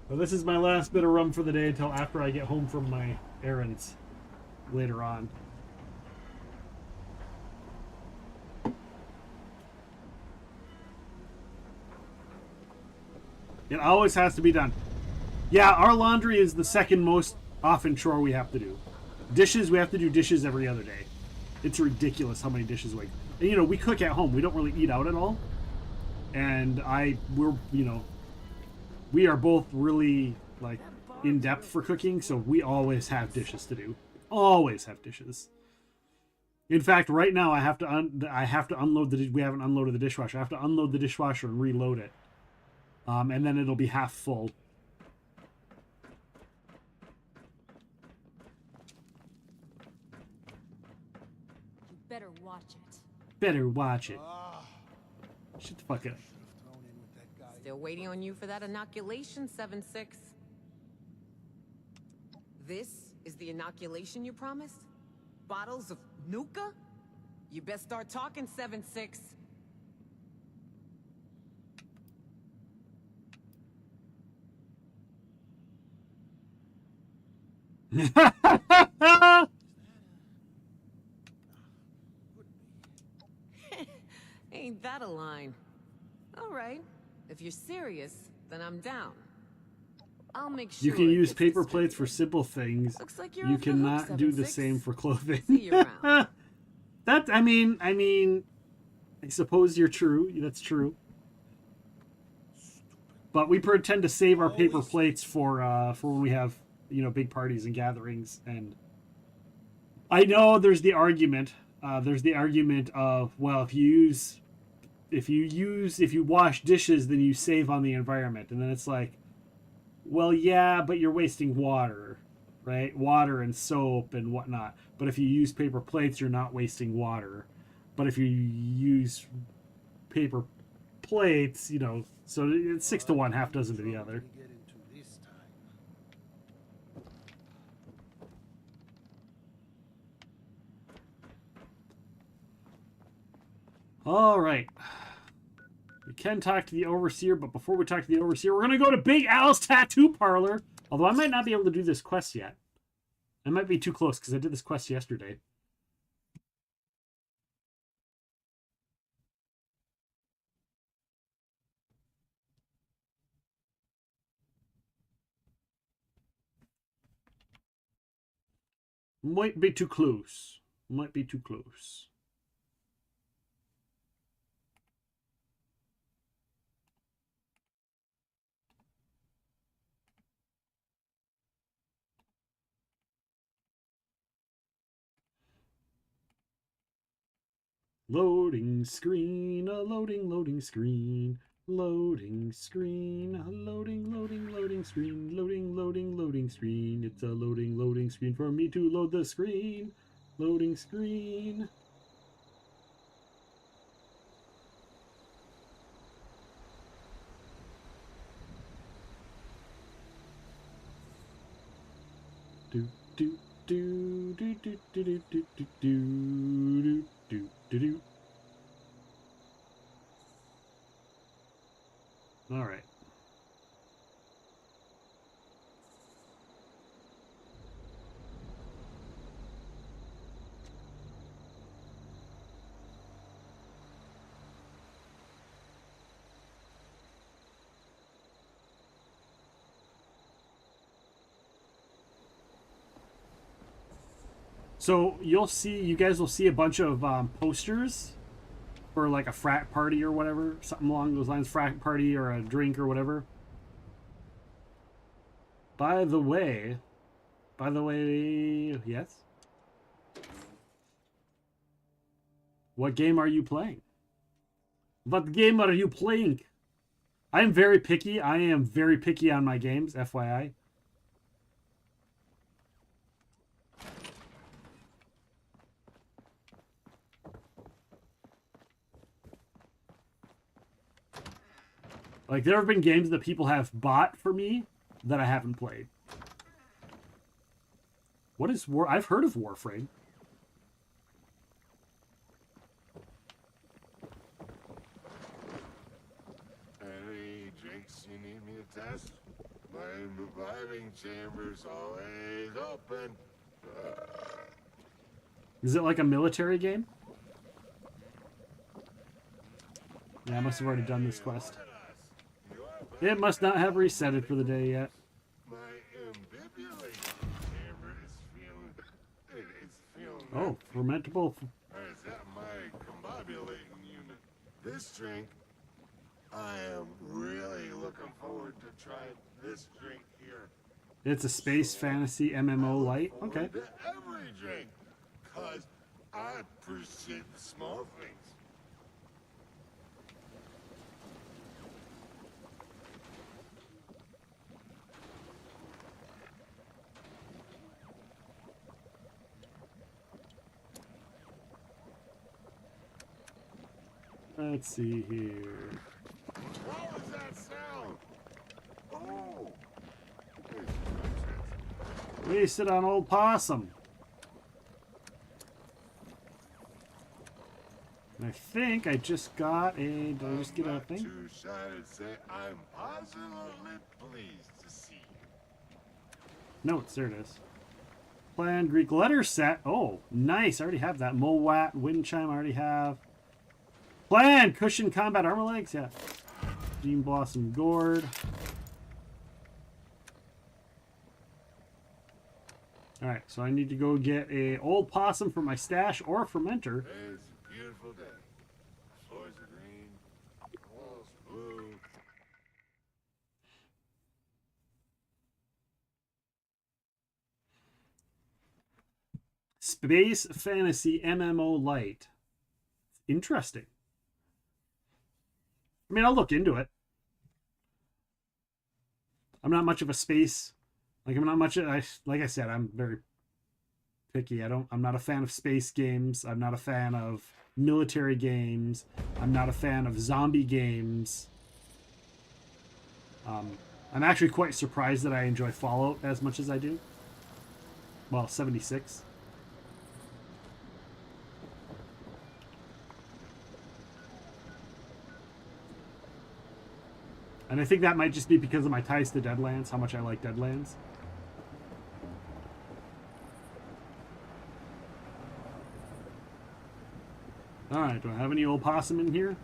But this is my last bit of rum for the day until after I get home from my errands later on. It always has to be done. Yeah, our laundry is the second most often chore we have to do. Dishes, we have to do dishes every other day. It's ridiculous how many dishes we... And, you know, we cook at home. We don't really eat out at all. And we are both really, like, in-depth for cooking, so we always have dishes to do. Always have dishes. In fact, right now I have to unload we haven't unloaded the dishwasher. I have to unload the dishwasher and reload it. And then it'll be half full. You better watch it. Better watch it. Shut the fuck up. Still waiting on you for that inoculation, 7-6. This is the inoculation you promised? Bottles of Nuka? You best start talking, 7-6. Ain't that a line? All right. If you're serious, then I'm down. I'll make sure You can use it's paper plates for simple things. Looks like you're You off the hook, cannot do the 7-6. same for clothing. See you around. I mean, I suppose you're true. That's true. But we pretend to save our paper plates for when we have, big parties and gatherings. And I know there's the argument. There's the argument of, well, if you wash dishes, then you save on the environment. And then it's like, well, yeah, but you're wasting water, right? Water and soap and whatnot. But if you use paper plates, you're not wasting water. But if you use paper plates, so it's 6 to 1, half dozen to the other. All right. We can talk to the Overseer, but before we talk to the Overseer, we're going to go to Big Al's Tattoo Parlor. Although I might not be able to do this quest yet. I might be too close because I did this quest yesterday. Might be too close. Might be too close. Loading screen, a loading screen, loading screen, a loading screen, loading screen. It's a loading screen for me to load the screen. Loading screen. Do do do do do do do do do do do do do. All right. So you guys will see a bunch of posters for like a frat party or whatever, something along those lines, frat party or a drink or whatever. By the way, yes? What game are you playing? What game are you playing? I'm very picky. I am very picky on my games, FYI. Like, there have been games that people have bought for me that I haven't played. What is War? I've heard of Warframe. Any drinks you need me to test? My reviving chamber's always open. Is it like a military game? Yeah, I must have already done this quest. It must not have reset it for the day yet. My imbibulation chamber is feeling Oh, fermentable. Or is that my combobulating unit? This drink, I am really looking forward to trying this drink here. It's a space fantasy MMO light. Okay. To every drink, cause I appreciate the small things. Let's see here. What was that sound? Oh! Wasted on old possum. And I think I just got a. Did I just get a thing? Too shy to say I'm positively pleased to see you. Notes, there it is. Planned Greek letter set. Oh, nice. I already have that. Mowat, wind chime, I already have. Plan! Cushion combat armor legs, yeah. Gene Blossom Gourd. Alright, so I need to go get a old possum for my stash or a fermenter. It's a beautiful day. Floors are green, walls blue. Space Fantasy MMO Light. Interesting. I mean, I'll look into it. I'm not much of a space. Like, I'm not much. Like I said, I'm very picky. I'm not a fan of space games. I'm not a fan of military games. I'm not a fan of zombie games. I'm actually quite surprised that I enjoy Fallout as much as I do. Well, 76. And I think that might just be because of my ties to Deadlands, how much I like Deadlands. Alright, do I have any old possum in here?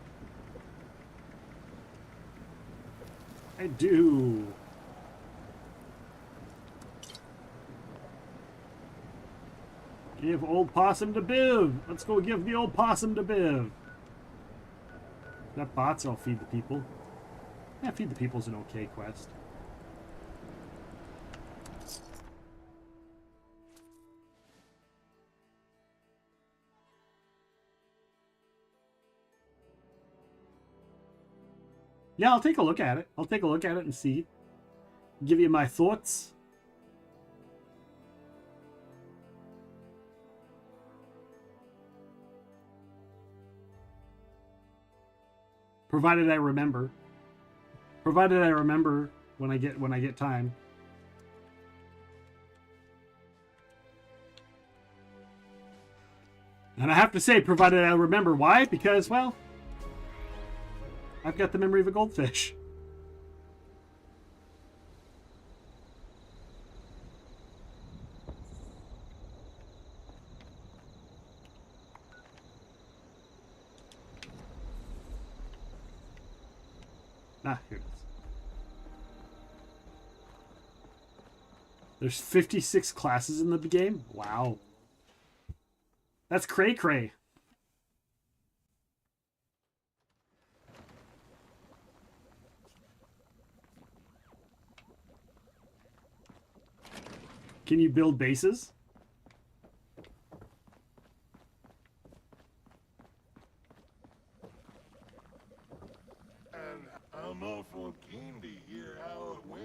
I do. Give old possum to Biv. Let's go give the old possum to Biv. That bots, I'll feed the people. Yeah, feed the people's an okay quest. Yeah, I'll take a look at it. I'll take a look at it and see. Give you my thoughts. Provided I remember. Provided I remember when I get time. And I have to say, provided I remember. Why? Because, well, I've got the memory of a goldfish. Ah, here it is. There's 56 classes in the game? Wow. That's cray-cray. Can you build bases? And I'm awful keen to hear how it went.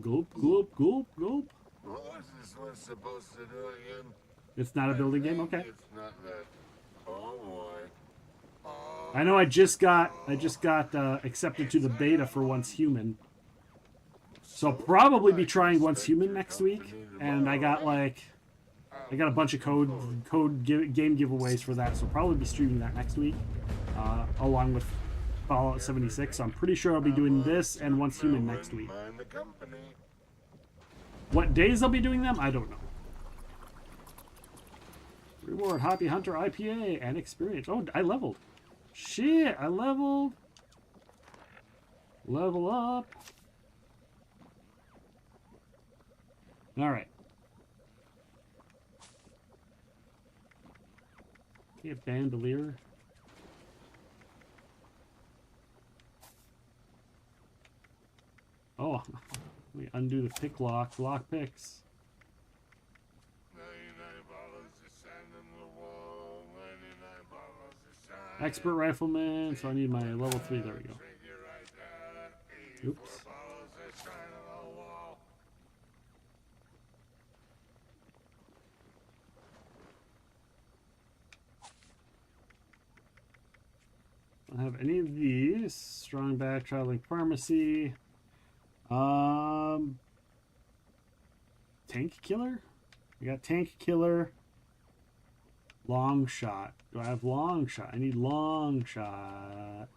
Gulp, gulp, gulp, gulp. What was this one supposed to do again? It's not a building game? Okay. It's not that. Oh boy. I know I just got accepted to the beta for Once Human. So I'll probably be trying Once Human next week, and I got a bunch of game giveaways for that, so I'll probably be streaming that next week, along with Fallout 76. So I'm pretty sure I'll be doing this and Once Human next week. What days I'll be doing them, I don't know. Reward Hoppy Hunter IPA and experience. Oh, I leveled. Shit, I leveled. Level up. Alright. Get Bandolier. Oh, let me undo the pick lock picks. Expert rifleman, so I need my level 3. There we go. Oops. I don't have any of these. Strong back, traveling pharmacy. Tank killer? I got tank killer. Long shot. Do I have long shot? I need long shot.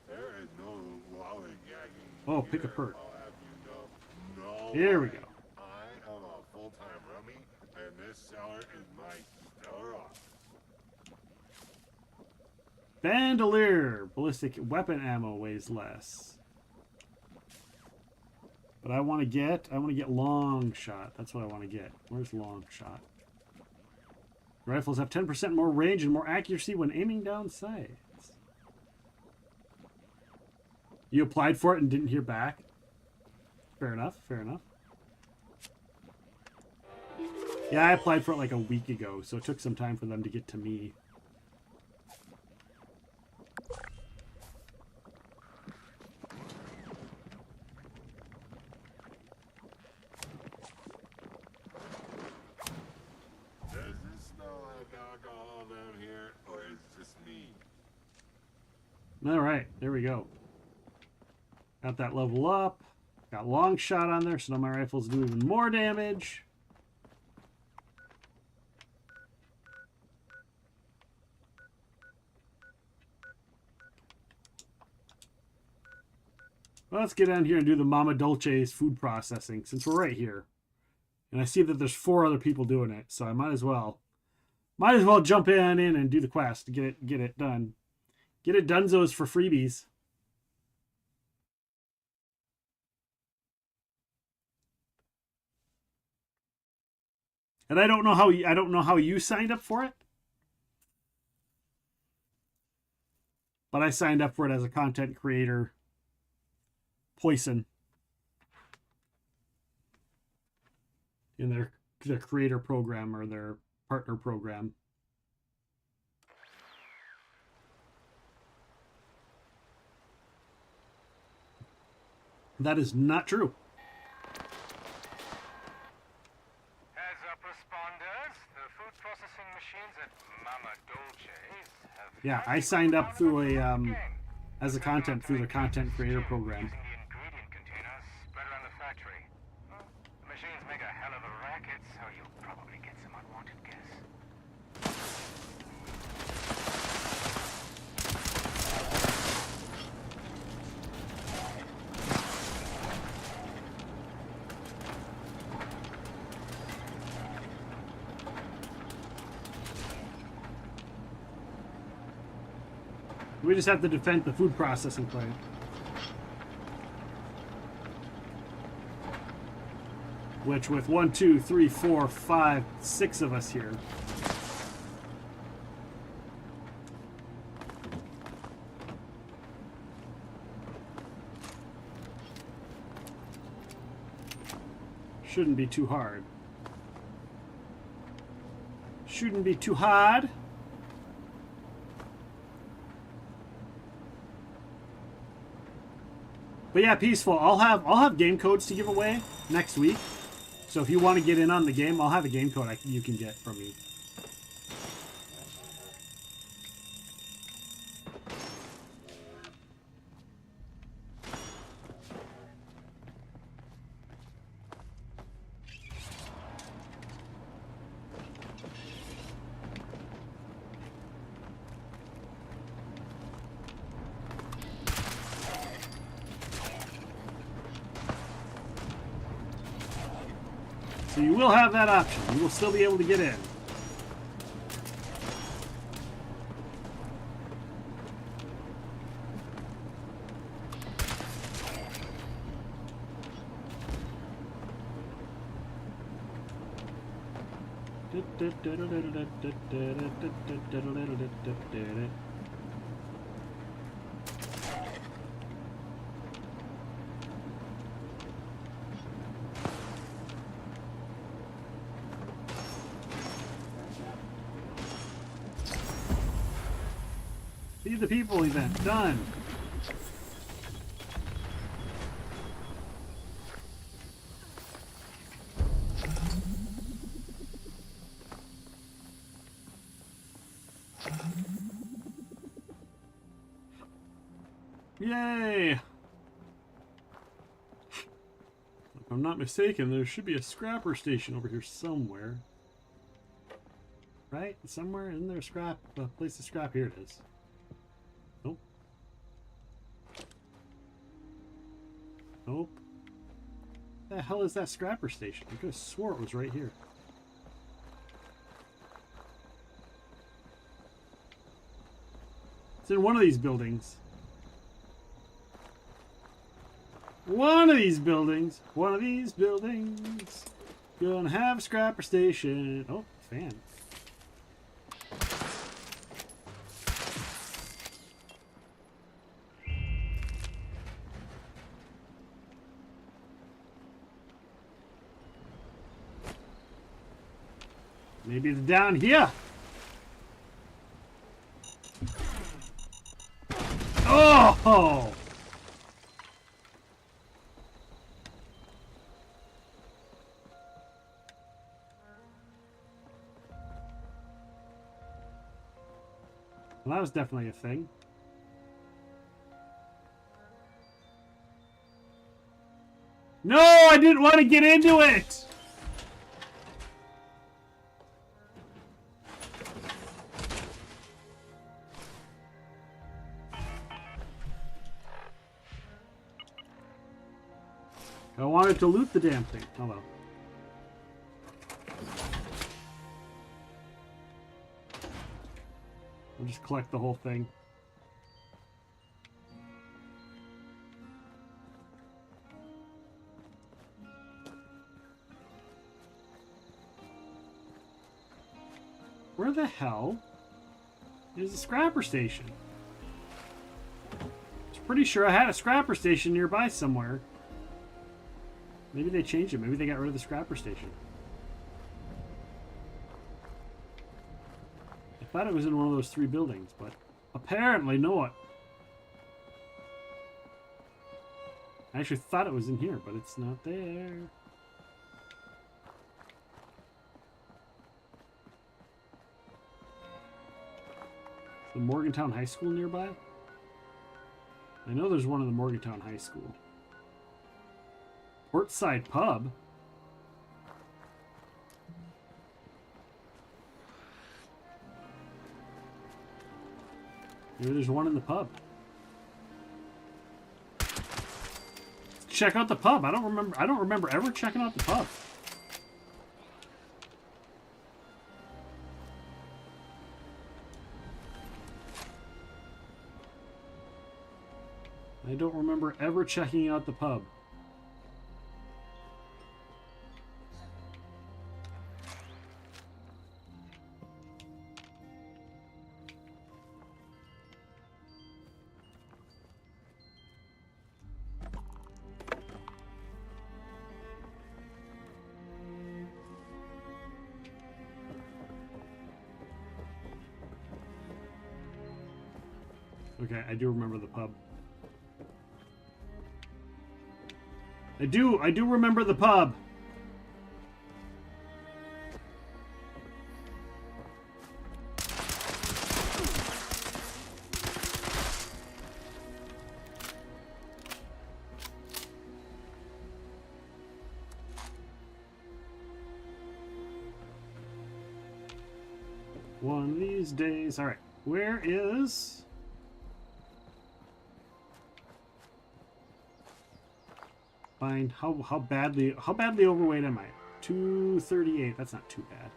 There is no lollygagging. Oh, pick a perk. I'll have you know. No Here we way. go. I am a full-time rummy, and this cellar is my stellar off. Bandolier. Ballistic weapon ammo weighs less. But I want to get long shot. That's what I want to get. Where's long shot? Rifles have 10% more range and more accuracy when aiming down sights. You applied for it and didn't hear back? Fair enough, fair enough. Yeah, I applied for it like a week ago, so it took some time for them to get to me. Does it smell like alcohol down here, or is it just me? Alright, there we go. Got that level up. Got long shot on there, so now my rifles do even more damage. Well, let's get down here and do the Mama Dolce's food processing since we're right here. And I see that there's 4 other people doing it, so I might as well jump in and do the quest to get it done. Get it donezos for freebies. And I don't know how you signed up for it. But I signed up for it as a content creator. Poison. In their creator program or their partner program. That is not true. Heads up, responders. The food processing machines at Mama Dolce's have... Yeah, I signed up through a as a content through the content creator program. ingredient containers spread around the factory. Well, the machines make a hell of a racket, so you'll probably get some unwanted guests. We just have to defend the food processing plant. Which with 1, 2, 3, 4, 5, 6 of us here. Shouldn't be too hard. Shouldn't be too hard. But yeah, Peaceful, I'll have game codes to give away next week. So if you want to get in on the game, I'll have a game code you can get from me. So you will have that option. You will still be able to get in. Feed the people event. Done. Yay! If I'm not mistaken, there should be a scrapper station over here somewhere. Right? Somewhere in there, a place to scrap. Here it is. Nope. Nope. The hell is that scrapper station? I could have swore it was right here. It's in one of these buildings. One of these buildings. One of these buildings. Gonna have a scrapper station. Oh, fan. Maybe it's down here. Oh! Well, that was definitely a thing. No, I didn't want to get into it! I wanted to loot the damn thing. Oh well. I'll just collect the whole thing. Where the hell is the scrapper station? I was pretty sure I had a scrapper station nearby somewhere. Maybe they changed it. Maybe they got rid of the scrapper station. I thought it was in one of those 3 buildings, but apparently not. I actually thought it was in here, but it's not there. The Morgantown High School nearby? I know there's one in the Morgantown High School. Portside Pub? Maybe there's one in the pub. Check out the pub. I don't remember ever checking out the pub. I don't remember ever checking out the pub. Okay, I do remember the pub. I do remember the pub. One of these days. All right, where is... Fine. How badly overweight am I? 238. That's not too bad.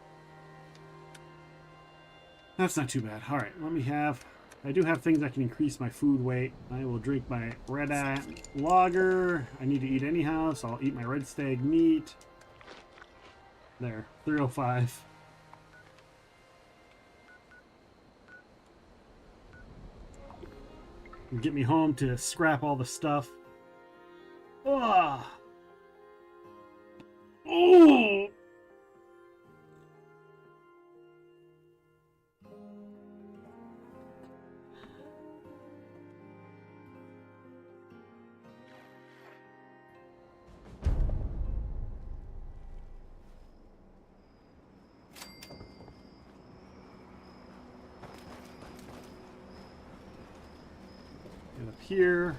That's not too bad. All right, let me have... I do have things that can increase my food weight. I will drink my red lager. I need to eat anyhow, so I'll eat my red stag meat. There, 305. Get me home to scrap all the stuff. Ah. Oh. Get up here.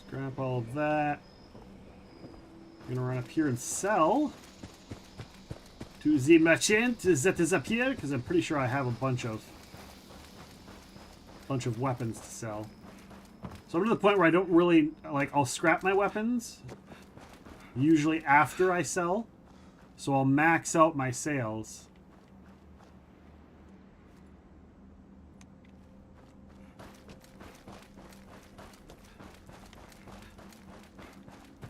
Scrap all of that. I'm gonna run up here and sell to the merchant that is up here, because I'm pretty sure I have a bunch of weapons to sell. So I'm to the point where I don't really I'll scrap my weapons usually after I sell, so I'll max out my sales.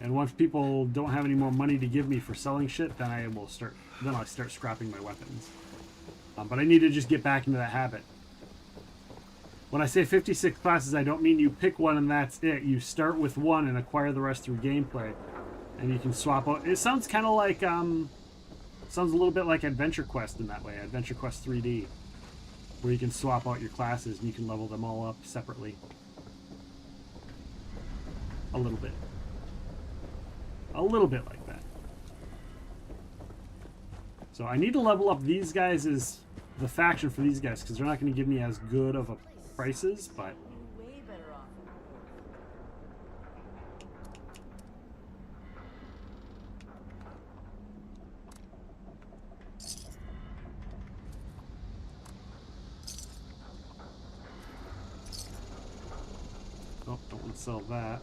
And once people don't have any more money to give me for selling shit, then I'll start scrapping my weapons. But I need to just get back into that habit. When I say 56 classes, I don't mean you pick one and that's it. You start with one and acquire the rest through gameplay, and you can swap out. It sounds kind of like sounds a little bit like Adventure Quest in that way, Adventure Quest 3D, where you can swap out your classes and you can level them all up separately. A little bit. A little bit like that. So I need to level up these guys as the faction for these guys, because they're not going to give me as good of a prices, but Sell that.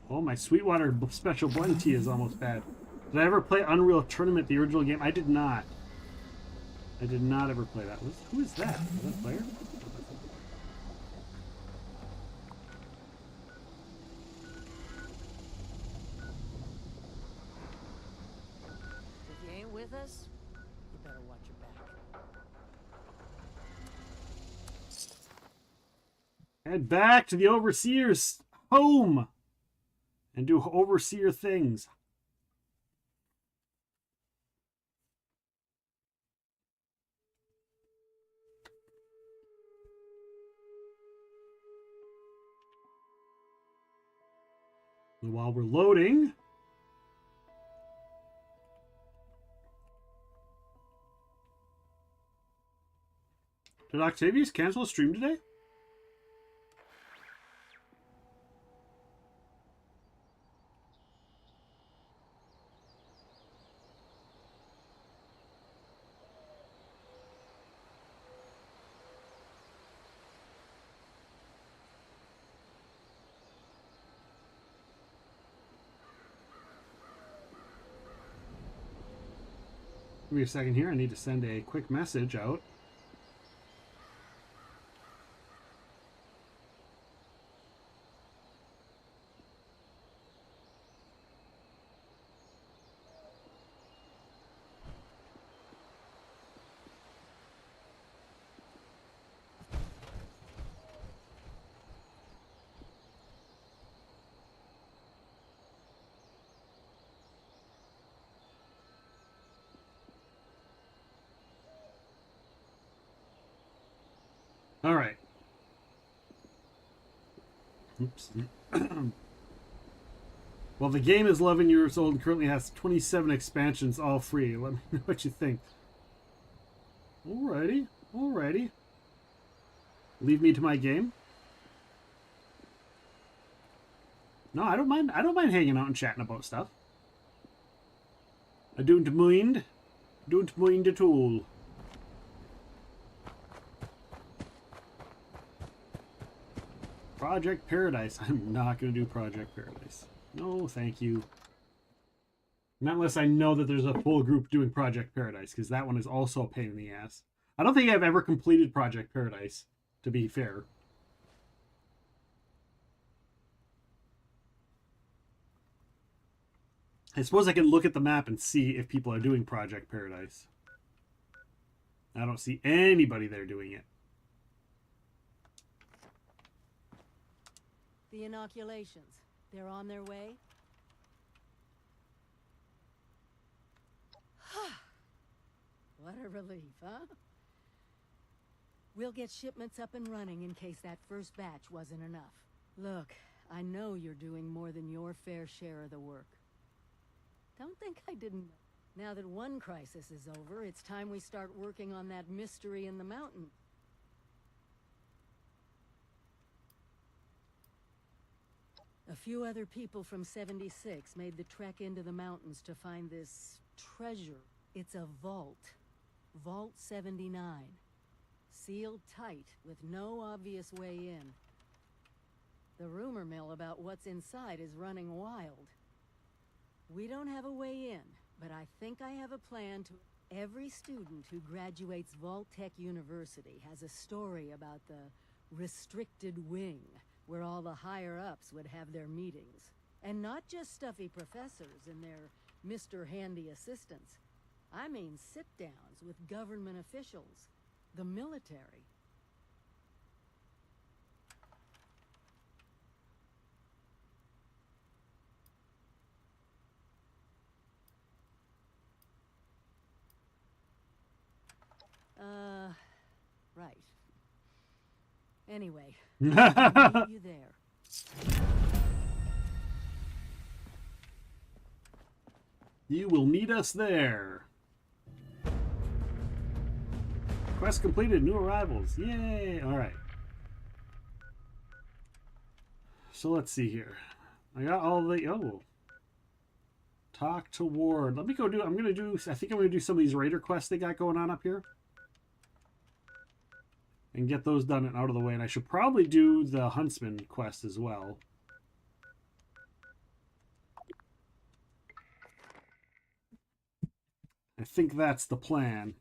Oh, my Sweetwater Special Blend tea is almost bad. Did I ever play Unreal Tournament, the original game? I did not. I did not ever play that. Who is that? Is that a player? If you ain't with us, you better watch your back. Head back to the Overseer's home and do Overseer things. And while we're loading, did Octavius cancel a stream today? Give me a second here. I need to send a quick message out. All right. Oops. Well, the game is 11 years old and currently has 27 expansions, all free. Let me know what you think. Alrighty. Alrighty. Leave me to my game. No, I don't mind. I don't mind hanging out and chatting about stuff. I don't mind. Don't mind at all. Project Paradise. I'm not going to do Project Paradise. No, thank you. Not unless I know that there's a full group doing Project Paradise, because that one is also a pain in the ass. I don't think I've ever completed Project Paradise, to be fair. I suppose I can look at the map and see if people are doing Project Paradise. I don't see anybody there doing it. The inoculations, they're on their way? What a relief, huh? We'll get shipments up and running in case that first batch wasn't enough. Look, I know you're doing more than your fair share of the work. Don't think I didn't. Now that one crisis is over, it's time we start working on that mystery in the mountain. A few other people from 76 made the trek into the mountains to find this treasure. It's a vault. Vault 79. Sealed tight, with no obvious way in. The rumor mill about what's inside is running wild. We don't have a way in, but I think I have a plan to... Every student who graduates Vault-Tec University has a story about the restricted wing, where all the higher-ups would have their meetings. And not just stuffy professors and their Mr. Handy assistants. I mean sit-downs with government officials, the military. Right. Anyway, I'll meet you there. You will meet us there. Quest completed. New arrivals. Yay! All right. So let's see here. I got all the... Oh. Talk to Ward. Let me go do... I think I'm going to do some of these raider quests they got going on up here. And get those done and out of the way. And I should probably do the Huntsman quest as well. I think that's the plan.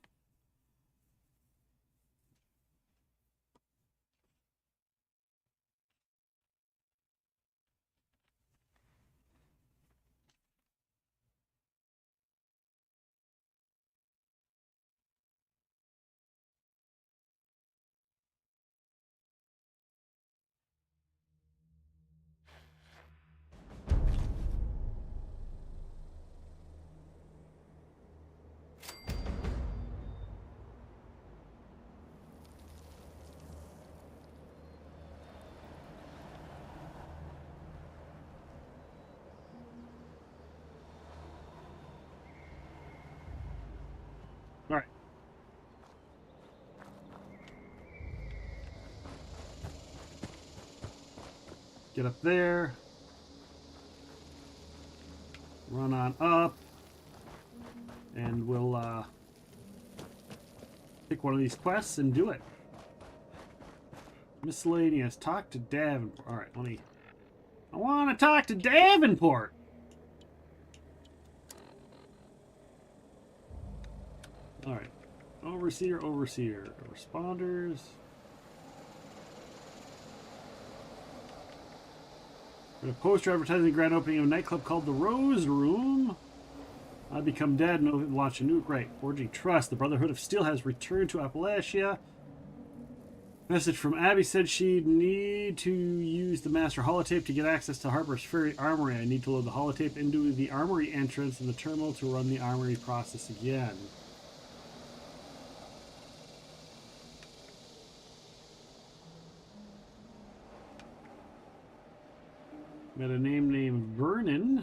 All right. Get up there. Run on up. And we'll pick one of these quests and do it. Miscellaneous. Talk to Davenport. All right, let me... I want to talk to Davenport. All right. Overseer. Responders. A poster advertising the grand opening of a nightclub called the Rose Room. I become dead and launch a new great. Forging trust. The Brotherhood of Steel has returned to Appalachia. Message from Abby said she'd need to use the master holotape to get access to Harper's Ferry Armory. I need to load the holotape into the armory entrance in the terminal to run the armory process again. Met a name named Vernon.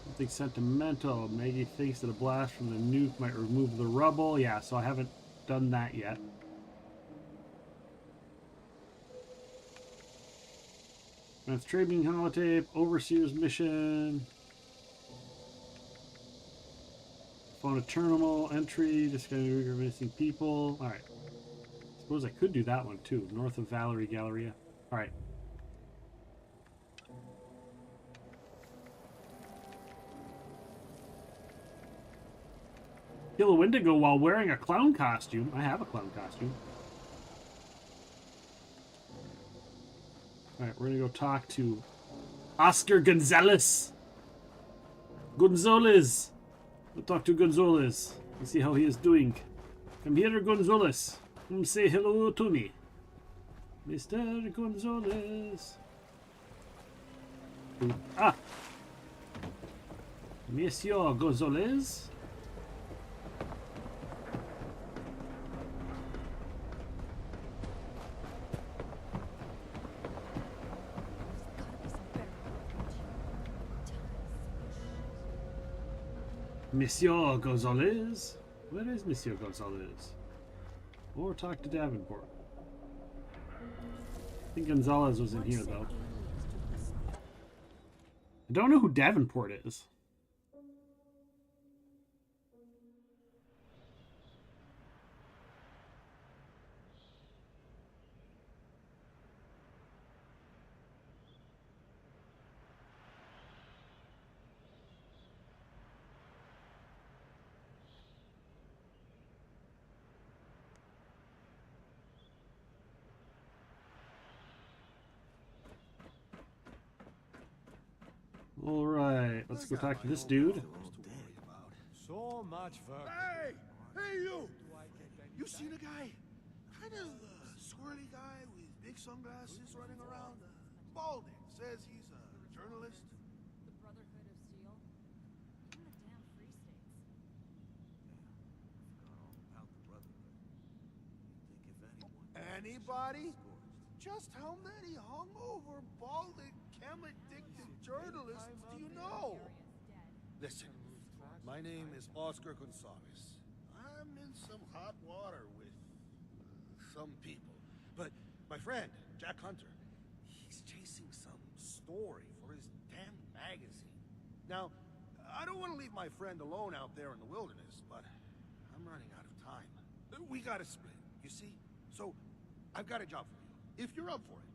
Something sentimental. Maggie thinks that a blast from the nuke might remove the rubble. Yeah, so I haven't done that yet. That's trading holotape. Overseer's mission. Phone a terminal entry, discovery of missing people. Alright. Suppose I could do that one too. North of Valerie Galleria. Alright. Kill a Wendigo while wearing a clown costume. I have a clown costume. Alright, we're gonna go talk to Oscar Gonzalez. Gonzalez. We'll talk to Gonzalez and see how he is doing. Come here, Gonzalez. Come say hello to me. Mr. Gonzalez. Ah! Monsieur Gonzalez. Monsieur Gonzalez? Where is Monsieur Gonzalez? Or talk to Davenport. I think Gonzalez was in here, though. I don't know who Davenport is. Alright, let's go talk to this dude. So much work. Hey! Hey, you! You seen a guy? Kind of squirrely guy with big sunglasses running around. Balding. Says he's a journalist. Anybody? Just how many hungover, balding, chem-addicted journalists do you know? Listen, my name is Oscar Gonzalez. I'm in some hot water with some people. But my friend, Jack Hunter, he's chasing some story for his damn magazine. Now, I don't want to leave my friend alone out there in the wilderness, but I'm running out of time. We gotta split, you see? So, I've got a job for you. If you're up for it,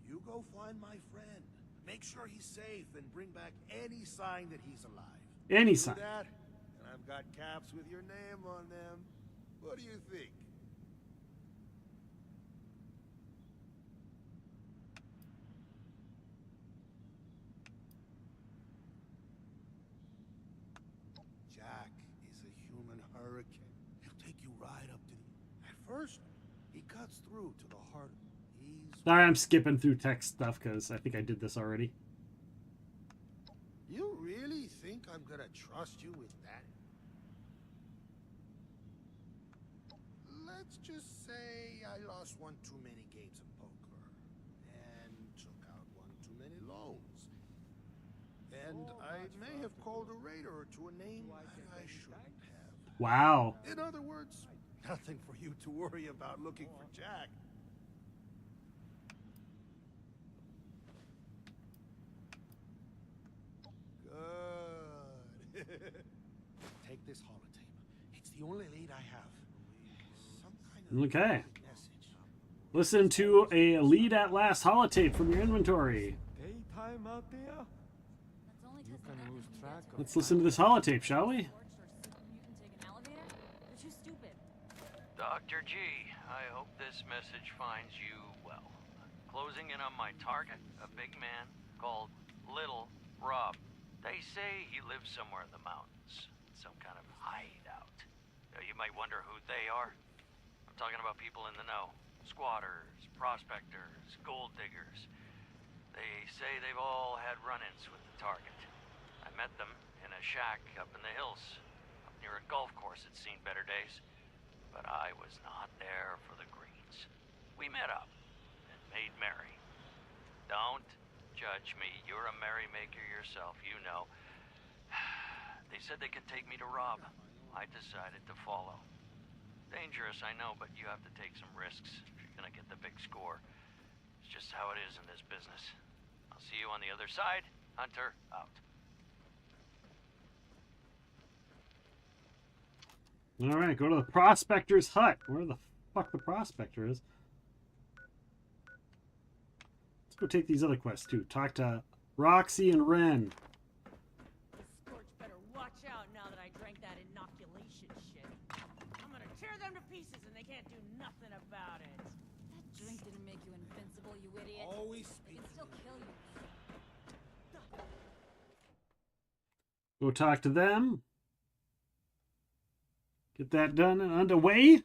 you go find my friend. Make sure he's safe and bring back any sign that he's alive. Any Do sign. that, and I've got caps with your name on them. What do you think? Jack is a human hurricane. He'll take you right up to the... At first, he cuts through to the heart. Sorry, I'm skipping through text stuff because I think I did this already. You really think I'm gonna trust you with that? Let's just say I lost one too many games of poker and took out one too many loans. And I may have called a raider to a name I shouldn't have. Wow. In other words, nothing for you to worry about looking for Jack. Good. Take this holotape. It's the only lead I have. Some kind of Okay. message. Listen to a lead at last holotape from your inventory. Daytime out there? You can lose track of Let's listen to this holotape, shall we? Dr. G, I hope this message finds you well. Closing in on my target, a big man called Little Rob. They say he lives somewhere in the mountains, some kind of hideout. You might wonder who they are. I'm talking about people in the know. Squatters, prospectors, gold diggers. They say they've all had run-ins with the target. I met them in a shack up in the hills, up near a golf course that's seen better days. But I was not there for the greens. We met up and made merry. Don't judge me. You're a merrymaker yourself, you know. They said they could take me to Rob. I decided to follow. Dangerous, I know, but you have to take some risks if you're gonna get the big score. It's just how it is in this business. I'll see you on the other side. Hunter, out. All right, go to the prospector's hut. Where the fuck the prospector is? Let's go take these other quests too. Talk to Roxy and Ren. Scorch better watch out now that I drank that inoculation shit. I'm gonna tear them to pieces and they can't do nothing about it. That drink didn't make you invincible, you idiot. Always It can still kill you. Go talk to them. Get that done and underway.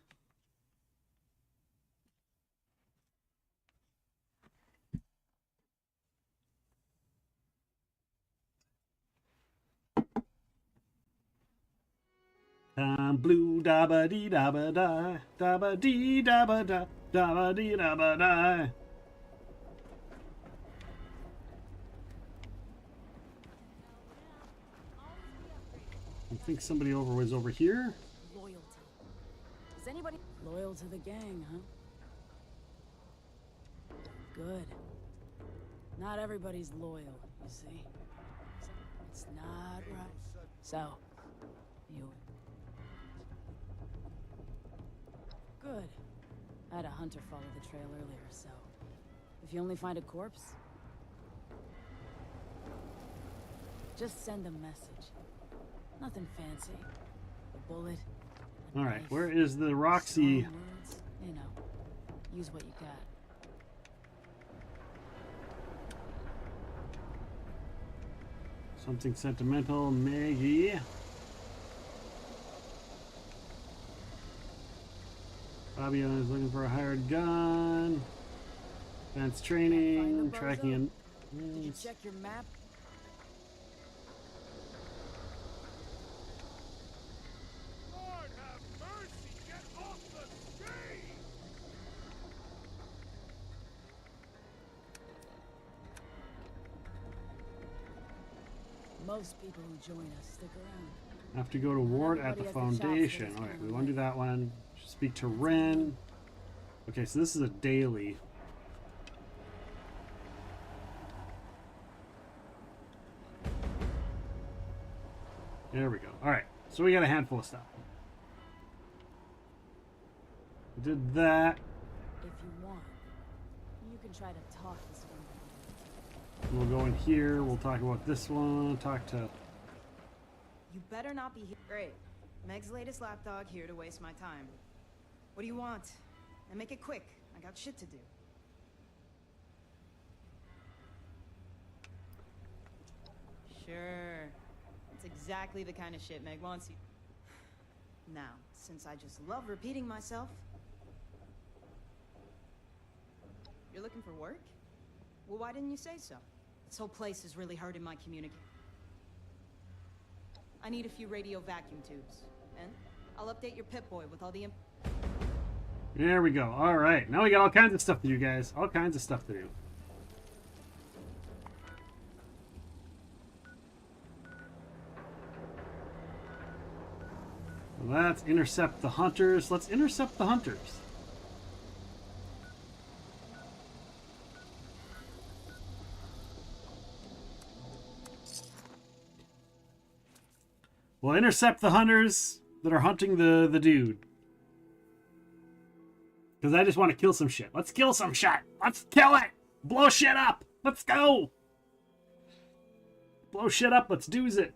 Blue da ba dee da ba da dee da ba dee da ba da. I think somebody was over here. Loyalty. Is anybody loyal to the gang, huh? Good. Not everybody's loyal, you see. It's not right. So, you. Good. I had a hunter follow the trail earlier, so if you only find a corpse, just send a message. Nothing fancy. A bullet. All right, where is the Roxy? Strong words, you know, use what you got. Something sentimental, Maggie. Fabio is looking for a hired gun. Advanced training, tracking and. Did you check your map? Lord have mercy! Get off the street! Most people who join us stick around. Have to go to ward at the Everybody has the shots for foundation. this Alright, kind we of want to do that one. Speak to Ren. Okay, so this is a daily. There we go. Alright, so we got a handful of stuff. We did that. If you want, you can try to talk this one. We'll go in here. We'll talk about this one. Talk to... You better not be here. Great. Meg's latest lapdog here to waste my time. What do you want? And make it quick. I got shit to do. Sure. That's exactly the kind of shit Meg wants you. Now, since I just love repeating myself... You're looking for work? Well, why didn't you say so? This whole place is really hurting my communication. I need a few radio vacuum tubes. And I'll update your Pip-Boy with all the There we go. Alright, now we got all kinds of stuff to do, guys. All kinds of stuff to do. Let's intercept the hunters. Let's intercept the hunters. We'll intercept the hunters that are hunting the dude. Because I just want to kill some shit. Let's kill some shit. Let's kill it. Blow shit up. Let's go. Blow shit up. Let's do it.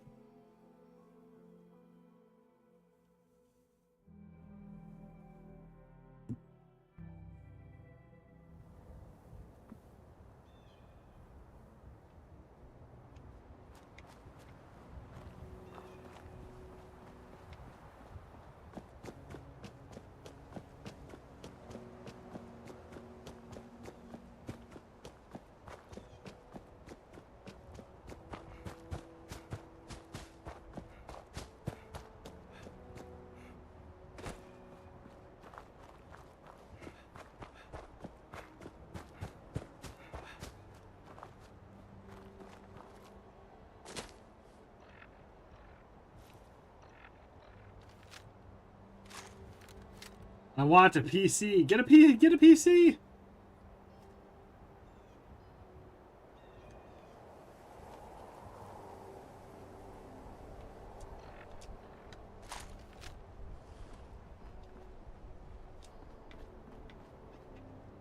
I want a PC. Get a PC.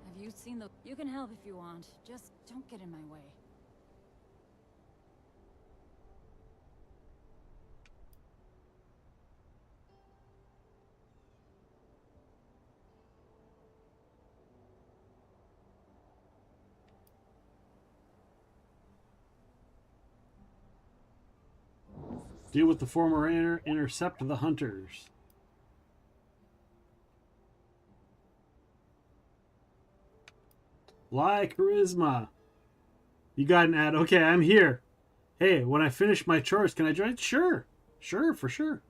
Have you seen the... You can help if you want. Just don't get in my way. Deal with the former intercept the hunters. Lie charisma. You got an ad. Okay, I'm here. Hey, when I finish my chores, can I join? Sure. Sure, for sure.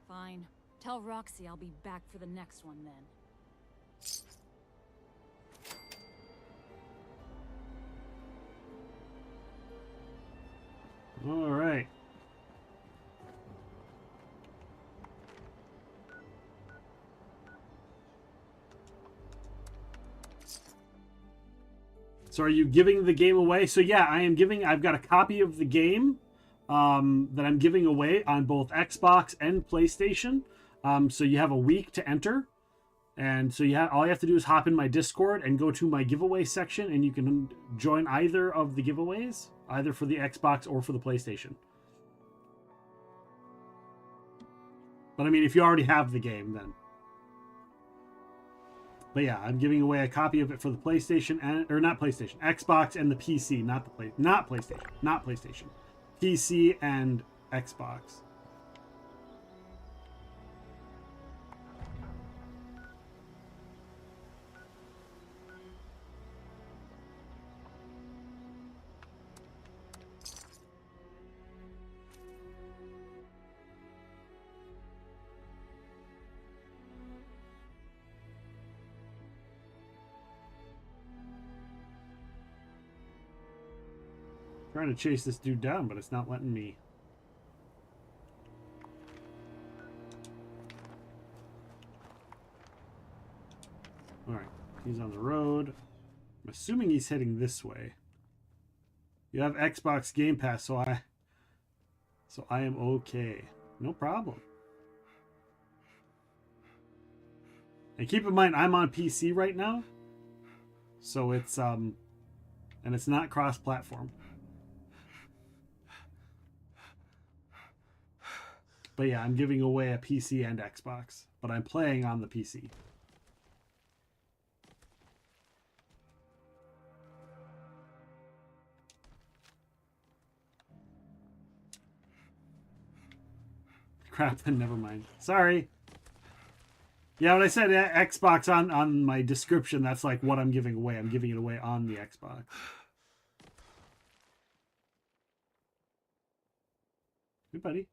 Fine. Tell Roxy I'll be back for the next one then. All right. So are you giving the game away? So yeah, I am giving, I've got a copy of the game that I'm giving away on both Xbox and PlayStation. So you have a week to enter. And so all you have to do is hop in my Discord and go to my giveaway section, and you can join either of the giveaways, either for the Xbox or for the PlayStation. But I mean, if you already have the game, then. But yeah, I'm giving away a copy of it for the PlayStation or not PlayStation, Xbox and the PC, not PlayStation, PC and Xbox. Trying to chase this dude down, but it's not letting me. Alright, he's on the road. I'm assuming he's heading this way. You have Xbox Game Pass, so I am okay. No problem. And keep in mind, I'm on PC right now. So it's, and it's not cross-platform. But yeah, I'm giving away a PC and Xbox. But I'm playing on the PC. Crap, then never mind. Sorry. Yeah, when I said Xbox on my description, that's like what I'm giving away. I'm giving it away on the Xbox. Hey, buddy.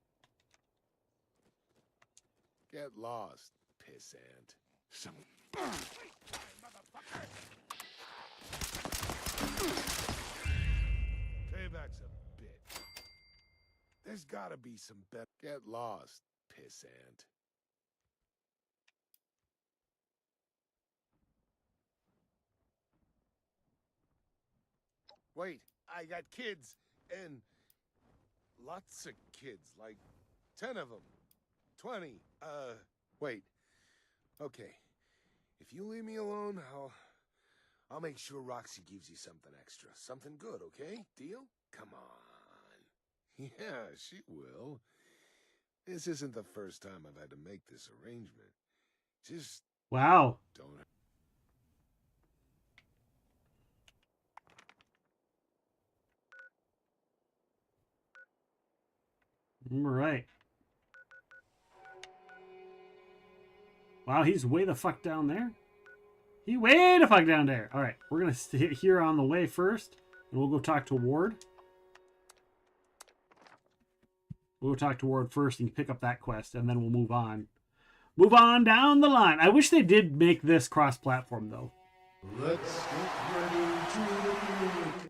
Get lost, pissant. Some... Payback's a bitch. There's gotta be some better... Get lost, pissant. Wait, I got kids, and lots of kids, like 10 of them, 20. Wait. Okay, if you leave me alone, I'll make sure Roxy gives you something extra, something good. Okay, deal? Come on. Yeah, she will. This isn't the first time I've had to make this arrangement. Just wow. Don't. All right. Wow, he's way the fuck down there. He way the fuck down there. All right, we're gonna stay here on the way first, and we'll go talk to Ward. We'll go talk to Ward first and pick up that quest, and then we'll move on. Move on down the line. I wish they did make this cross-platform, though. Let's get ready to...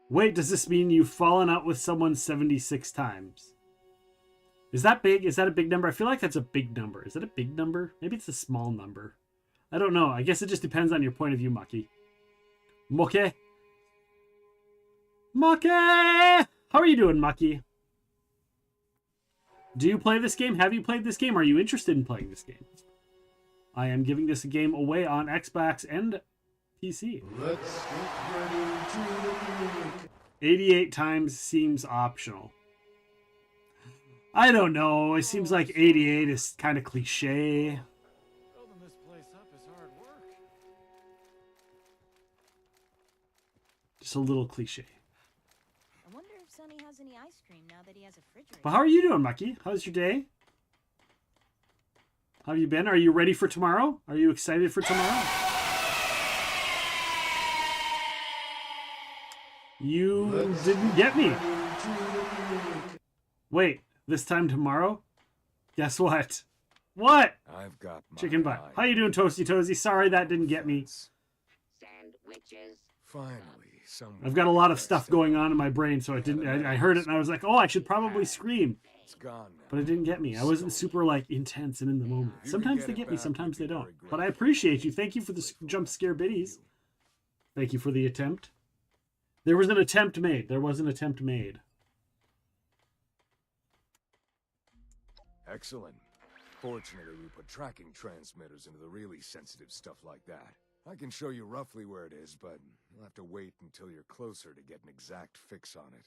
Wait, does this mean you've fallen out with someone 76 times? Is that big? Is that a big number? I feel like that's a big number. Is that a big number? Maybe it's a small number. I don't know. I guess it just depends on your point of view, Mucky. Mucky? Mucky! How are you doing, Mucky? Do you play this game? Have you played this game? Are you interested in playing this game? I am giving this game away on Xbox and PC. Let's get ready to... 88 times seems optional. I don't know. It seems like 88 is kind of cliche. Building this place up is hard work. Just a little cliche. I wonder if Sonny has any ice cream now that he has a refrigerator. But how are you doing, Mucky? How's your day? How have you been? Are you ready for tomorrow? Are you excited for tomorrow? You didn't get me. Wait, this time tomorrow? Guess what? What? I've got my Chicken butt. How you doing, Toasty Toesy? Sorry that didn't get me. Sandwiches. Finally, someone. I've got a lot of stuff going on in my brain, so it didn't. I heard it and I was like, oh, I should probably scream. It's gone now. But it didn't get me. I wasn't super like intense and in the moment. Sometimes they get me, sometimes they don't. But I appreciate you. Thank you for the jump scare biddies. Thank you for the attempt. There was an attempt made. There was an attempt made. Excellent. Fortunately, we put tracking transmitters into the really sensitive stuff like that. I can show you roughly where it is, but you'll have to wait until you're closer to get an exact fix on it.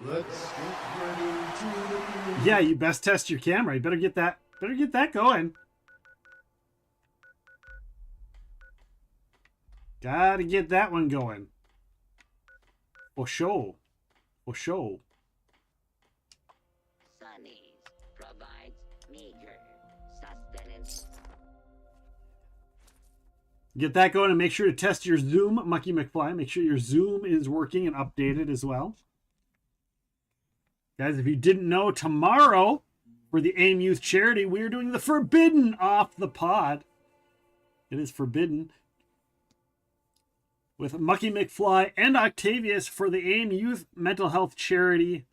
Let's get ready to... Yeah, you best test your camera. You better get that going. Gotta get that one going. For sure. For sure. Sonny's provides meager sustenance. Get that going and make sure to test your Zoom, Mucky McFly. Make sure your Zoom is working and updated as well. Guys, if you didn't know, tomorrow for the AIM Youth Charity, we are doing the Forbidden Off the Pod. It is forbidden. With Mucky McFly and Octavius for the AIM Youth Mental Health Charity.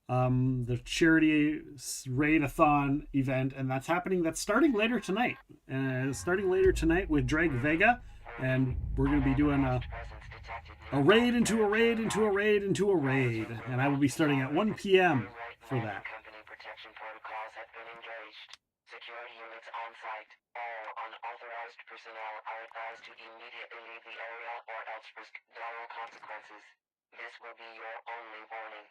The charity raid-a-thon event, and that's happening. That's starting later tonight. Starting later tonight with Drag Vega, and we're going to be doing a raid into a raid into a raid into a raid, and I will be starting at 1 p.m. for that. Company protection protocols have been engaged. Security units on site. All unauthorized personnel are advised to immediately leave the area or else risk dire consequences. This will be your only warning.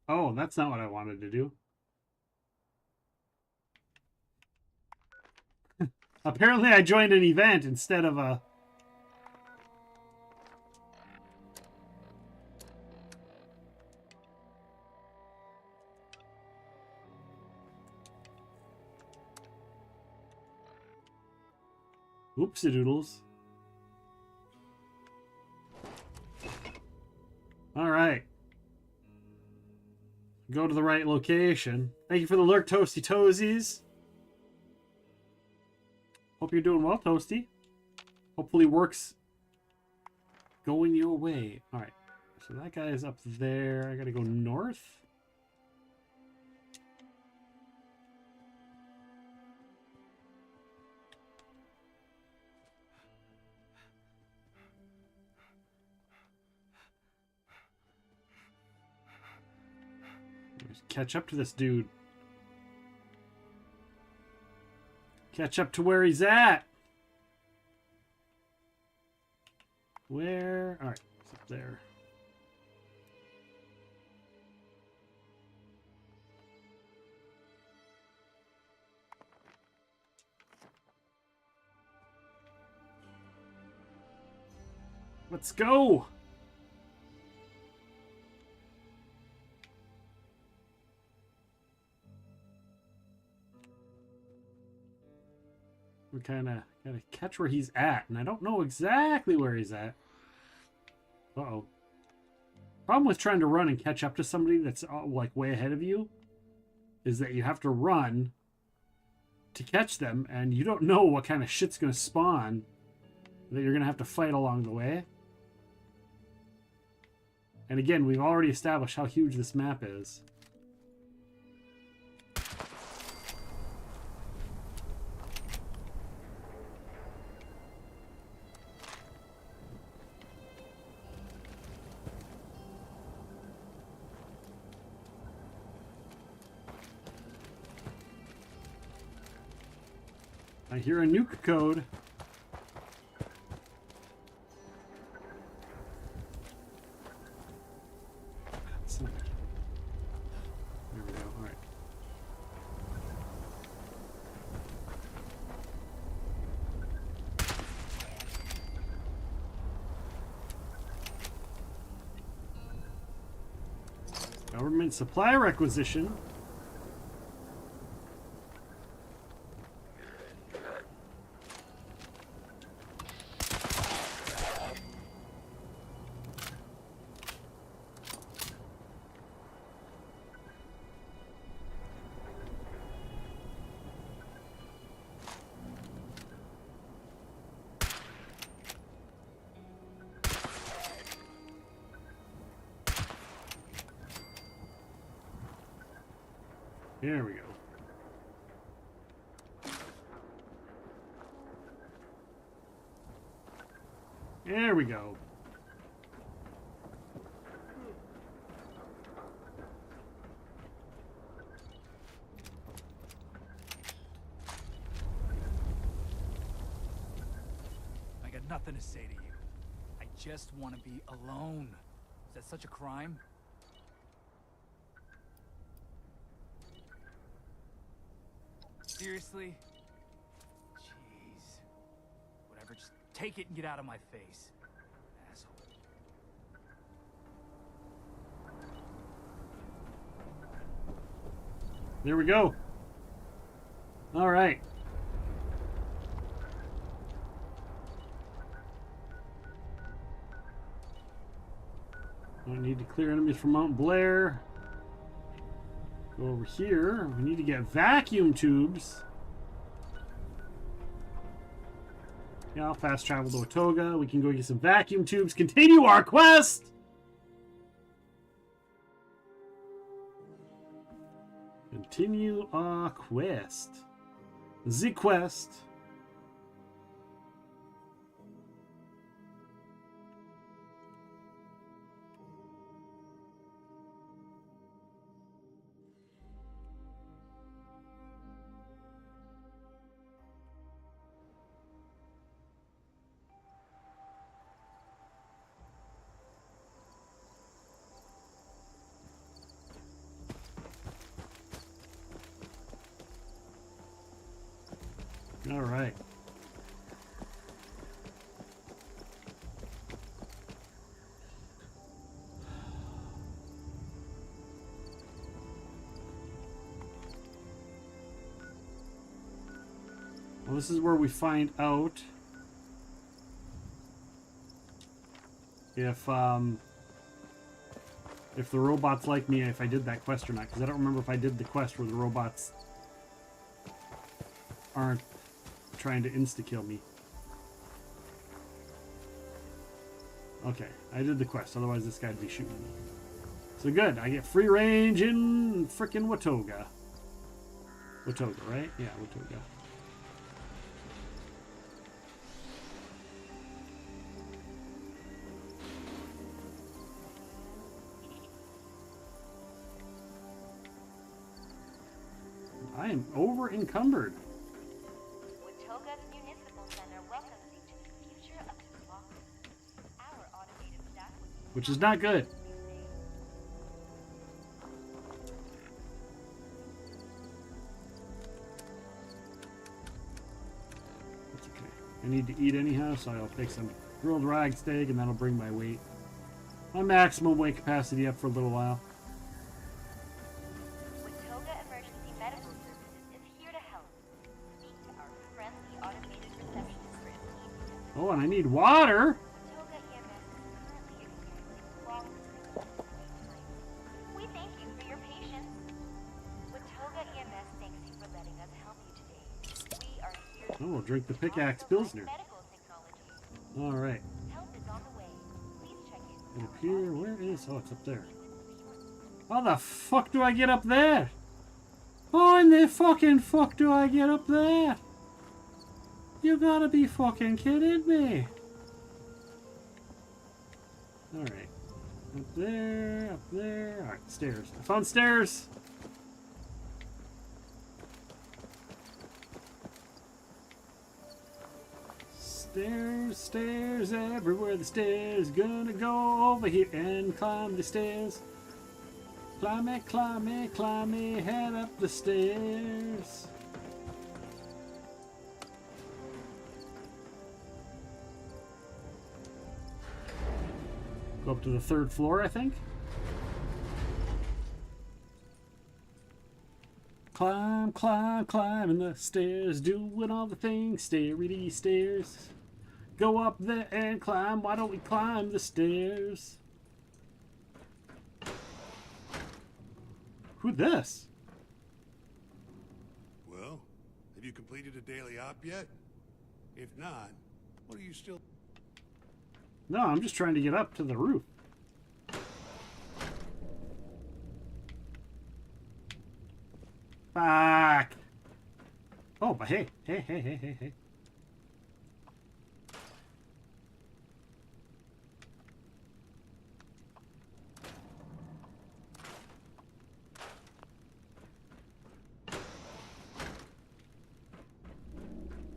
Oh, that's not what I wanted to do. Apparently I joined an event instead of a... Oopsie-doodles. All right. Go to the right location. Thank you for the lurk, Toasty Toesies. Hope you're doing well, Toasty. Hopefully work's going your way. All right. So that guy is up there. I got to go north. Catch up to this dude. Catch up to where he's at. Where? All right, it's up there. Let's go. We kind of gotta catch where he's at, and I don't know exactly where he's at. Uh-oh. Problem with trying to run and catch up to somebody that's like way ahead of you is that you have to run to catch them, and you don't know what kind of shit's gonna spawn that you're gonna have to fight along the way. And again, we've already established how huge this map is. I hear a nuke code. There we go. All right. Government supply requisition. There we go. There we go. I got nothing to say to you. I just want to be alone. Is that such a crime? Seriously? Jeez. Whatever, just take it and get out of my face. Asshole. There we go. All right. I need to clear enemies from Mount Blair. Go over here. We need to get vacuum tubes. Yeah, I'll fast travel to Watoga. We can go get some vacuum tubes. Continue our quest! Continue our quest. The quest. All right. Well, this is where we find out if the robots like me, if I did that quest or not, because I don't remember if I did the quest where the robots aren't trying to insta-kill me. Okay, I did the quest, otherwise this guy'd be shooting me. So good, I get free range in frickin' Watoga. Watoga, right? Yeah, Watoga. I am over encumbered. Watoga's Municipal Center welcomes you to the future of democracy. Our automated staff was Which is not good. That's okay. I need to eat anyhow, so I'll take some grilled rag steak and that'll bring my weight. My maximum weight capacity up for a little while. Watoga Emergency Medical Services is here to help. Speak to our friendly automated receptionist for immediate. Oh, and I need water. Watoga EMS is currently experiencing long-term wait times. We thank you for your patience. Watoga EMS thanks you for letting us help you today. We are here to Oh, we'll drink the pickaxe Pilsner. medical technology. All right. Help is on the way. Please check in. And up here, where is? Oh, it's up there. How the fuck do I get up there? How in the fucking fuck do I get up there? You gotta be fucking kidding me. Alright. Up there, up there. Alright, stairs. I found stairs. Stairs, stairs, everywhere the stairs. Gonna go over here and climb the stairs. Climb it, climb it, climb it, head up the stairs. Go up to the 3rd floor, I think. Climb, climb, climbing the stairs, doing all the things, stairy stairs. Go up there and climb, why don't we climb the stairs? Who this? Well, have you completed a daily op yet? If not, what are you still... No, I'm just trying to get up to the roof. Fuck. Oh, but hey. Hey.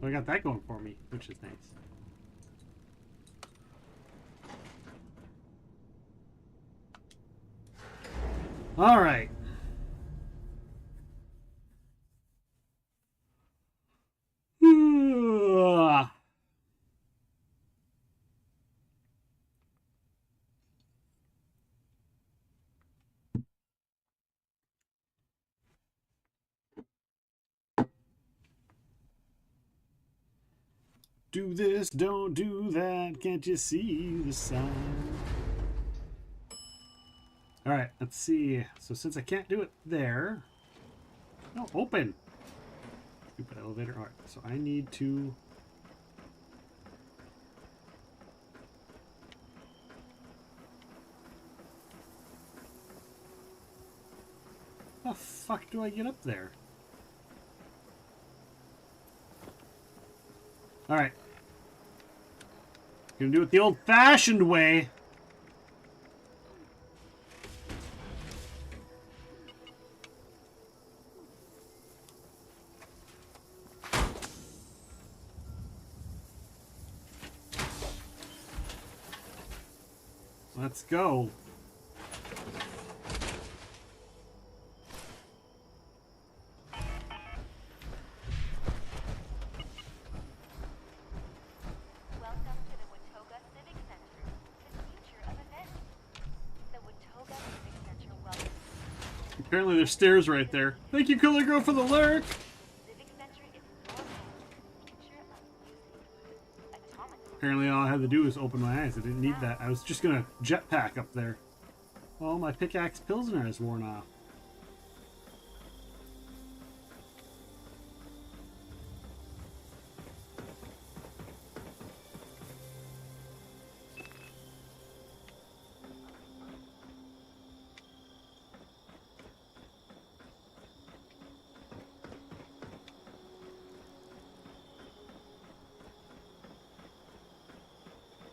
I got that going for me, which is nice. All right. Do this, don't do that, can't you see the sign? Alright, let's see. So since I can't do it there... No, open! Stupid elevator. Alright, so I need to... How the fuck do I get up there? Alright. Gonna do it the old-fashioned way. Let's go. Apparently there's stairs right there. Thank you, Cooler Girl, for the lurk! Apparently all I had to do was open my eyes. I didn't need that. I was just gonna jetpack up there. Oh, my pickaxe Pilsner is worn off.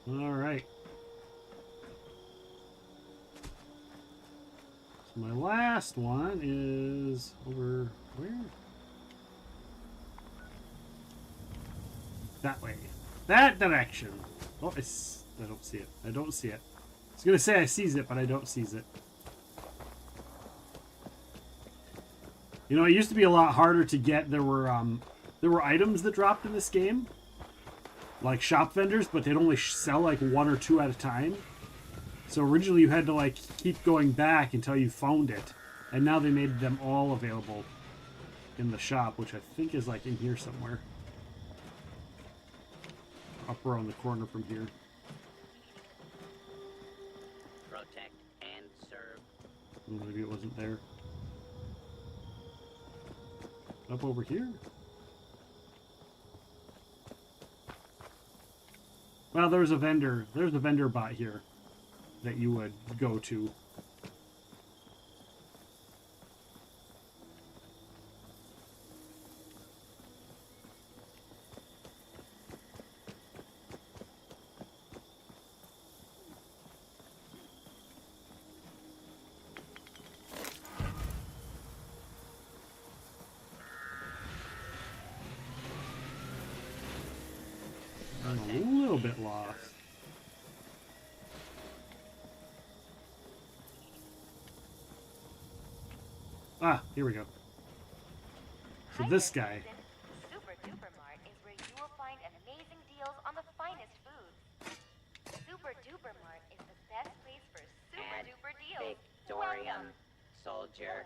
Alright. So my last one is over where? That way. That direction. Oh, I don't see it. I don't see it. I was gonna say I sees it, but I don't sees it. You know, it used to be a lot harder to get. There were items that dropped in this game, like shop vendors, but they'd only sell like one or two at a time. So originally you had to like keep going back until you found it, and now they made them all available in the shop, which I think is like in here somewhere, up around the corner from here. Protect and serve. Maybe it wasn't there. Up over here? Well, there's a vendor bot here that you would go to. I'm a little bit lost. Ah, here we go. So this guy. Super Duper Mart is where you will find amazing deals on the finest foods. Super Duper Mart is the best place for super duper deals. Victorium, soldier.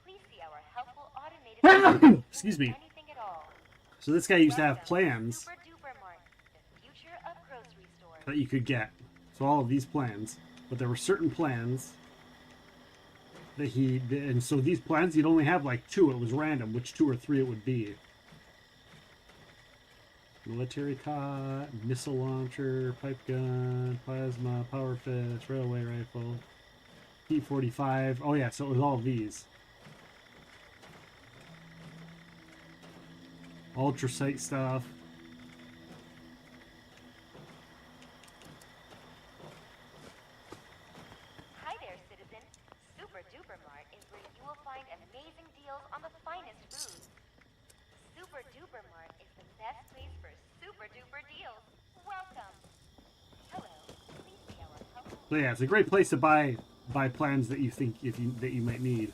Please see our helpful automated Excuse me. anything at all. So this guy used to have plans Super Duper Mart, the future of grocery stores. that you could get. So all of these plans, but there were certain plans that he did, and so these plans he'd only have like two. It was random which two or three it would be. Military cot, missile launcher, pipe gun, plasma, power fist, railway rifle, P45. Oh yeah, so it was all of these. Ultrasight stuff. Hi there, citizen. Super Duper Mart is where you will find amazing deals on the finest foods. Super Duper Mart is the best place for super duper deals. Welcome. Hello. Please see our couple. So yeah, it's a great place to buy plans that you think that you might need.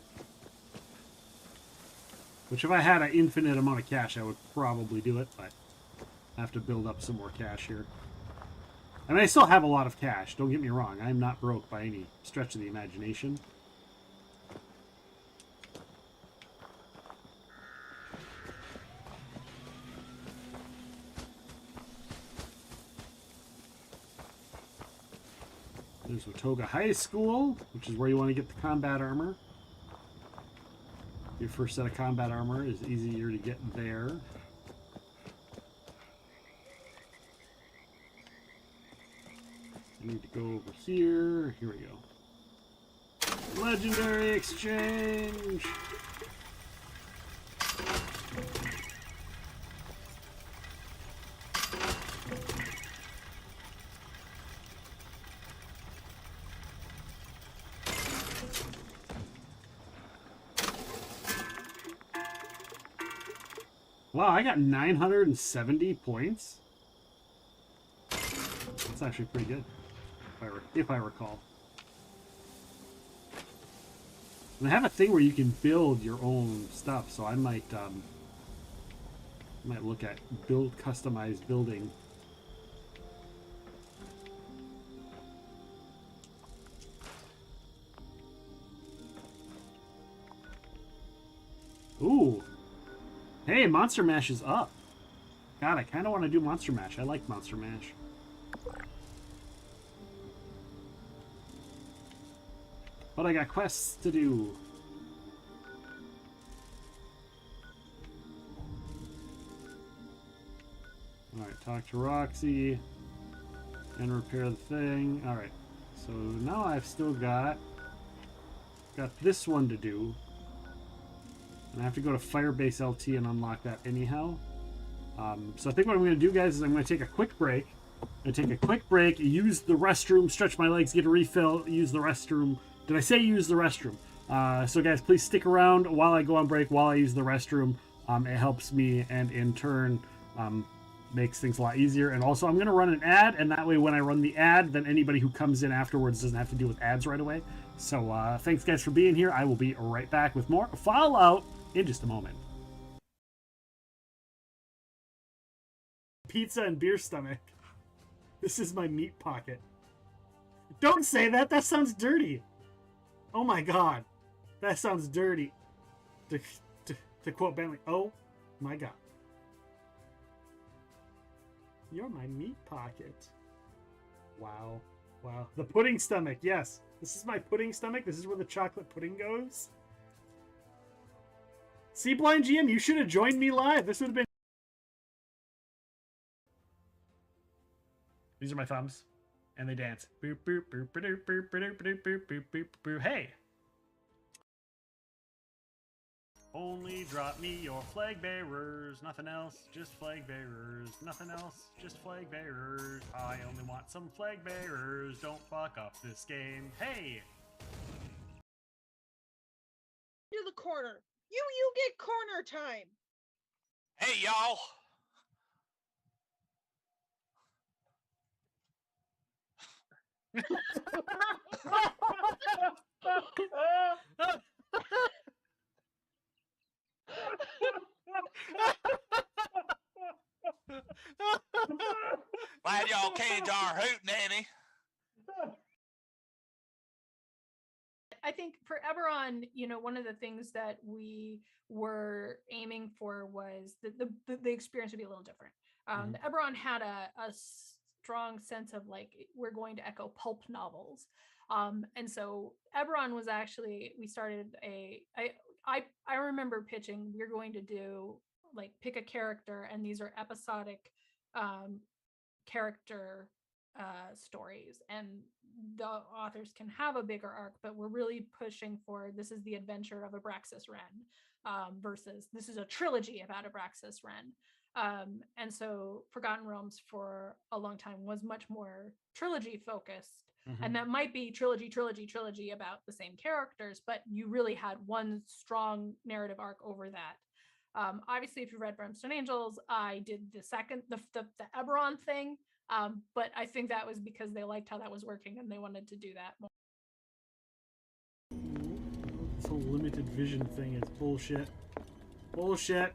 Which if I had an infinite amount of cash, I would probably do it, but I have to build up some more cash here. I mean, I still have a lot of cash, don't get me wrong. I'm not broke by any stretch of the imagination. There's Watoga High School, which is where you want to get the combat armor. Your first set of combat armor is easier to get there. I need to go over here. Here we go. Legendary exchange! Wow, I got 970 points. That's actually pretty good, if I recall. And they have a thing where you can build your own stuff, so I might look at customized building. Ooh. Hey, Monster Mash is up. God, I kind of want to do Monster Mash. I like Monster Mash. But I got quests to do. Alright, talk to Roxy. And repair the thing. Alright, so now I've still got this one to do. And I have to go to Firebase LT and unlock that anyhow. So I think what I'm going to do, guys, is I'm going to take a quick break. I'm going to take a quick break, use the restroom, stretch my legs, get a refill, use the restroom. Did I say use the restroom? So guys, please stick around while I go on break, while I use the restroom. It helps me, and in turn, makes things a lot easier. And also, I'm going to run an ad, and that way when I run the ad, then anybody who comes in afterwards doesn't have to deal with ads right away. So thanks, guys, for being here. I will be right back with more Fallout in just a moment. Pizza and beer stomach. This is my meat pocket. Don't say that. That sounds dirty. Oh my god. That sounds dirty. To quote Bentley, oh my god. You're my meat pocket. Wow. Wow. The pudding stomach. Yes. This is my pudding stomach. This is where the chocolate pudding goes. See, Blind GM, you should have joined me live. This would have been... These are my thumbs. And they dance. Boop, boop, boop, boop, boop, boop, boop, boop, boop, boop, boop. Hey! Only drop me your flag bearers. Nothing else, just flag bearers. Nothing else, just flag bearers. I only want some flag bearers. Don't fuck up this game. Hey! To the corner. You get corner time. Hey, y'all. Glad y'all came to our hoot, Nanny. I think for Eberron, you know, one of the things that we were aiming for was that the experience would be a little different. Eberron had a strong sense of like, we're going to echo pulp novels. And so Eberron was actually, we started I remember pitching, we're going to do like pick a character, and these are episodic character stories, and the authors can have a bigger arc, but we're really pushing for this is the adventure of Abraxas Ren, versus this is a trilogy about Abraxas Ren. And so Forgotten Realms for a long time was much more trilogy focused. And that might be trilogy about the same characters, but you really had one strong narrative arc over that. Obviously, if you read Brimstone Angels, I did the Eberron thing, but I think that was because they liked how that was working and they wanted to do that more. This whole limited vision thing is bullshit. Bullshit.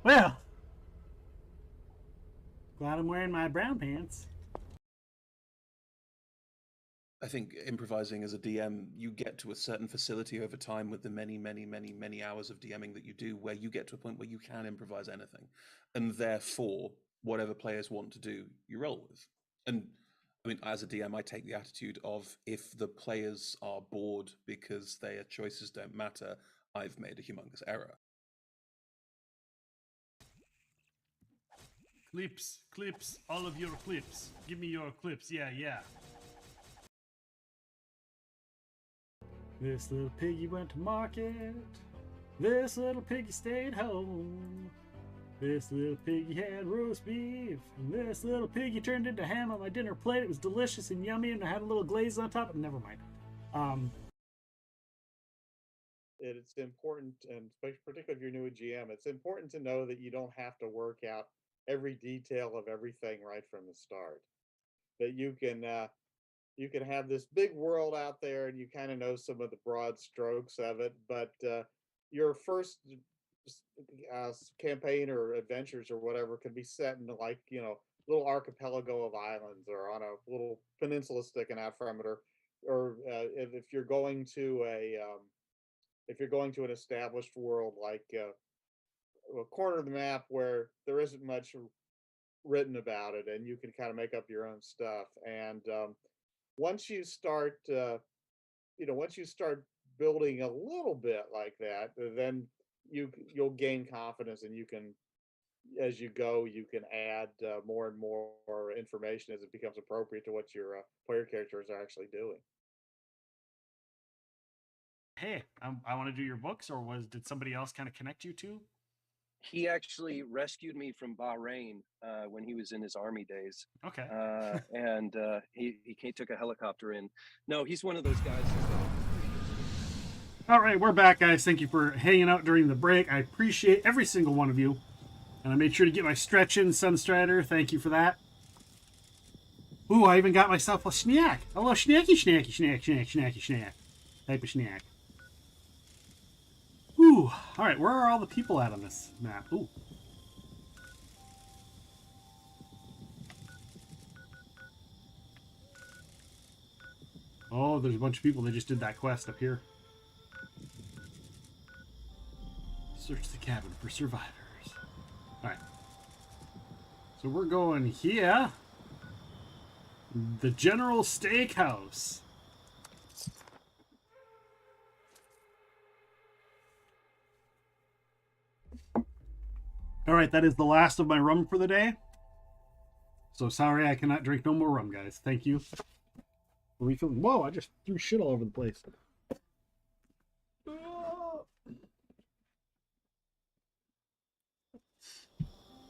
Well, glad I'm wearing my brown pants. I think improvising as a DM, you get to a certain facility over time with the many hours of DMing that you do, where you get to a point where you can improvise anything. And therefore, whatever players want to do, you roll with. And I mean, as a DM, I take the attitude of if the players are bored because their choices don't matter, I've made a humongous error. Clips, all of your clips. Give me your clips, yeah. This little piggy went to market. This little piggy stayed home. This little piggy had roast beef. And this little piggy turned into ham on my dinner plate. It was delicious and yummy, and I had a little glaze on top. Never mind. It's important, and particularly if you're new at GM, it's important to know that you don't have to work out every detail of everything right from the start. That you can have this big world out there, and you kind of know some of the broad strokes of it, but your first campaign or adventures or whatever can be set in like little archipelago of islands or on a little peninsula sticking out from it, or if you're going to an established world like a corner of the map where there isn't much written about it, and you can kind of make up your own stuff. And once you start building a little bit like that, then you'll gain confidence, and you can, as you go, you can add more and more information as it becomes appropriate to what your player characters are actually doing. Hey, I want to do your books, or did somebody else kind of connect you to? He actually rescued me from Bahrain when he was in his army days. Okay. And he took a helicopter in. No, he's one of those guys. All right, we're back, guys. Thank you for hanging out during the break. I appreciate every single one of you. And I made sure to get my stretch in, Sunstrider. Thank you for that. Ooh, I even got myself a snack. A little snacky snack. Type of snack. Ooh, all right, where are all the people at on this map? Ooh. Oh, there's a bunch of people that just did that quest up here. Search the cabin for survivors. All right. So we're going here. The General Steakhouse. All right, that is the last of my rum for the day. So sorry I cannot drink no more rum, guys. Thank you. Refilling. Whoa, I just threw shit all over the place.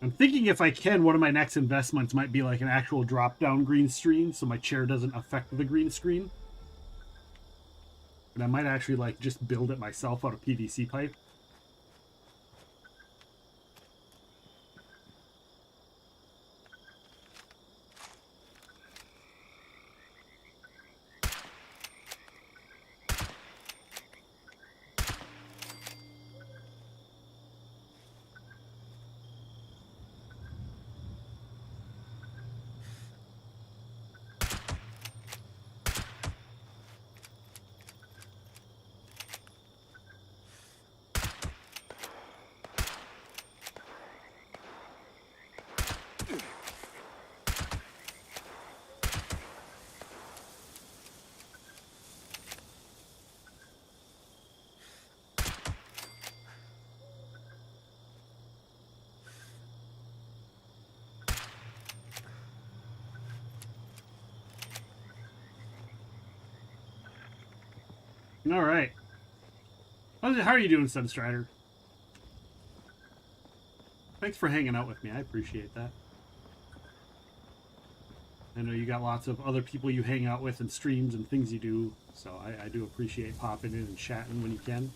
I'm thinking if I can, one of my next investments might be like an actual drop-down green screen, so my chair doesn't affect the green screen. And I might actually like just build it myself out of PVC pipe. All right. How are you doing, Sunstrider? Thanks for hanging out with me. I appreciate that. I know you got lots of other people you hang out with and streams and things you do, so I do appreciate popping in and chatting when you can.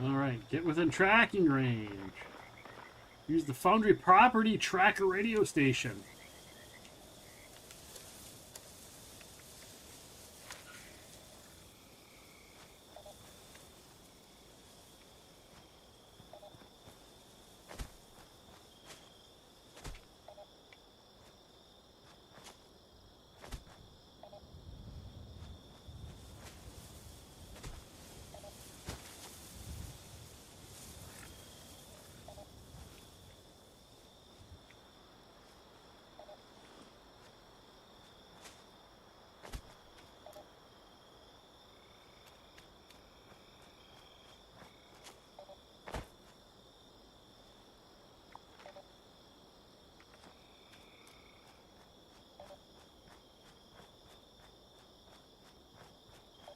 Alright, get within tracking range. Use the Foundry Property Tracker radio station.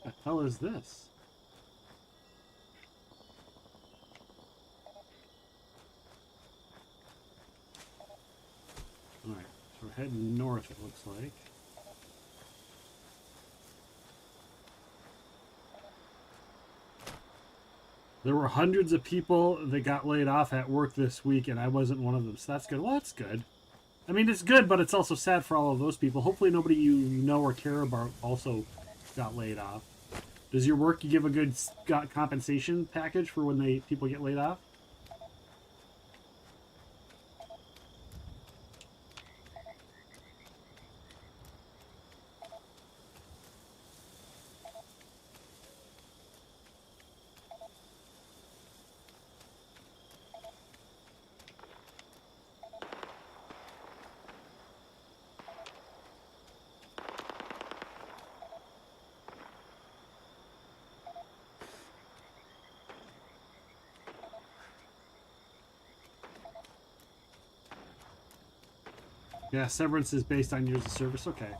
What the hell is this? Alright, so we're heading north, it looks like. There were hundreds of people that got laid off at work this week, and I wasn't one of them, so that's good. Well, that's good. I mean, it's good, but it's also sad for all of those people. Hopefully nobody you know or care about also got laid off. Does your work give a good compensation package for when people get laid off? Yeah, severance is based on years of service. Okay.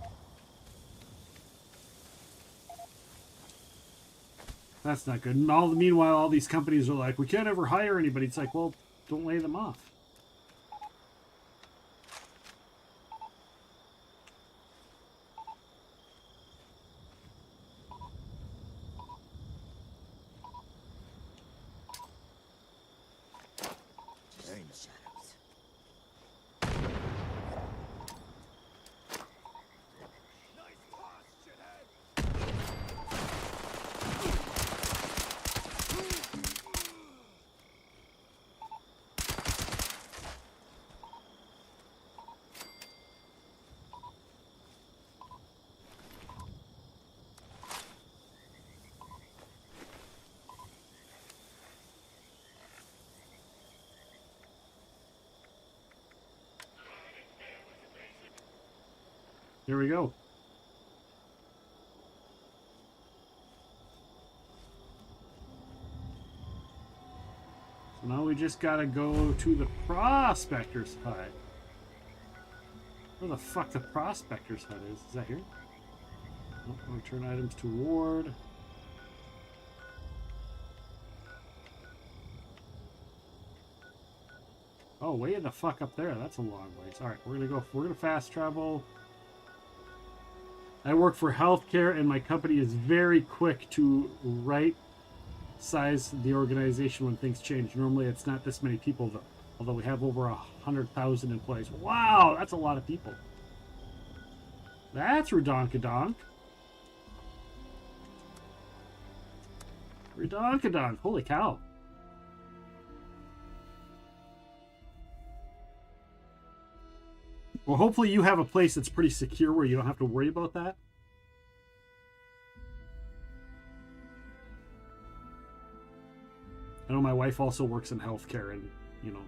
That's not good. And meanwhile, all these companies are like, we can't ever hire anybody. It's like, well, don't lay them off. Here we go. So now we just gotta go to the Prospector's Hut. Where the fuck the Prospector's Hut is? Is that here? Oh, return items to Ward. Oh, way the fuck up there. That's a long ways. Alright, we're gonna fast travel. I work for healthcare, and my company is very quick to right-size the organization when things change. Normally, it's not this many people, though, although we have over 100,000 employees. Wow, that's a lot of people. That's Redonkadonk. Redonkadonk. Holy cow. Well, hopefully you have a place that's pretty secure where you don't have to worry about that. I know my wife also works in healthcare, and you know,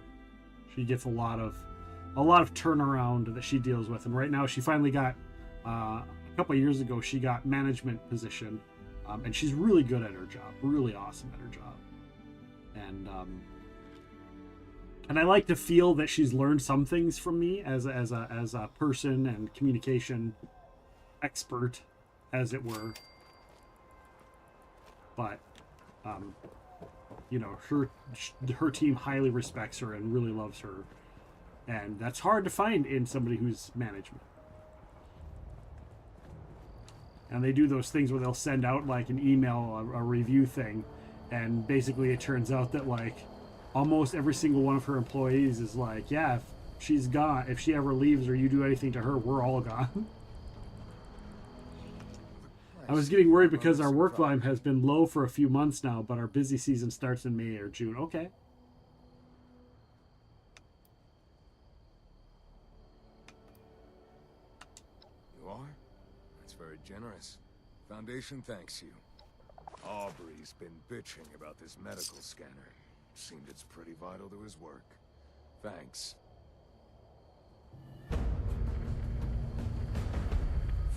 she gets a lot of turnaround that she deals with. And right now, she finally got a couple of years ago, she got management position, and she's really good at her job, really awesome at her job. And I like to feel that she's learned some things from me as a person and communication expert, as it were. But you know, her team highly respects her and really loves her, and that's hard to find in somebody who's management. And they do those things where they'll send out like an email, a review thing, and basically it turns out that like almost every single one of her employees is like, yeah, if she's gone, if she ever leaves or you do anything to her, we're all gone. I was getting worried because our work volume has been low for a few months now, but our busy season starts in May or June. Okay. You are? That's very generous. Foundation thanks you. Aubrey's been bitching about this medical scanner. Seemed it's pretty vital to his work. Thanks.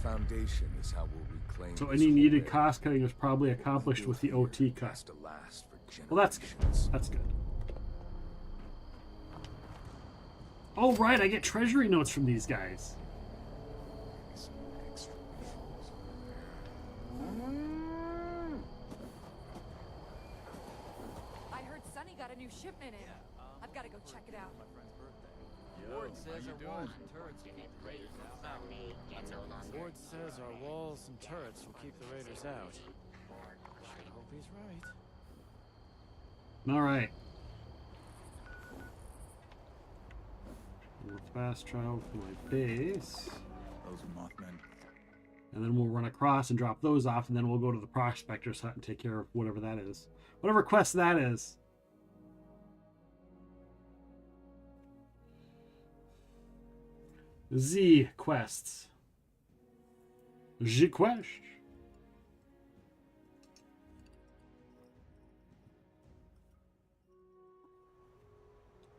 Foundation is how we'll reclaim. So any needed cost cutting was probably accomplished with the OT cut. Well, that's good. That's good. Oh, right, I get treasury notes from these guys. I heard Sonny got a new shipment in. I've got to go check it out. Ward says our walls and turrets will keep the raiders out. Ward says our walls and turrets will keep the raiders out. I hope he's right. All right. We'll fast travel to my base. Those are Mothmen. And then we'll run across and drop those off, and then we'll go to the Prospector's hut and take care of whatever that is. Whatever quest that is. Z quests. Z quest.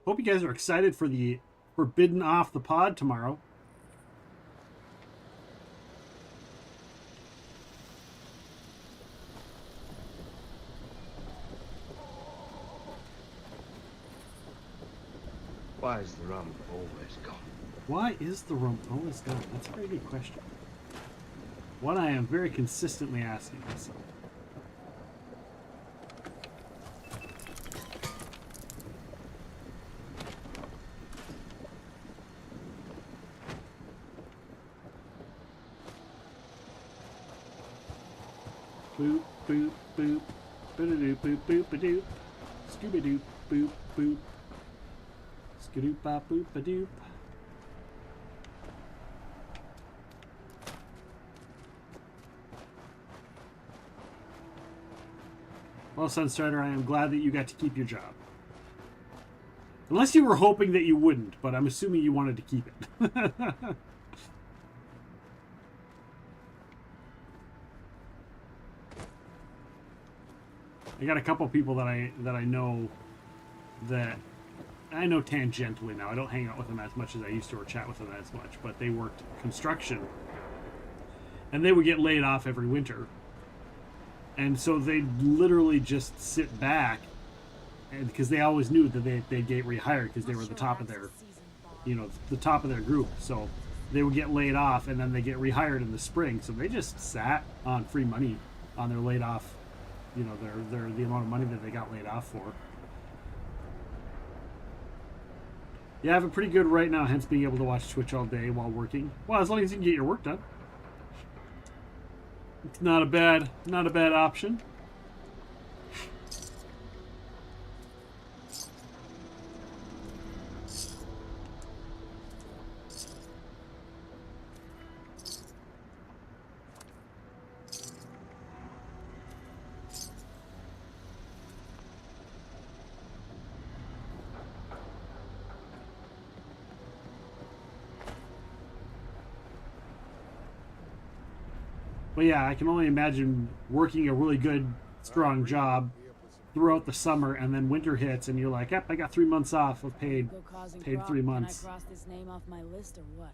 Hope you guys are excited for the Forbidden Off the Pod tomorrow. Why is the rum always gone? Why is the rum always gone? That's a very good question. One I am very consistently asking myself. Boop, boop, boop. Ba-da-doop, boop, boop, ba-doop. Scooby-doop, boop, boop. Skadoop-bop, boop, ba-doop. Well, Sunstrider, I am glad that you got to keep your job. Unless you were hoping that you wouldn't, but I'm assuming you wanted to keep it. I got a couple people that I know that I know tangentially now. I don't hang out with them as much as I used to or chat with them as much, but they worked construction. And they would get laid off every winter. And so they'd literally just sit back, and because they always knew that they'd get rehired because they were the top of their, you know, the top of their group. So they would get laid off, and then they get rehired in the spring. So they just sat on free money on their laid off, you know, the amount of money that they got laid off for. Yeah, I have it pretty good right now, hence being able to watch Twitch all day while working. Well, as long as you can get your work done. It's not a bad option. But yeah, I can only imagine working a really good, strong job throughout the summer, and then winter hits, and you're like, yep, I got 3 months off of paid 3 months. Can I cross this name off my list or what?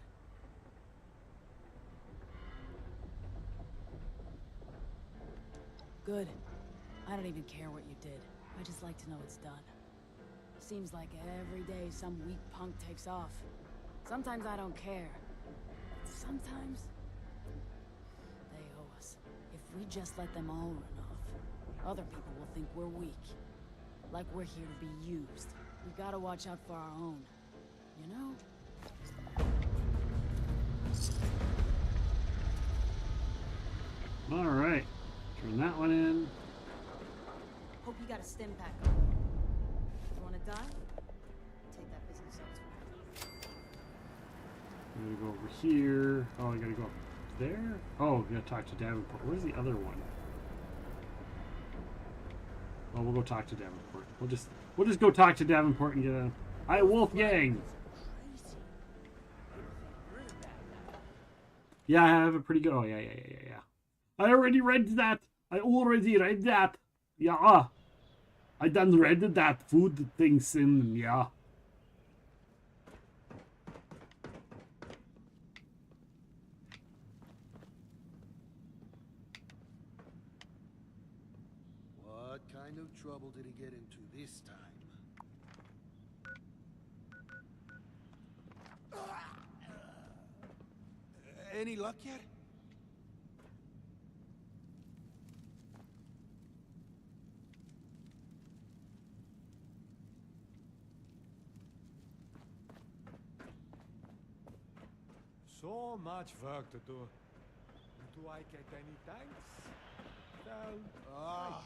Good. I don't even care what you did. I just like to know it's done. Seems like every day some weak punk takes off. Sometimes I don't care. But sometimes they owe us. If we just let them all run off, other people will think we're weak. Like we're here to be used. We gotta watch out for our own. You know? Alright. Turn that one in. Hope you got a stim pack on. You wanna die? Take that business elsewhere. I'm gonna go over here. Oh, I gotta go up there? Oh, I gotta talk to Davenport. Where's the other one? Oh, we'll go talk to Davenport. We'll just go talk to Davenport and get a... Hi, Wolfgang! Yeah, I have a pretty good... Oh, yeah. I already read that! Yeah. I done read that food things in, yeah. What kind of trouble did he get into this time? Any luck yet? So much work to do. Do I get any thanks? Well,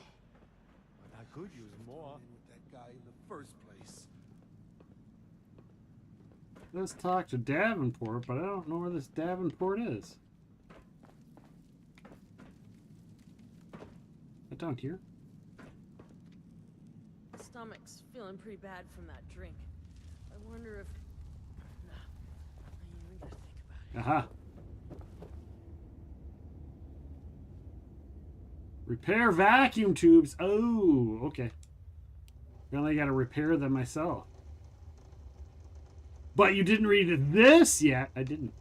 but I could use more. With that guy in the first place. Let's talk to Davenport, but I don't know where this Davenport is. Is it down here? Stomach's feeling pretty bad from that drink. I wonder if... Nah, I ain't even gonna think about it. Aha. Repair vacuum tubes. Oh, okay. Apparently I gotta repair them myself. But you didn't read this yet. I didn't.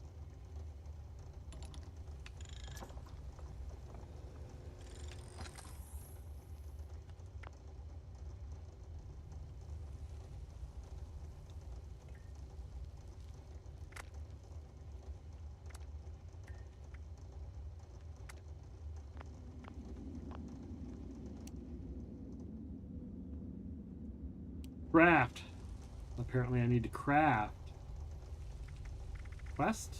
Craft. Apparently I need to craft. Quest?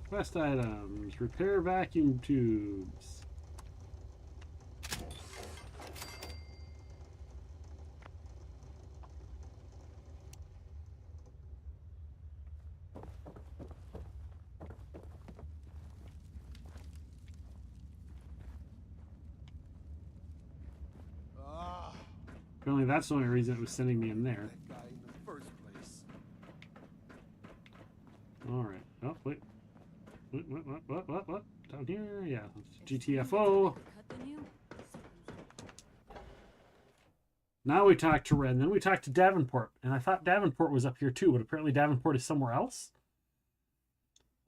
Quest items. Repair vacuum tubes. Apparently that's the only reason it was sending me in there. That guy in the first place. Alright. Oh, wait. What? Down here? Yeah. GTFO. Now we talk to Ren, then we talk to Davenport. And I thought Davenport was up here too, but apparently Davenport is somewhere else.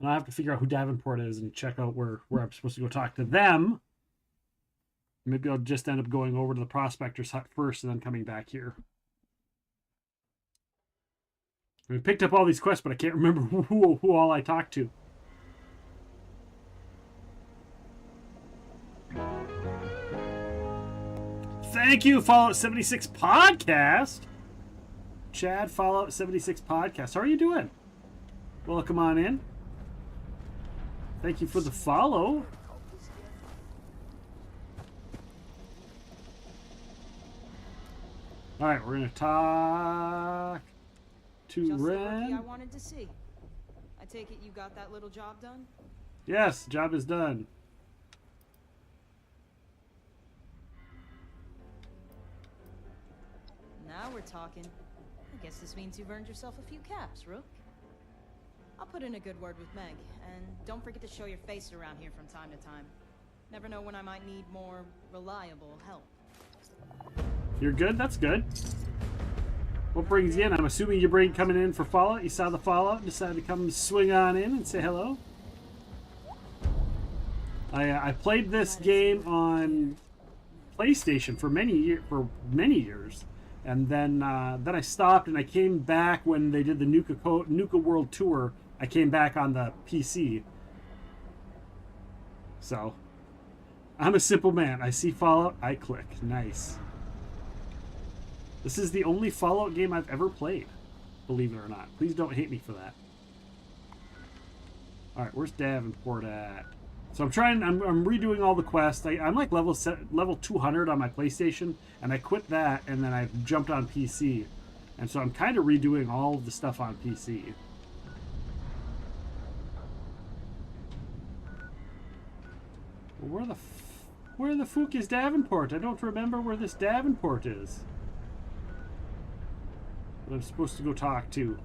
And I have to figure out who Davenport is and check out where I'm supposed to go talk to them. Maybe I'll just end up going over to the Prospector's hut first and then coming back here. I picked up all these quests, but I can't remember who all I talked to. Thank you, Fallout 76 Podcast. Chad, Fallout 76 Podcast. How are you doing? Welcome on in. Thank you for the follow. All right, we're gonna talk to Just the rookie Ren. I wanted to see. I take it you got that little job done? Yes, job is done. Now we're talking. I guess this means you've earned yourself a few caps, Rook. I'll put in a good word with Meg, and don't forget to show your face around here from time to time. Never know when I might need more reliable help. You're good? That's good. What brings you in? I'm assuming you're coming in for Fallout. You saw the Fallout and decided to come swing on in and say hello. I played this game on PlayStation for many years, and then I stopped and I came back when they did the Nuka World Tour. I came back on the PC. So, I'm a simple man. I see Fallout, I click. Nice. This is the only Fallout game I've ever played, believe it or not. Please don't hate me for that. Alright, where's Davenport at? So I'm redoing all the quests. I'm like level 200 on my PlayStation, and I quit that, and then I jumped on PC. And so I'm kind of redoing all of the stuff on PC. Well, where the fuck is Davenport? I don't remember where this Davenport is. That I'm supposed to go talk to.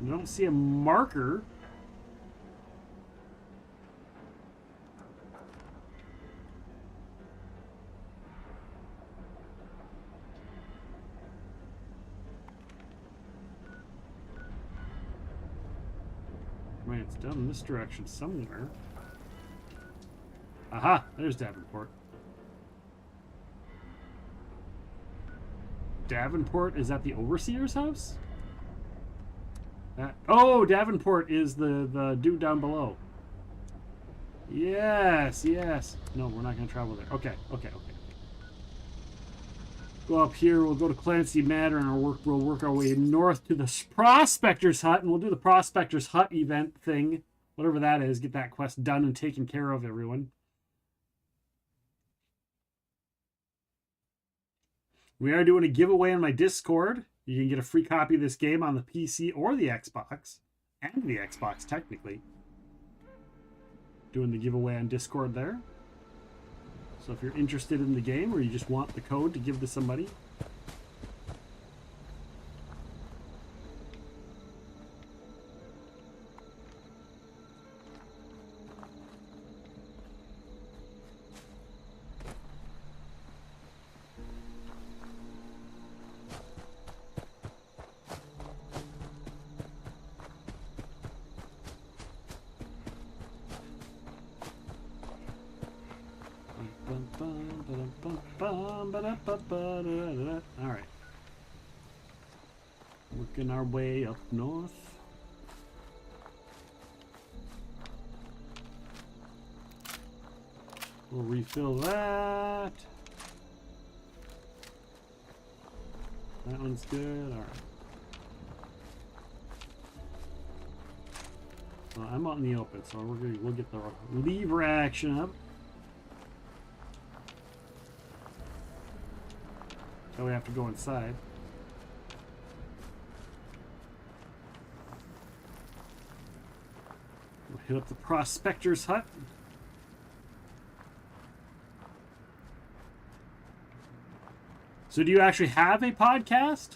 I don't see a marker. Man, it's down in this direction somewhere. Aha! There's Davenport. Davenport is at the Overseer's house? Oh, Davenport is the dude down below. Yes, yes. No, we're not going to travel there. Okay. Go up here, we'll go to Clancy Manor, and we'll work our way north to the Prospector's Hut, and we'll do the Prospector's Hut event thing. Whatever that is, get that quest done and taken care of, everyone. We are doing a giveaway on my Discord. You can get a free copy of this game on the PC or the Xbox. And the Xbox, technically. Doing the giveaway on Discord there. So if you're interested in the game or you just want the code to give to somebody. Alright. Working our way up north. We'll refill that. That one's good. Alright. Well, I'm out in the open, so we'll get the lever action up. So we have to go inside. We'll hit up the Prospector's Hut. So do you actually have a podcast?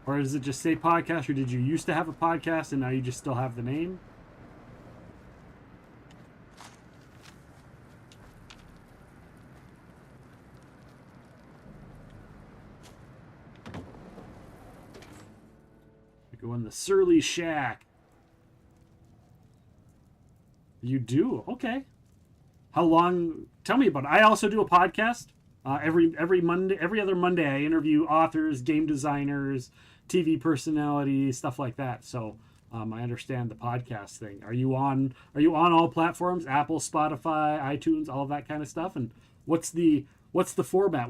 Or does it just say podcast, or did you used to have a podcast and now you just still have the name? Go in the Surly Shack. You do? Okay. How long? Tell me about it. I also do a podcast. Every Monday, every other Monday, I interview authors, game designers, TV personalities, stuff like that. So I understand the podcast thing. Are you on all platforms? Apple, Spotify, iTunes, all of that kind of stuff? And what's the format?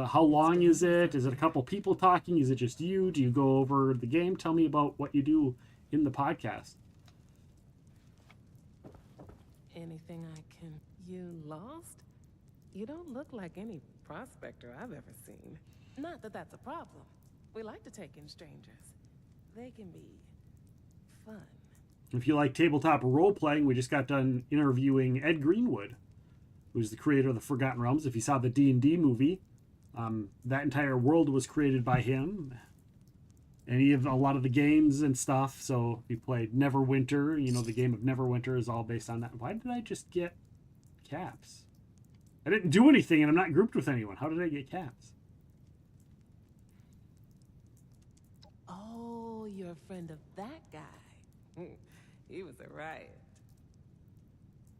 How long is it? Is it a couple people talking? Is it just you? Do you go over the game? Tell me about what you do in the podcast. Anything I can... You lost? You don't look like any prospector I've ever seen. Not that that's a problem. We like to take in strangers. They can be fun. If you like tabletop role-playing, we just got done interviewing Ed Greenwood, who's the creator of the Forgotten Realms. If you saw the D&D movie, that entire world was created by him. any of a lot of the games and stuff. So if you played Neverwinter, you know, the game of Neverwinter is all based on that. Why did I just get caps? I didn't do anything and I'm not grouped with anyone. How did I get caps? Oh, you're a friend of that guy. He was a riot.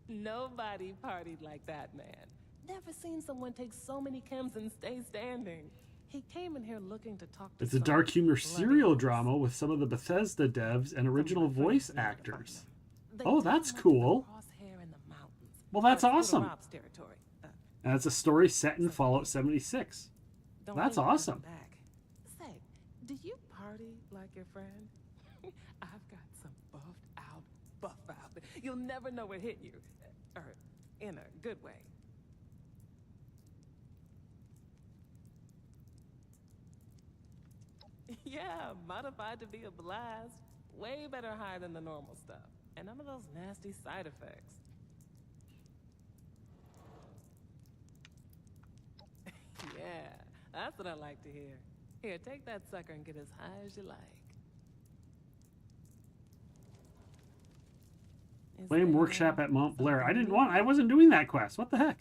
Nobody partied like that man. Never seen someone take so many chems and stay standing. He came in here looking to talk to It's a some dark humor bloody serial drama with some of the Bethesda devs and original voice actors. Oh, that's cool. Well, that's awesome. And it's a story set in Fallout 76. That's awesome. Say, do you party like your friend? I've got some buff out. You'll never know it hit you. Or in a good way. Yeah, modified to be a blast. Way better high than the normal stuff. And none of those nasty side effects. Yeah, that's what I like to hear. Here, take that sucker and get as high as you like. Flame Workshop at Mount Blair. I wasn't doing that quest. What the heck?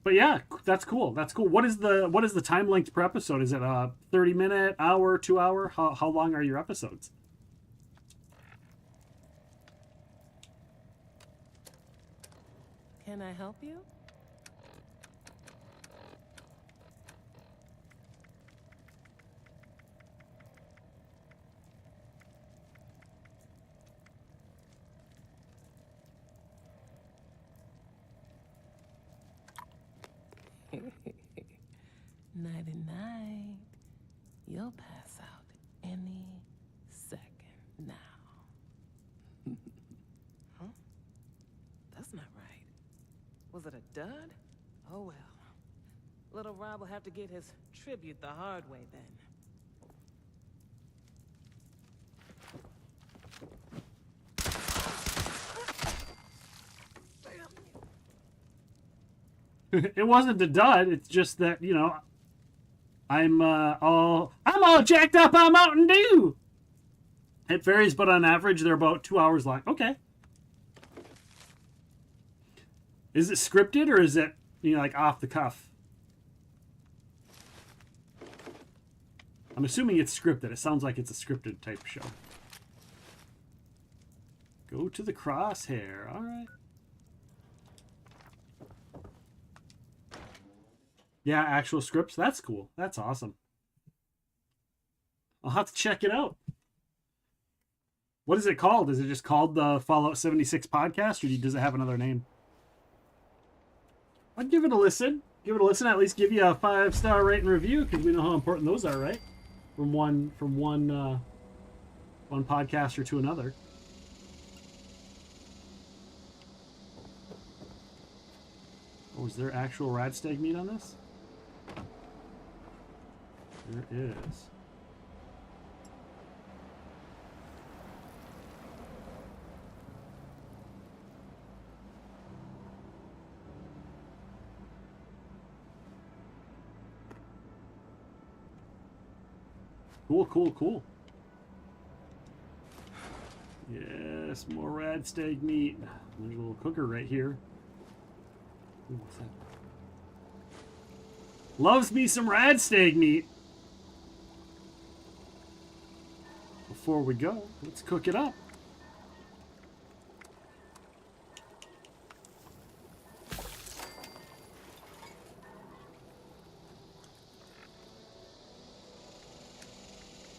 But yeah, that's cool. That's cool. What is the time length per episode? Is it a 30-minute, hour, 2 hour? How long are your episodes? Can I help you? Nighty-night. You'll pass out any second now. Huh? That's not right. Was it a dud? Oh well. Little Rob will have to get his tribute the hard way then. It wasn't a dud. It's just that, you know, I'm all jacked up on Mountain Dew. It varies, but on average they're about 2 hours long. Okay. Is it scripted or is it, you know, like off the cuff? I'm assuming it's scripted. It sounds like it's a scripted type show. Go to the crosshair. All right. Yeah, actual scripts. That's cool. That's awesome. I'll have to check it out. What is it called? Is it just called the Fallout 76 podcast, or does it have another name? I'd give it a listen. Give it a listen. At least give you a 5-star rating review, because we know how important those are, right? From one podcaster to another. Oh, is there actual Radstag meat on this? There is. Cool. Yes, more Radstag meat. There's a little cooker right here. Ooh, what's that? Loves me some Radstag meat. Before we go, let's cook it up.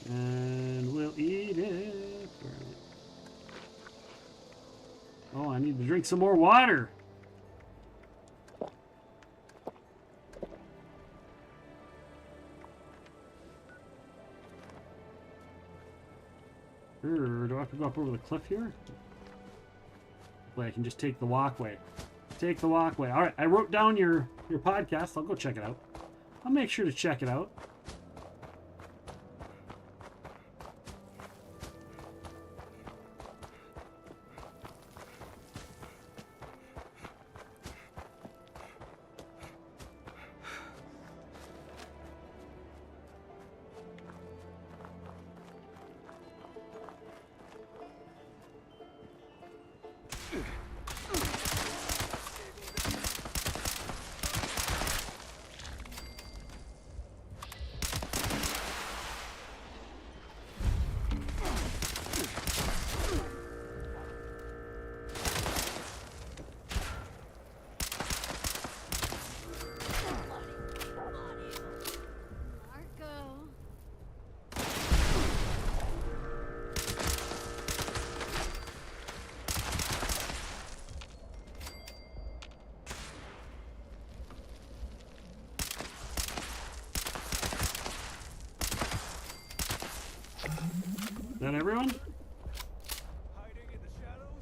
And we'll eat it. Oh, I need to drink some more water. Do I have to go up over the cliff here? Wait, I can just take the walkway. Take the walkway. All right, I wrote down your podcast. I'll go check it out. I'll make sure to check it out. Is that everyone? Hiding in the shadows?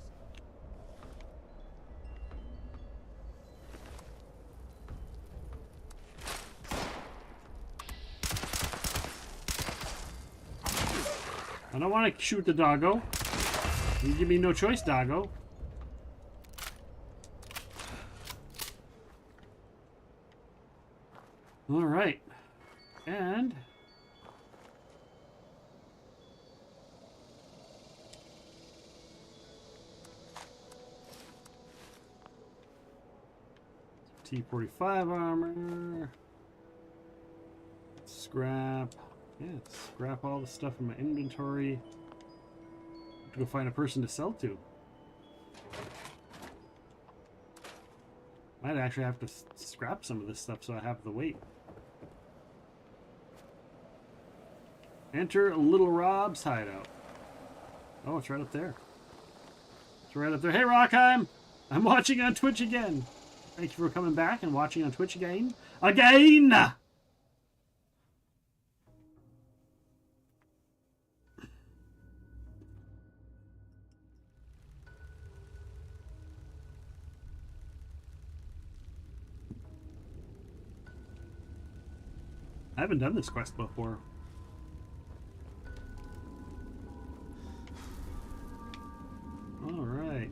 I don't want to shoot the doggo. You give me no choice, doggo. All right. And T-45 armor. Scrap. Yeah, scrap all the stuff in my inventory. Have to go find a person to sell to. Might actually have to scrap some of this stuff so I have the weight. Enter Little Rob's hideout. Oh, it's right up there. It's right up there. Hey, Rockheim! I'm watching on Twitch again. Thank you for coming back and watching on Twitch again. Again! I haven't done this quest before. All right.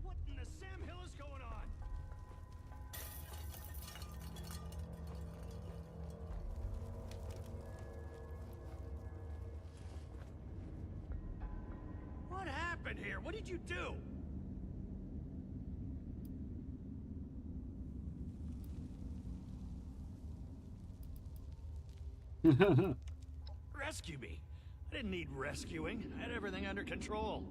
What in the Sam Hill is going on? What happened here? What did you do? Rescue me. I didn't need rescuing. I had everything under control.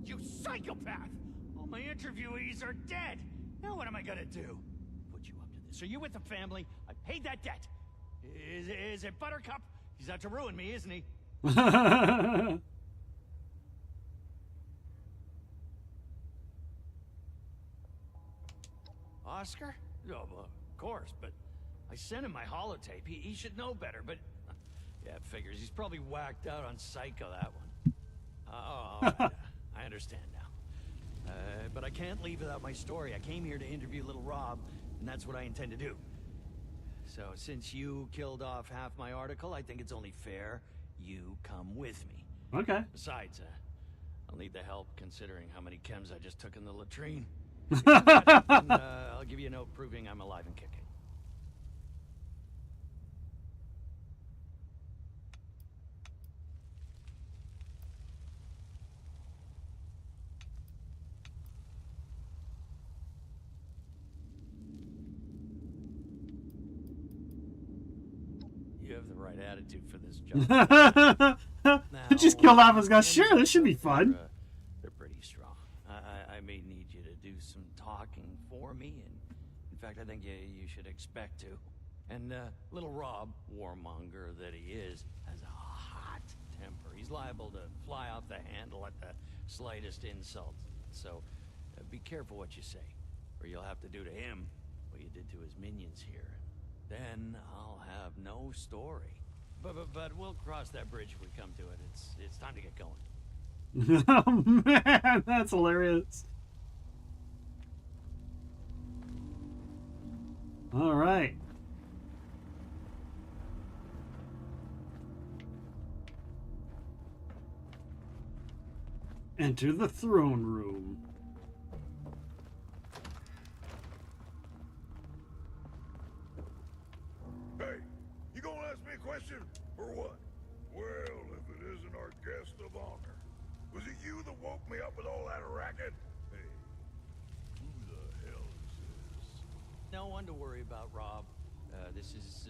You psychopath! All my interviewees are dead. Now what am I gonna do? Put you up to this. Are you with the family? I paid that debt. Is it Buttercup? He's out to ruin me, isn't he? Oscar? Oh, well, of course, but I sent him my holotape. He should know better, but... Yeah, it figures. He's probably whacked out on Psycho, that one. All right, I understand now. But I can't leave without my story. I came here to interview Little Rob, and that's what I intend to do. So, since you killed off half my article, I think it's only fair you come with me. Okay. Besides, I'll need the help considering how many chems I just took in the latrine. And, I'll give you a note proving I'm alive and kicking. You have the right attitude for this job. I just killed off his guy. Sure, this should be fun. They're pretty strong. I may need you to do some talking for me, and in fact, I think you should expect to. And Little Rob, warmonger that he is, has a hot temper. He's liable to fly off the handle at the slightest insult. So be careful what you say, or you'll have to do to him what you did to his minions here. Then I'll have no story. But we'll cross that bridge if we come to it. It's time to get going. Oh man, that's hilarious. All right. Enter the throne room. Hey, you gonna ask me a question, or what? Well, if it isn't our guest of honor. Was it you that woke me up with all that racket? Hey, who the hell is this? No one to worry about, Rob. This is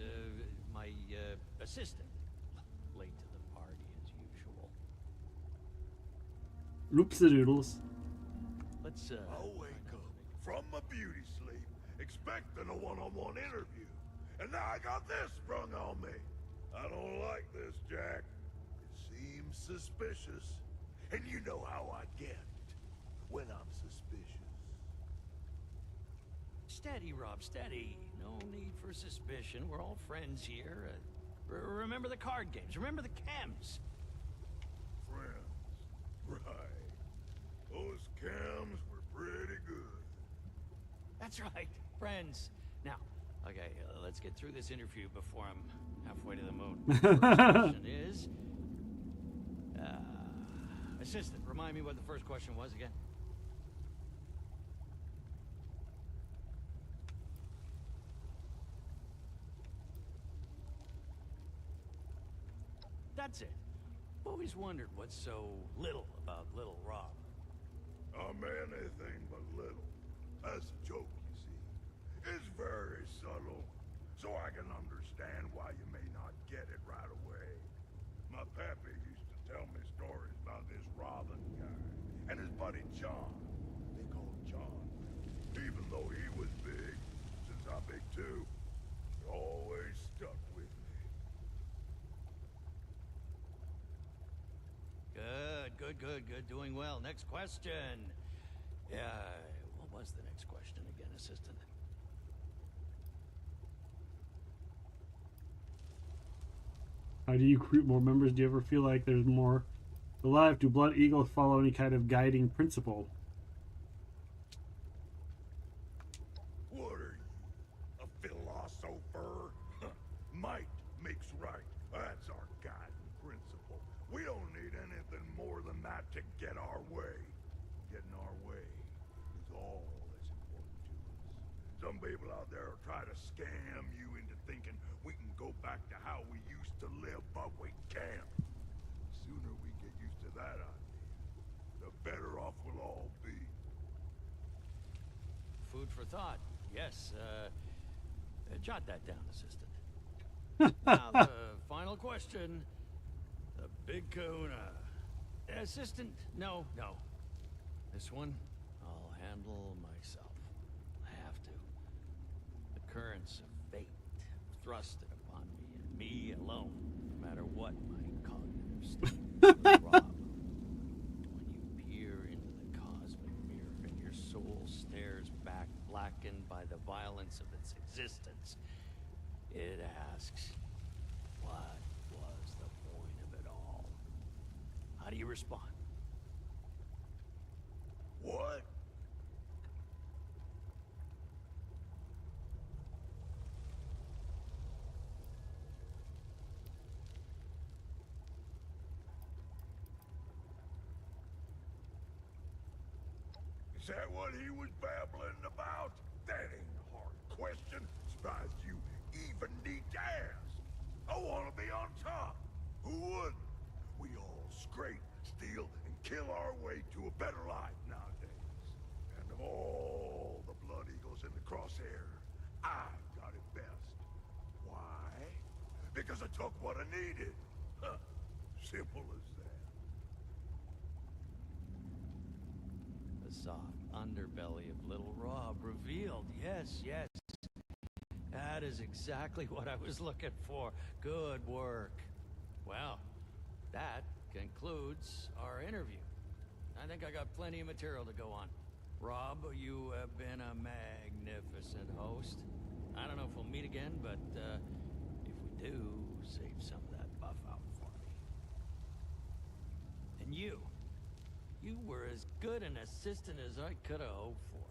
my assistant. Late to the party as usual. Oops-a-doodles. Let's I'll wake up from my beauty sleep, expecting a one-on-one interview. And now I got this sprung on me. I don't like this, Jack. It seems suspicious. And you know how I get when I'm suspicious. Steady, Rob, steady. No need for suspicion. We're all friends here. Remember the card games. Remember the chems. Friends. Right. Those chems were pretty good. That's right. Friends. Now, okay, let's get through this interview before I'm halfway to the moon. First question is... assistant, remind me what the first question was again. That's it. Always wondered what's so little about little Rob. I'm anything but little. That's a joke, you see. It's very subtle, so I can understand why you may not get it right away. My pappy used to tell me stories about this Robin guy and his buddy John. They call him John. Even though he was big, since I'm big too, it always stuck with me. Good. Doing well. Next question. Yeah, what was the next question again, assistant? How do you recruit more members? Do you ever feel like there's more alive? Do Blood Eagles follow any kind of guiding principle? What are you, a philosopher? Might makes right. That's our guiding principle. We don't need anything more than that to get our way. Getting our way is all that's important to us. Some people out there will try to scam you into thinking we can go back to how we used to live, but we can't. The sooner we get used to that idea, the better off we'll all be. Food for thought. Yes, jot that down, assistant. Now, the final question. The big kahuna. Assistant, no. This one, I'll handle myself. I have to. The currents of fate have thrust it upon me, and me alone, no matter what my cognitive state. Rob, when you peer into the cosmic mirror and your soul stares back, blackened by the violence of its existence, it asks, what was the point of it all? How do you respond? What? Is that what he was babbling about? That ain't a hard question. Surprised you even need to ask. I want to be on top. Who wouldn't? We all scrape, steal, and kill our way to a better life nowadays. And of all the Blood Eagles in the crosshair, I got it best. Why? Because I took what I needed. Huh. Simple as that. The soft underbelly of little Rob revealed. Yes. That is exactly what I was looking for. Good work. Well, that concludes our interview. I think I got plenty of material to go on. Rob, you have been a magnificent host. I don't know if we'll meet again, but if we do, save some of that buff out for me. And you were as good an assistant as I could have hoped for.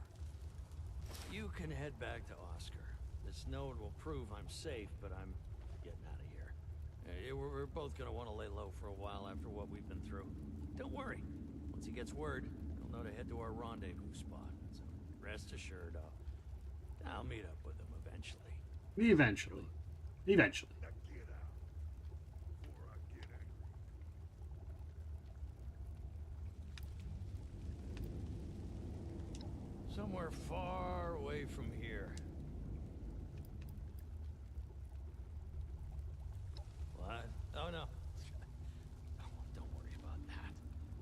You can head back to Oscar. This node will prove I'm safe, but I'm getting out of here. We're both gonna want to lay low for a while after what we've been through. Don't worry. When Once he gets word, he'll know to head to our rendezvous spot. So rest assured, I'll meet up with him eventually. Eventually. Eventually. Now get out before I get angry. Somewhere far away from here. What? Oh, no. Don't worry about that.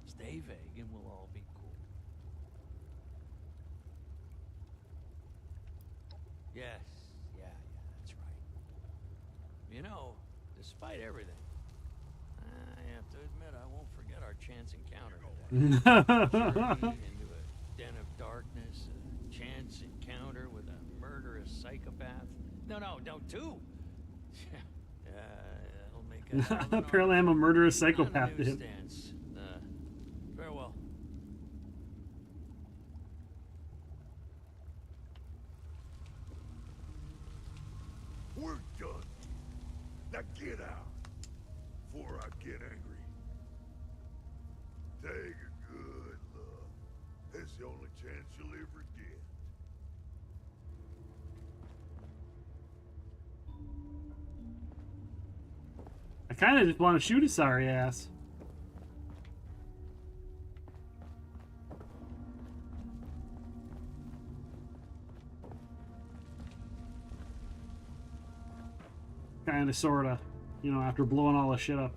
Stay vague and we'll all be cool. Yes. Yeah, that's right. You know, despite everything, I have to admit I won't forget our chance encounter today. Journey into a den of darkness, a chance encounter with a murderous psychopath. No, two. That'll make a Apparently I'm a murderous psychopath to him. Farewell. We're done. Now get out before I get angry. Take a good look. It's the only chance you'll ever get. I kind of just want to shoot his sorry ass. Kind of, sort of, you know, after blowing all this shit up.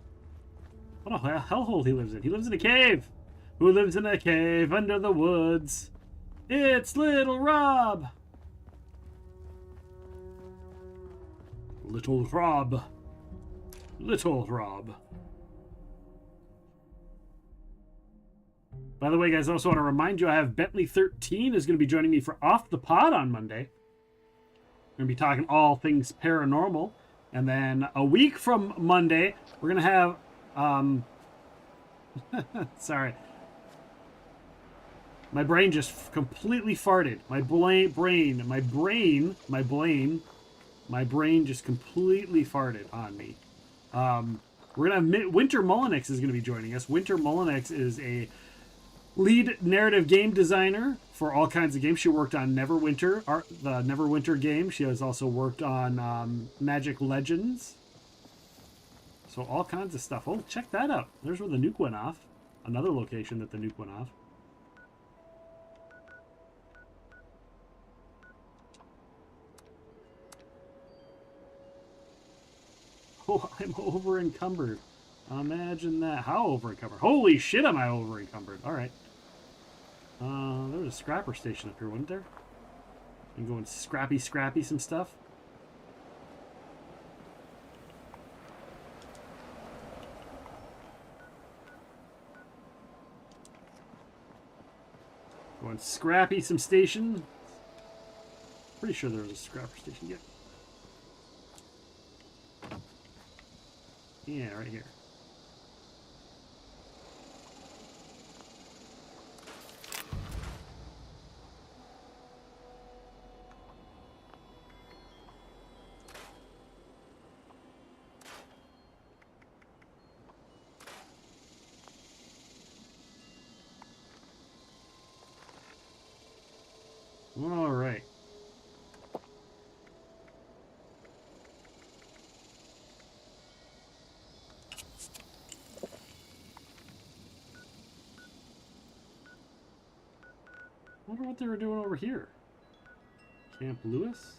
What a hellhole he lives in. He lives in a cave. Who lives in a cave under the woods? It's Little Rob. Little Rob. Little Rob. By the way, guys, I also want to remind you I have Bentley13 is going to be joining me for Off the Pod on Monday. We're going to be talking all things paranormal. And then a week from Monday, we're going to have... sorry. My brain just completely farted. My brain just completely farted on me. We're going to have Winter Mullinex is going to be joining us. Winter Mullinex is a lead narrative game designer for all kinds of games. She worked on Neverwinter, the Neverwinter game. She has also worked on Magic Legends. So all kinds of stuff. Oh, check that out. There's where the nuke went off. Another location that the nuke went off. Oh, I'm over encumbered. Imagine that. How over encumbered? Holy shit, am I over encumbered? All right. There was a scrapper station up here, wasn't there? And go and scrappy some stuff. Go and scrappy some station. Pretty sure there was a scrapper station. Yep. Yeah, right here. All right. I wonder what they were doing over here. Camp Lewis?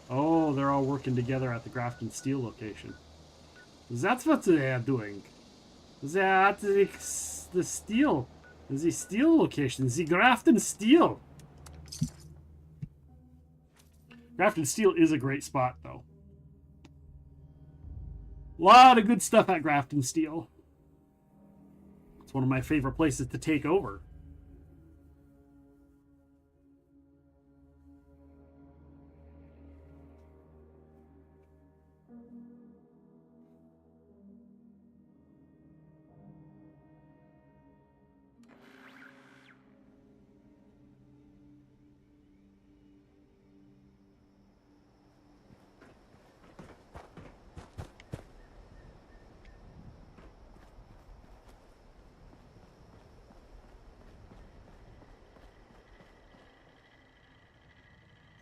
Oh, they're all working together at the Grafton Steel location. That's what they are doing. That's the steel. The steel location. The Grafton Steel. Grafton Steel is a great spot, though. A lot of good stuff at Grafton Steel. It's one of my favorite places to take over.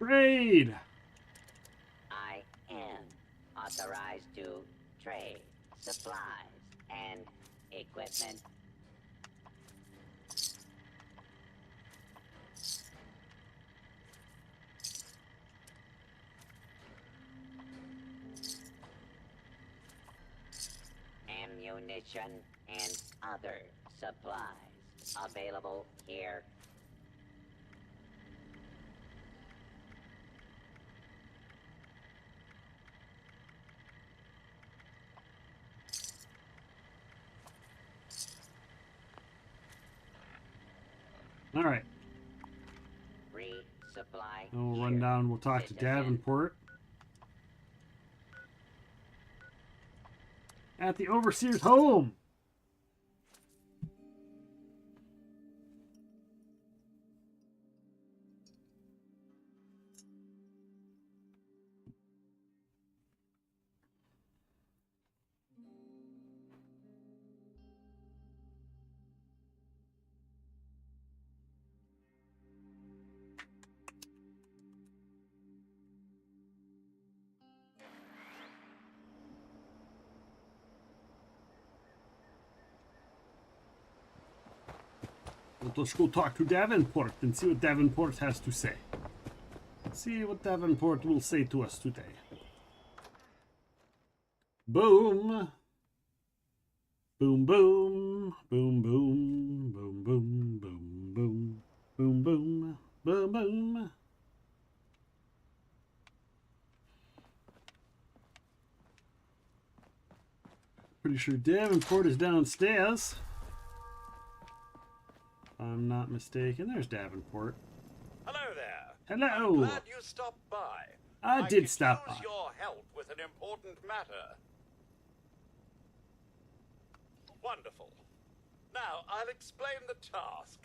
Trade. I am authorized to trade supplies and equipment. Ammunition and other supplies available here. All right. Resupply. Then we'll run down. We'll talk to Davenport. At the Overseer's home. Let's go talk to Davenport and see what Davenport has to say. See what Davenport will say to us today. Boom. Boom, boom. Boom, boom. Boom, boom. Boom, boom. Boom, boom. Boom, boom. Pretty sure Davenport is downstairs. If I'm not mistaken. There's Davenport. Hello there. Hello. I'm glad you stopped by. I did stop could by. use your help with an important matter. Wonderful. Now, I'll explain the task.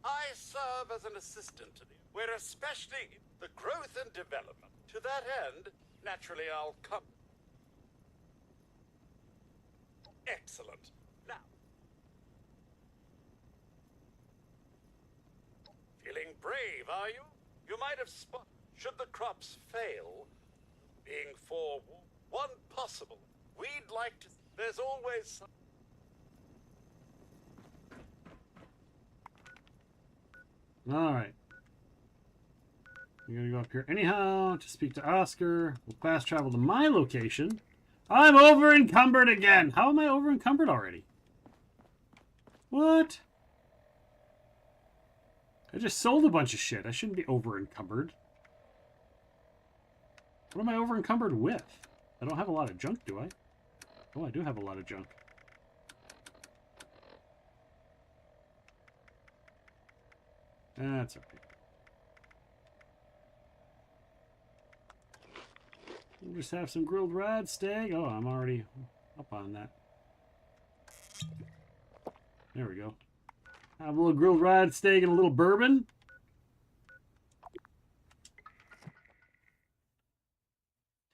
I serve as an assistant to the... We're especially the growth and development. To that end, naturally, I'll come... Excellent. Now... Feeling brave, are you? You might have spot... Should the crops fail, being one possible, we'd like to... There's always some... Alright. I'm gonna go up here anyhow to speak to Oscar. We'll fast travel to my location. I'm over encumbered again! How am I over encumbered already? What? I just sold a bunch of shit. I shouldn't be over encumbered. What am I over encumbered with? I don't have a lot of junk, do I? Oh, I do have a lot of junk. That's okay. We'll just have some grilled rad steak. Oh, I'm already up on that. There we go. Have a little grilled rad steak and a little bourbon.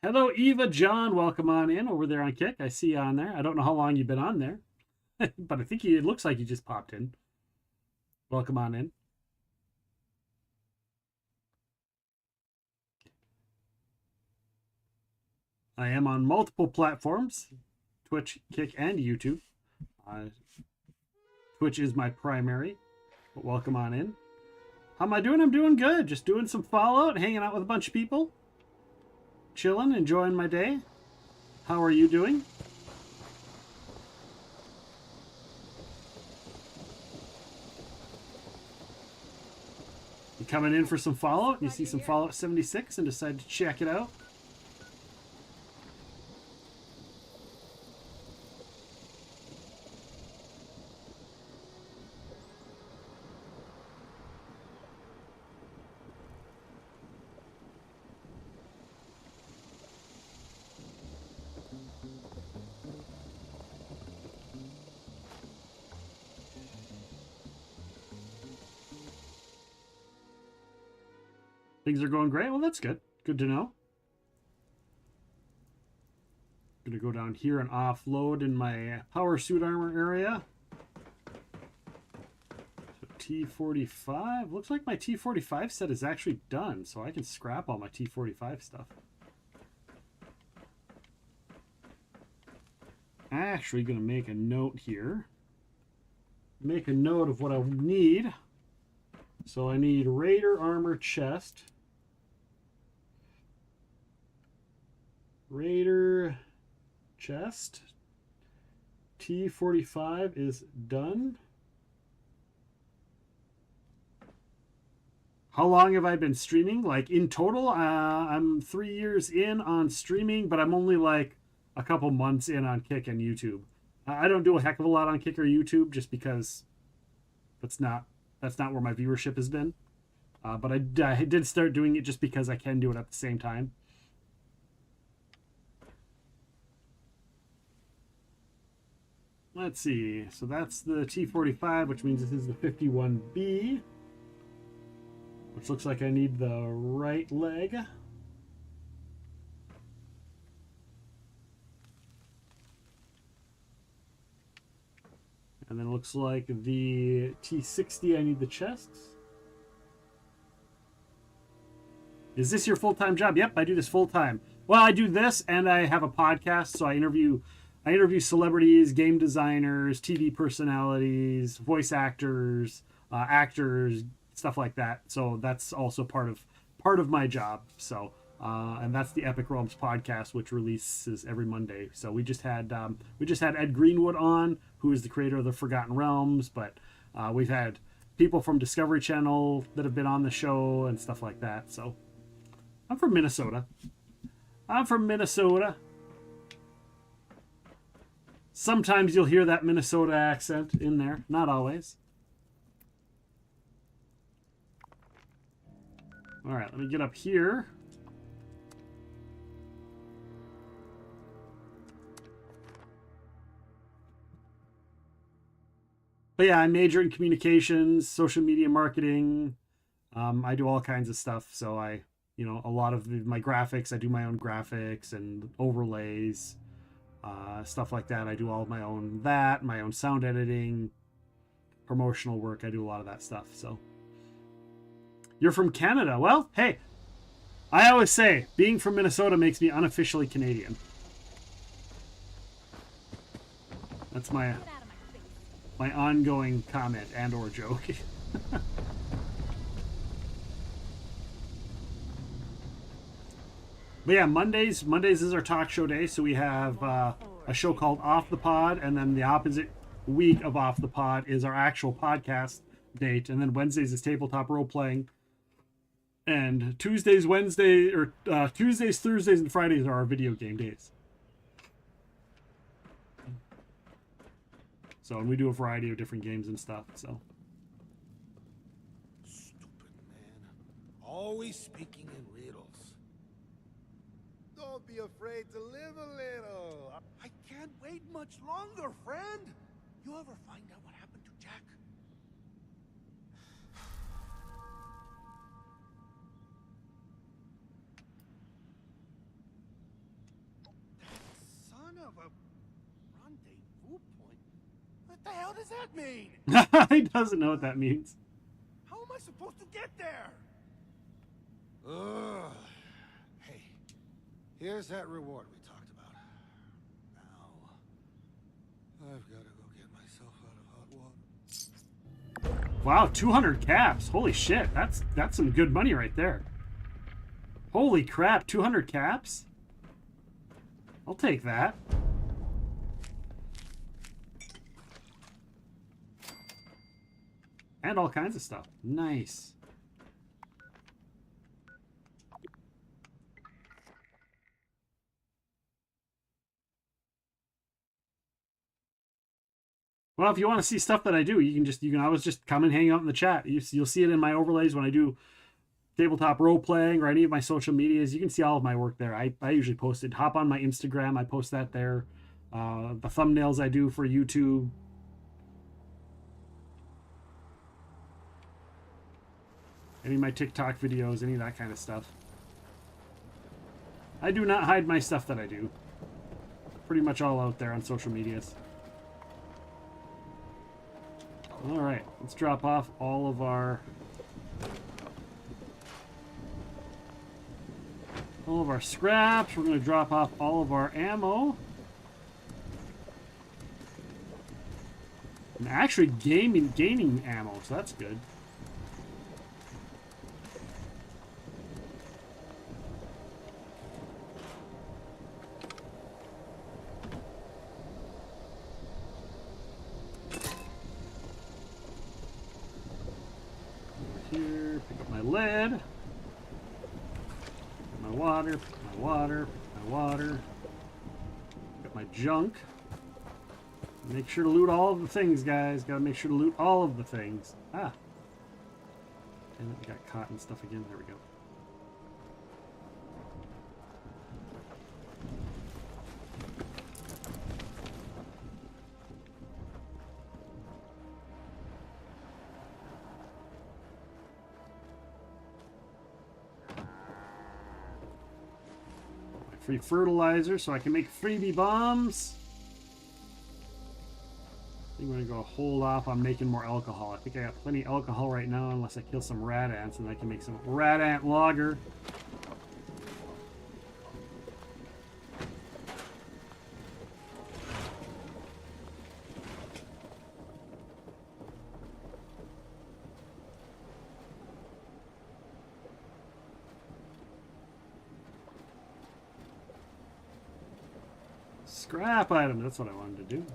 Hello, Eva John. Welcome on in over there on Kick. I see you on there. I don't know how long you've been on there, but I think it looks like you just popped in. Welcome on in. I am on multiple platforms, Twitch, Kick, and YouTube. Twitch is my primary, but welcome on in. How am I doing? I'm doing good. Just doing some Fallout, hanging out with a bunch of people. Chilling, enjoying my day. How are you doing? You coming in for some Fallout? You see some Fallout 76 and decide to check it out? Things are going great. Well, that's good. Good to know. Gonna go down here and offload in my power suit armor area. So T45. Looks like my T45 set is actually done, so I can scrap all my T45 stuff. I'm actually going to make a note here. Make a note of what I need. So I need Raider armor chest. Raider chest. T45 is done. How long have I been streaming? Like in total, I'm 3 years in on streaming, but I'm only like a couple months in on Kick and YouTube. I don't do a heck of a lot on Kick or YouTube just because that's not where my viewership has been. But I did start doing it just because I can do it at the same time. Let's see. So that's the T45, which means this is the 51B. Which looks like I need the right leg. And then it looks like the T60, I need the chests. Is this your full-time job? Yep, I do this full-time. Well, I do this and I have a podcast, so I interview celebrities, game designers, TV personalities, voice actors, actors, stuff like that. So that's also part of my job. So and that's the Epic Realms podcast, which releases every Monday. So we just had Ed Greenwood on, who is the creator of the Forgotten Realms, but we've had people from Discovery Channel that have been on the show and stuff like that. So I'm from Minnesota. Sometimes you'll hear that Minnesota accent in there, not always. All right, let me get up here. But yeah, I major in communications, social media marketing. I do all kinds of stuff. So a lot of my graphics, I do my own graphics and overlays, stuff like that. I do all of my own sound editing, promotional work. I do a lot of that stuff. So you're from Canada. Well, hey, I always say being from Minnesota makes me unofficially Canadian. That's my ongoing comment and or joke. But yeah, Mondays is our talk show day. So we have a show called Off the Pod, and then the opposite week of Off the Pod is our actual podcast date, and then Wednesdays is tabletop role playing, and Tuesdays, Thursdays, and Fridays are our video game days. So, and we do a variety of different games and stuff, so. Stupid man. Always speaking in riddles. Don't be afraid to live a little. I can't wait much longer, friend. You ever find out what happened to Jack? That son of a rendezvous point. What the hell does that mean? He doesn't know what that means. How am I supposed to get there? Ugh. Hey, here's that reward we talked about. Now, I've got to go get myself out of hot water. Wow, 200 caps. Holy shit, that's some good money right there. Holy crap, 200 caps? I'll take that. And all kinds of stuff. Nice. Well, if you want to see stuff that I do, you can always just come and hang out in the chat. You'll see it in my overlays when I do tabletop role playing or any of my social medias. You can see all of my work there. I usually post it. Hop on my Instagram. I post that there. The thumbnails I do for YouTube. Any of my TikTok videos, any of that kind of stuff. I do not hide my stuff that I do. Pretty much all out there on social medias. All right, let's drop off all of our scraps. We're going to drop off all of our ammo. And actually gaining ammo, so that's good. Here, pick up my lead. My water, my water, my water. Got my junk. Make sure to loot all of the things, guys. Gotta make sure to loot all of the things. Ah. And we got cotton stuff again. There we go. Free fertilizer so I can make freebie bombs. I think I'm gonna go hold off on making more alcohol. I think I got plenty of alcohol right now unless I kill some rat ants and I can make some rat ant lager. Scrap item, that's what I wanted to do.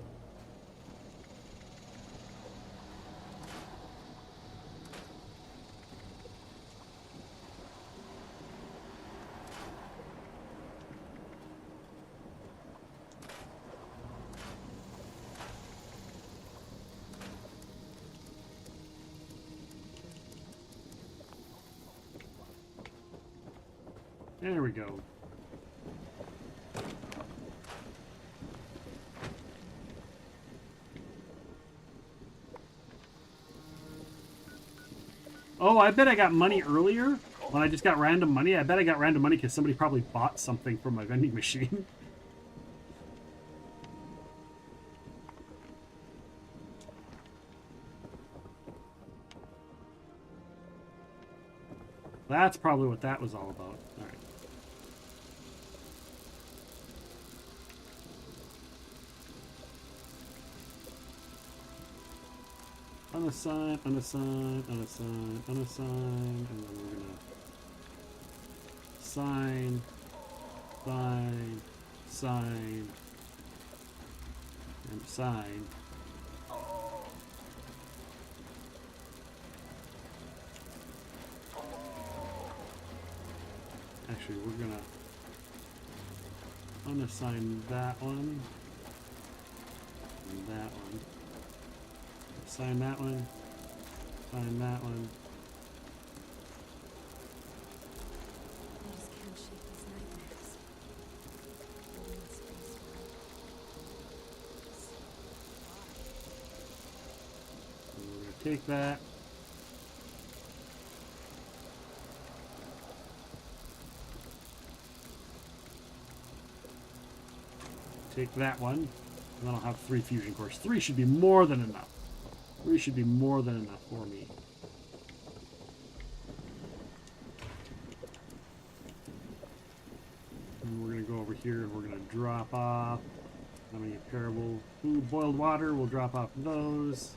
There we go. Oh, I bet I got money earlier when I just got random money. I bet I got random money because somebody probably bought something from my vending machine. That's probably what that was all about. All right. Unassign, unassign, unassign, unassign, and then we're gonna sign, sign, sign, and sign. Actually, we're gonna unassign that one and that one. Sign that one. Sign that one. And we're gonna take that. Take that one, and then I'll have 3 fusion cores. 3 should be more than enough. 3 should be more than enough for me. And we're going to go over here and we're going to drop off how many parable food, boiled water. We'll drop off those.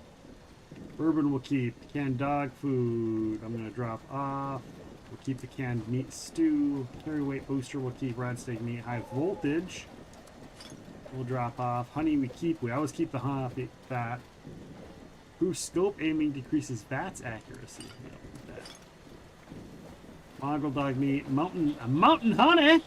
Bourbon we'll keep. Canned dog food I'm going to drop off. We'll keep the canned meat stew. Carry weight booster we'll keep. Rad steak meat. High voltage we'll drop off. Honey we keep. We always keep the honey fat. Boost scope aiming decreases VATS accuracy. Mongrel dog meat, mountain honey.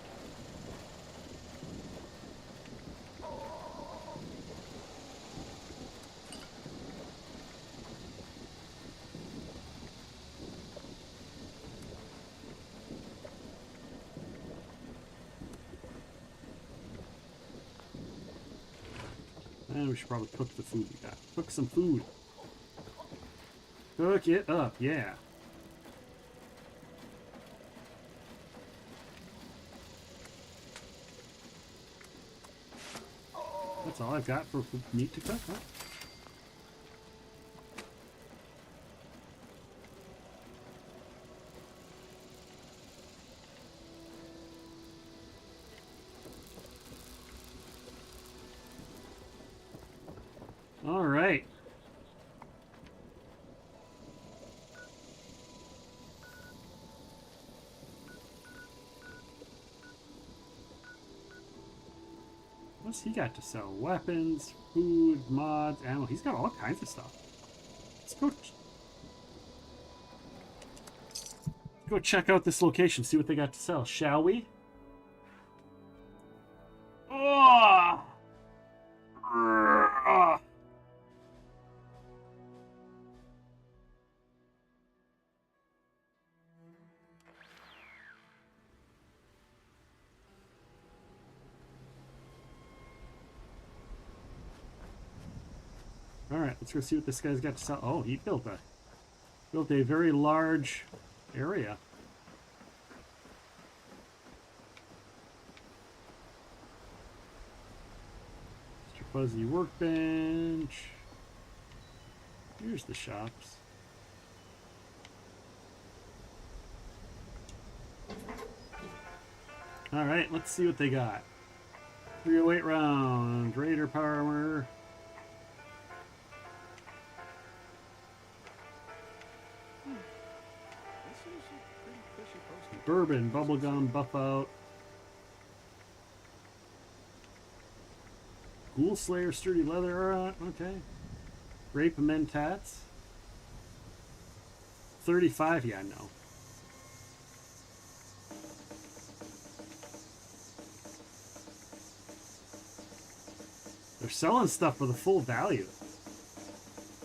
And we should probably cook the food we got. Cook some food. Cook it up, yeah. That's all I've got for meat to cook, huh? What's he got to sell? Weapons, food, mods, ammo. He's got all kinds of stuff. Let's go check out this location, see what they got to sell, shall we? Oh! Alright, let's go see what this guy's got to sell. Oh, he built a very large area. Mr. Fuzzy Workbench. Here's the shops. Alright, let's see what they got. 308 rounds, Raider power armor. Bourbon, bubblegum, buff out. Ghoul Slayer, sturdy leather, okay. Grape mentats. 35, yeah, no. They're selling stuff for the full value.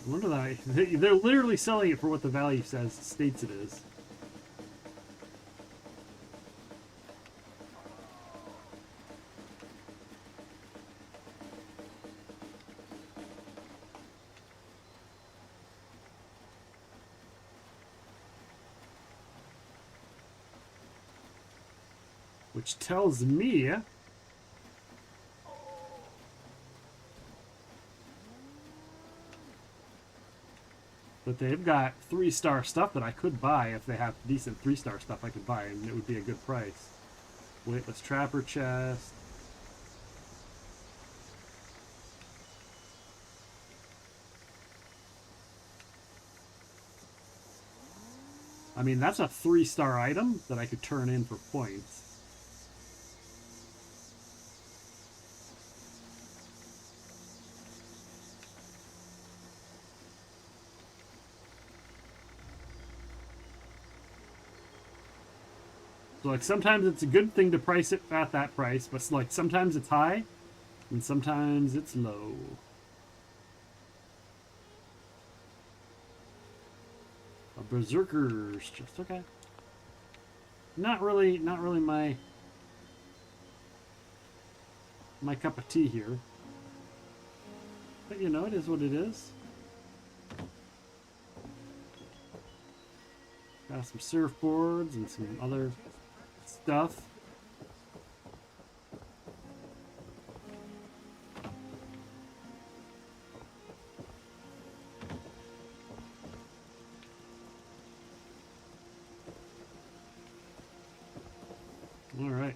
I wonder that they're literally selling it for what the value states it is. Which tells me that they've got 3-star stuff that I could buy. If they have decent 3-star stuff I could buy, and it would be a good price. Weightless trapper chest. I mean, that's a 3-star item that I could turn in for points. So, like, sometimes it's a good thing to price it at that price, but like sometimes it's high and sometimes it's low. A Berserker's chest, okay. Not really my cup of tea here. But you know, it is what it is. Got some surfboards and some other stuff. All right.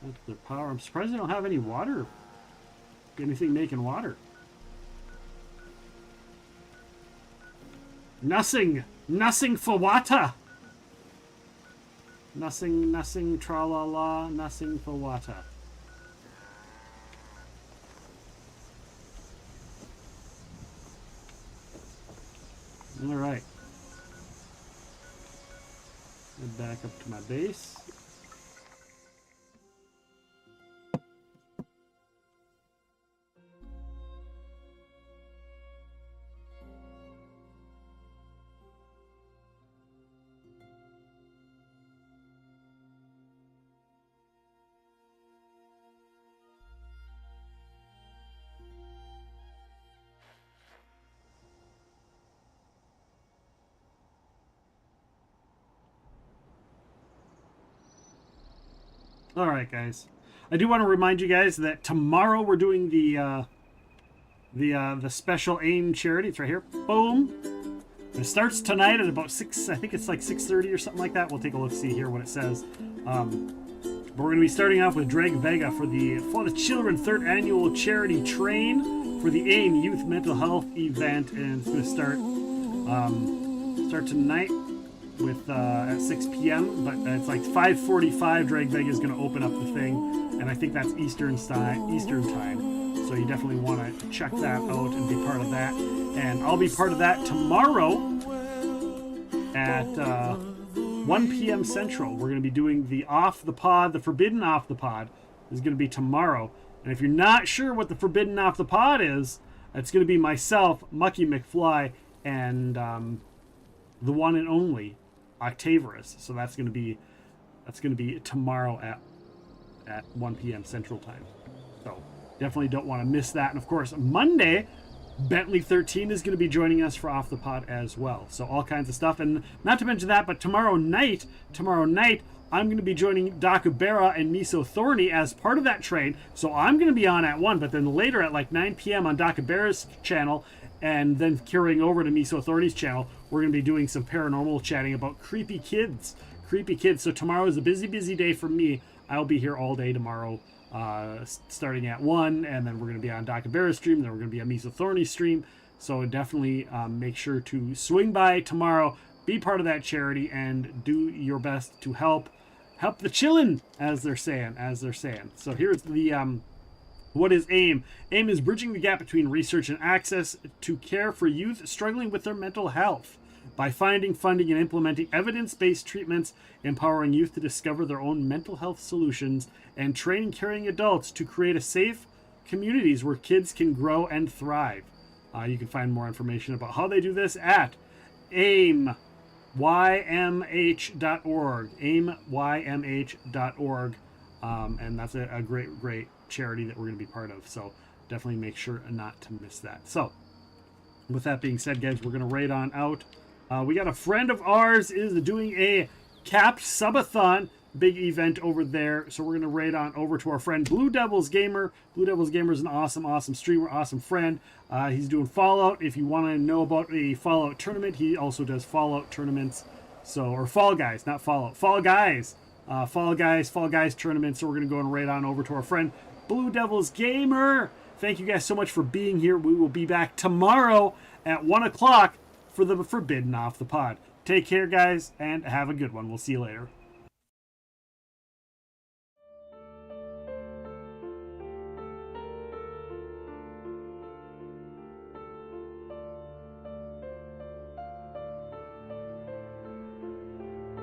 That's their power. I'm surprised they don't have any water. Anything making water. Nothing for water. Nothing, tra-la-la, nothing for water. All right. Head back up to my base. All right, guys. I do want to remind you guys that tomorrow we're doing the special AIM charity. It's right here. Boom. It starts tonight at about 6. I think it's like 6:30 or something like that. We'll take a look, see here what it says. But we're going to be starting off with Drag Vega for the Children 3rd Annual Charity Train for the AIM Youth Mental Health event, and it's going to start tonight. with at 6 p.m. But it's like 5:45. Drag Vega is going to open up the thing, and I think that's Eastern time. So you definitely want to check that out and be part of that. And I'll be part of that tomorrow at 1 p.m. Central. We're going to be doing the Off the Pod, the Forbidden Off the Pod is going to be tomorrow. And if you're not sure what the Forbidden Off the Pod is, it's going to be myself, Mucky McFly, and the one and only Octaverus. So that's going to be tomorrow at 1 p.m. Central Time. So definitely don't want to miss that. And of course, Monday, Bentley 13 is going to be joining us for Off the Pod as well. So all kinds of stuff. And not to mention that, but tomorrow night, I'm going to be joining Dakabera and Miso Thorny as part of that train. So I'm going to be on at 1, but then later at like 9 p.m. on Dakabera's channel, and then carrying over to Miso Thorny's channel, we're going to be doing some paranormal chatting about creepy kids. So tomorrow is a busy, busy day for me. I'll be here all day tomorrow, starting at 1, and then we're going to be on Dakabera's stream, then we're going to be on Miso Thorny's stream. So definitely make sure to swing by tomorrow, be part of that charity, and do your best to help the chillin', as they're saying. So here's the what is AIM? AIM is bridging the gap between research and access to care for youth struggling with their mental health by finding, funding, and implementing evidence-based treatments, empowering youth to discover their own mental health solutions, and training caring adults to create a safe communities where kids can grow and thrive. You can find more information about how they do this at AIMYMH.org. AIMYMH.org. And that's a great charity that we're going to be part of. So definitely make sure not to miss that. So with that being said, guys, we're going to raid on out. We got a friend of ours is doing a capped subathon, big event over there. So we're going to raid on over to our friend Blue Devils Gamer. Blue Devils Gamer is an awesome streamer, awesome friend. He's doing Fallout. If you want to know about a Fallout tournament, he also does Fallout tournaments. So, or Fall Guys, not Fallout. Fall Guys tournament. So we're going to go and raid on over to our friend Blue Devils Gamer. Thank you guys so much for being here. We will be back tomorrow at 1 o'clock for the Forbidden Off the Pod. Take care, guys, and have a good one. We'll see you later.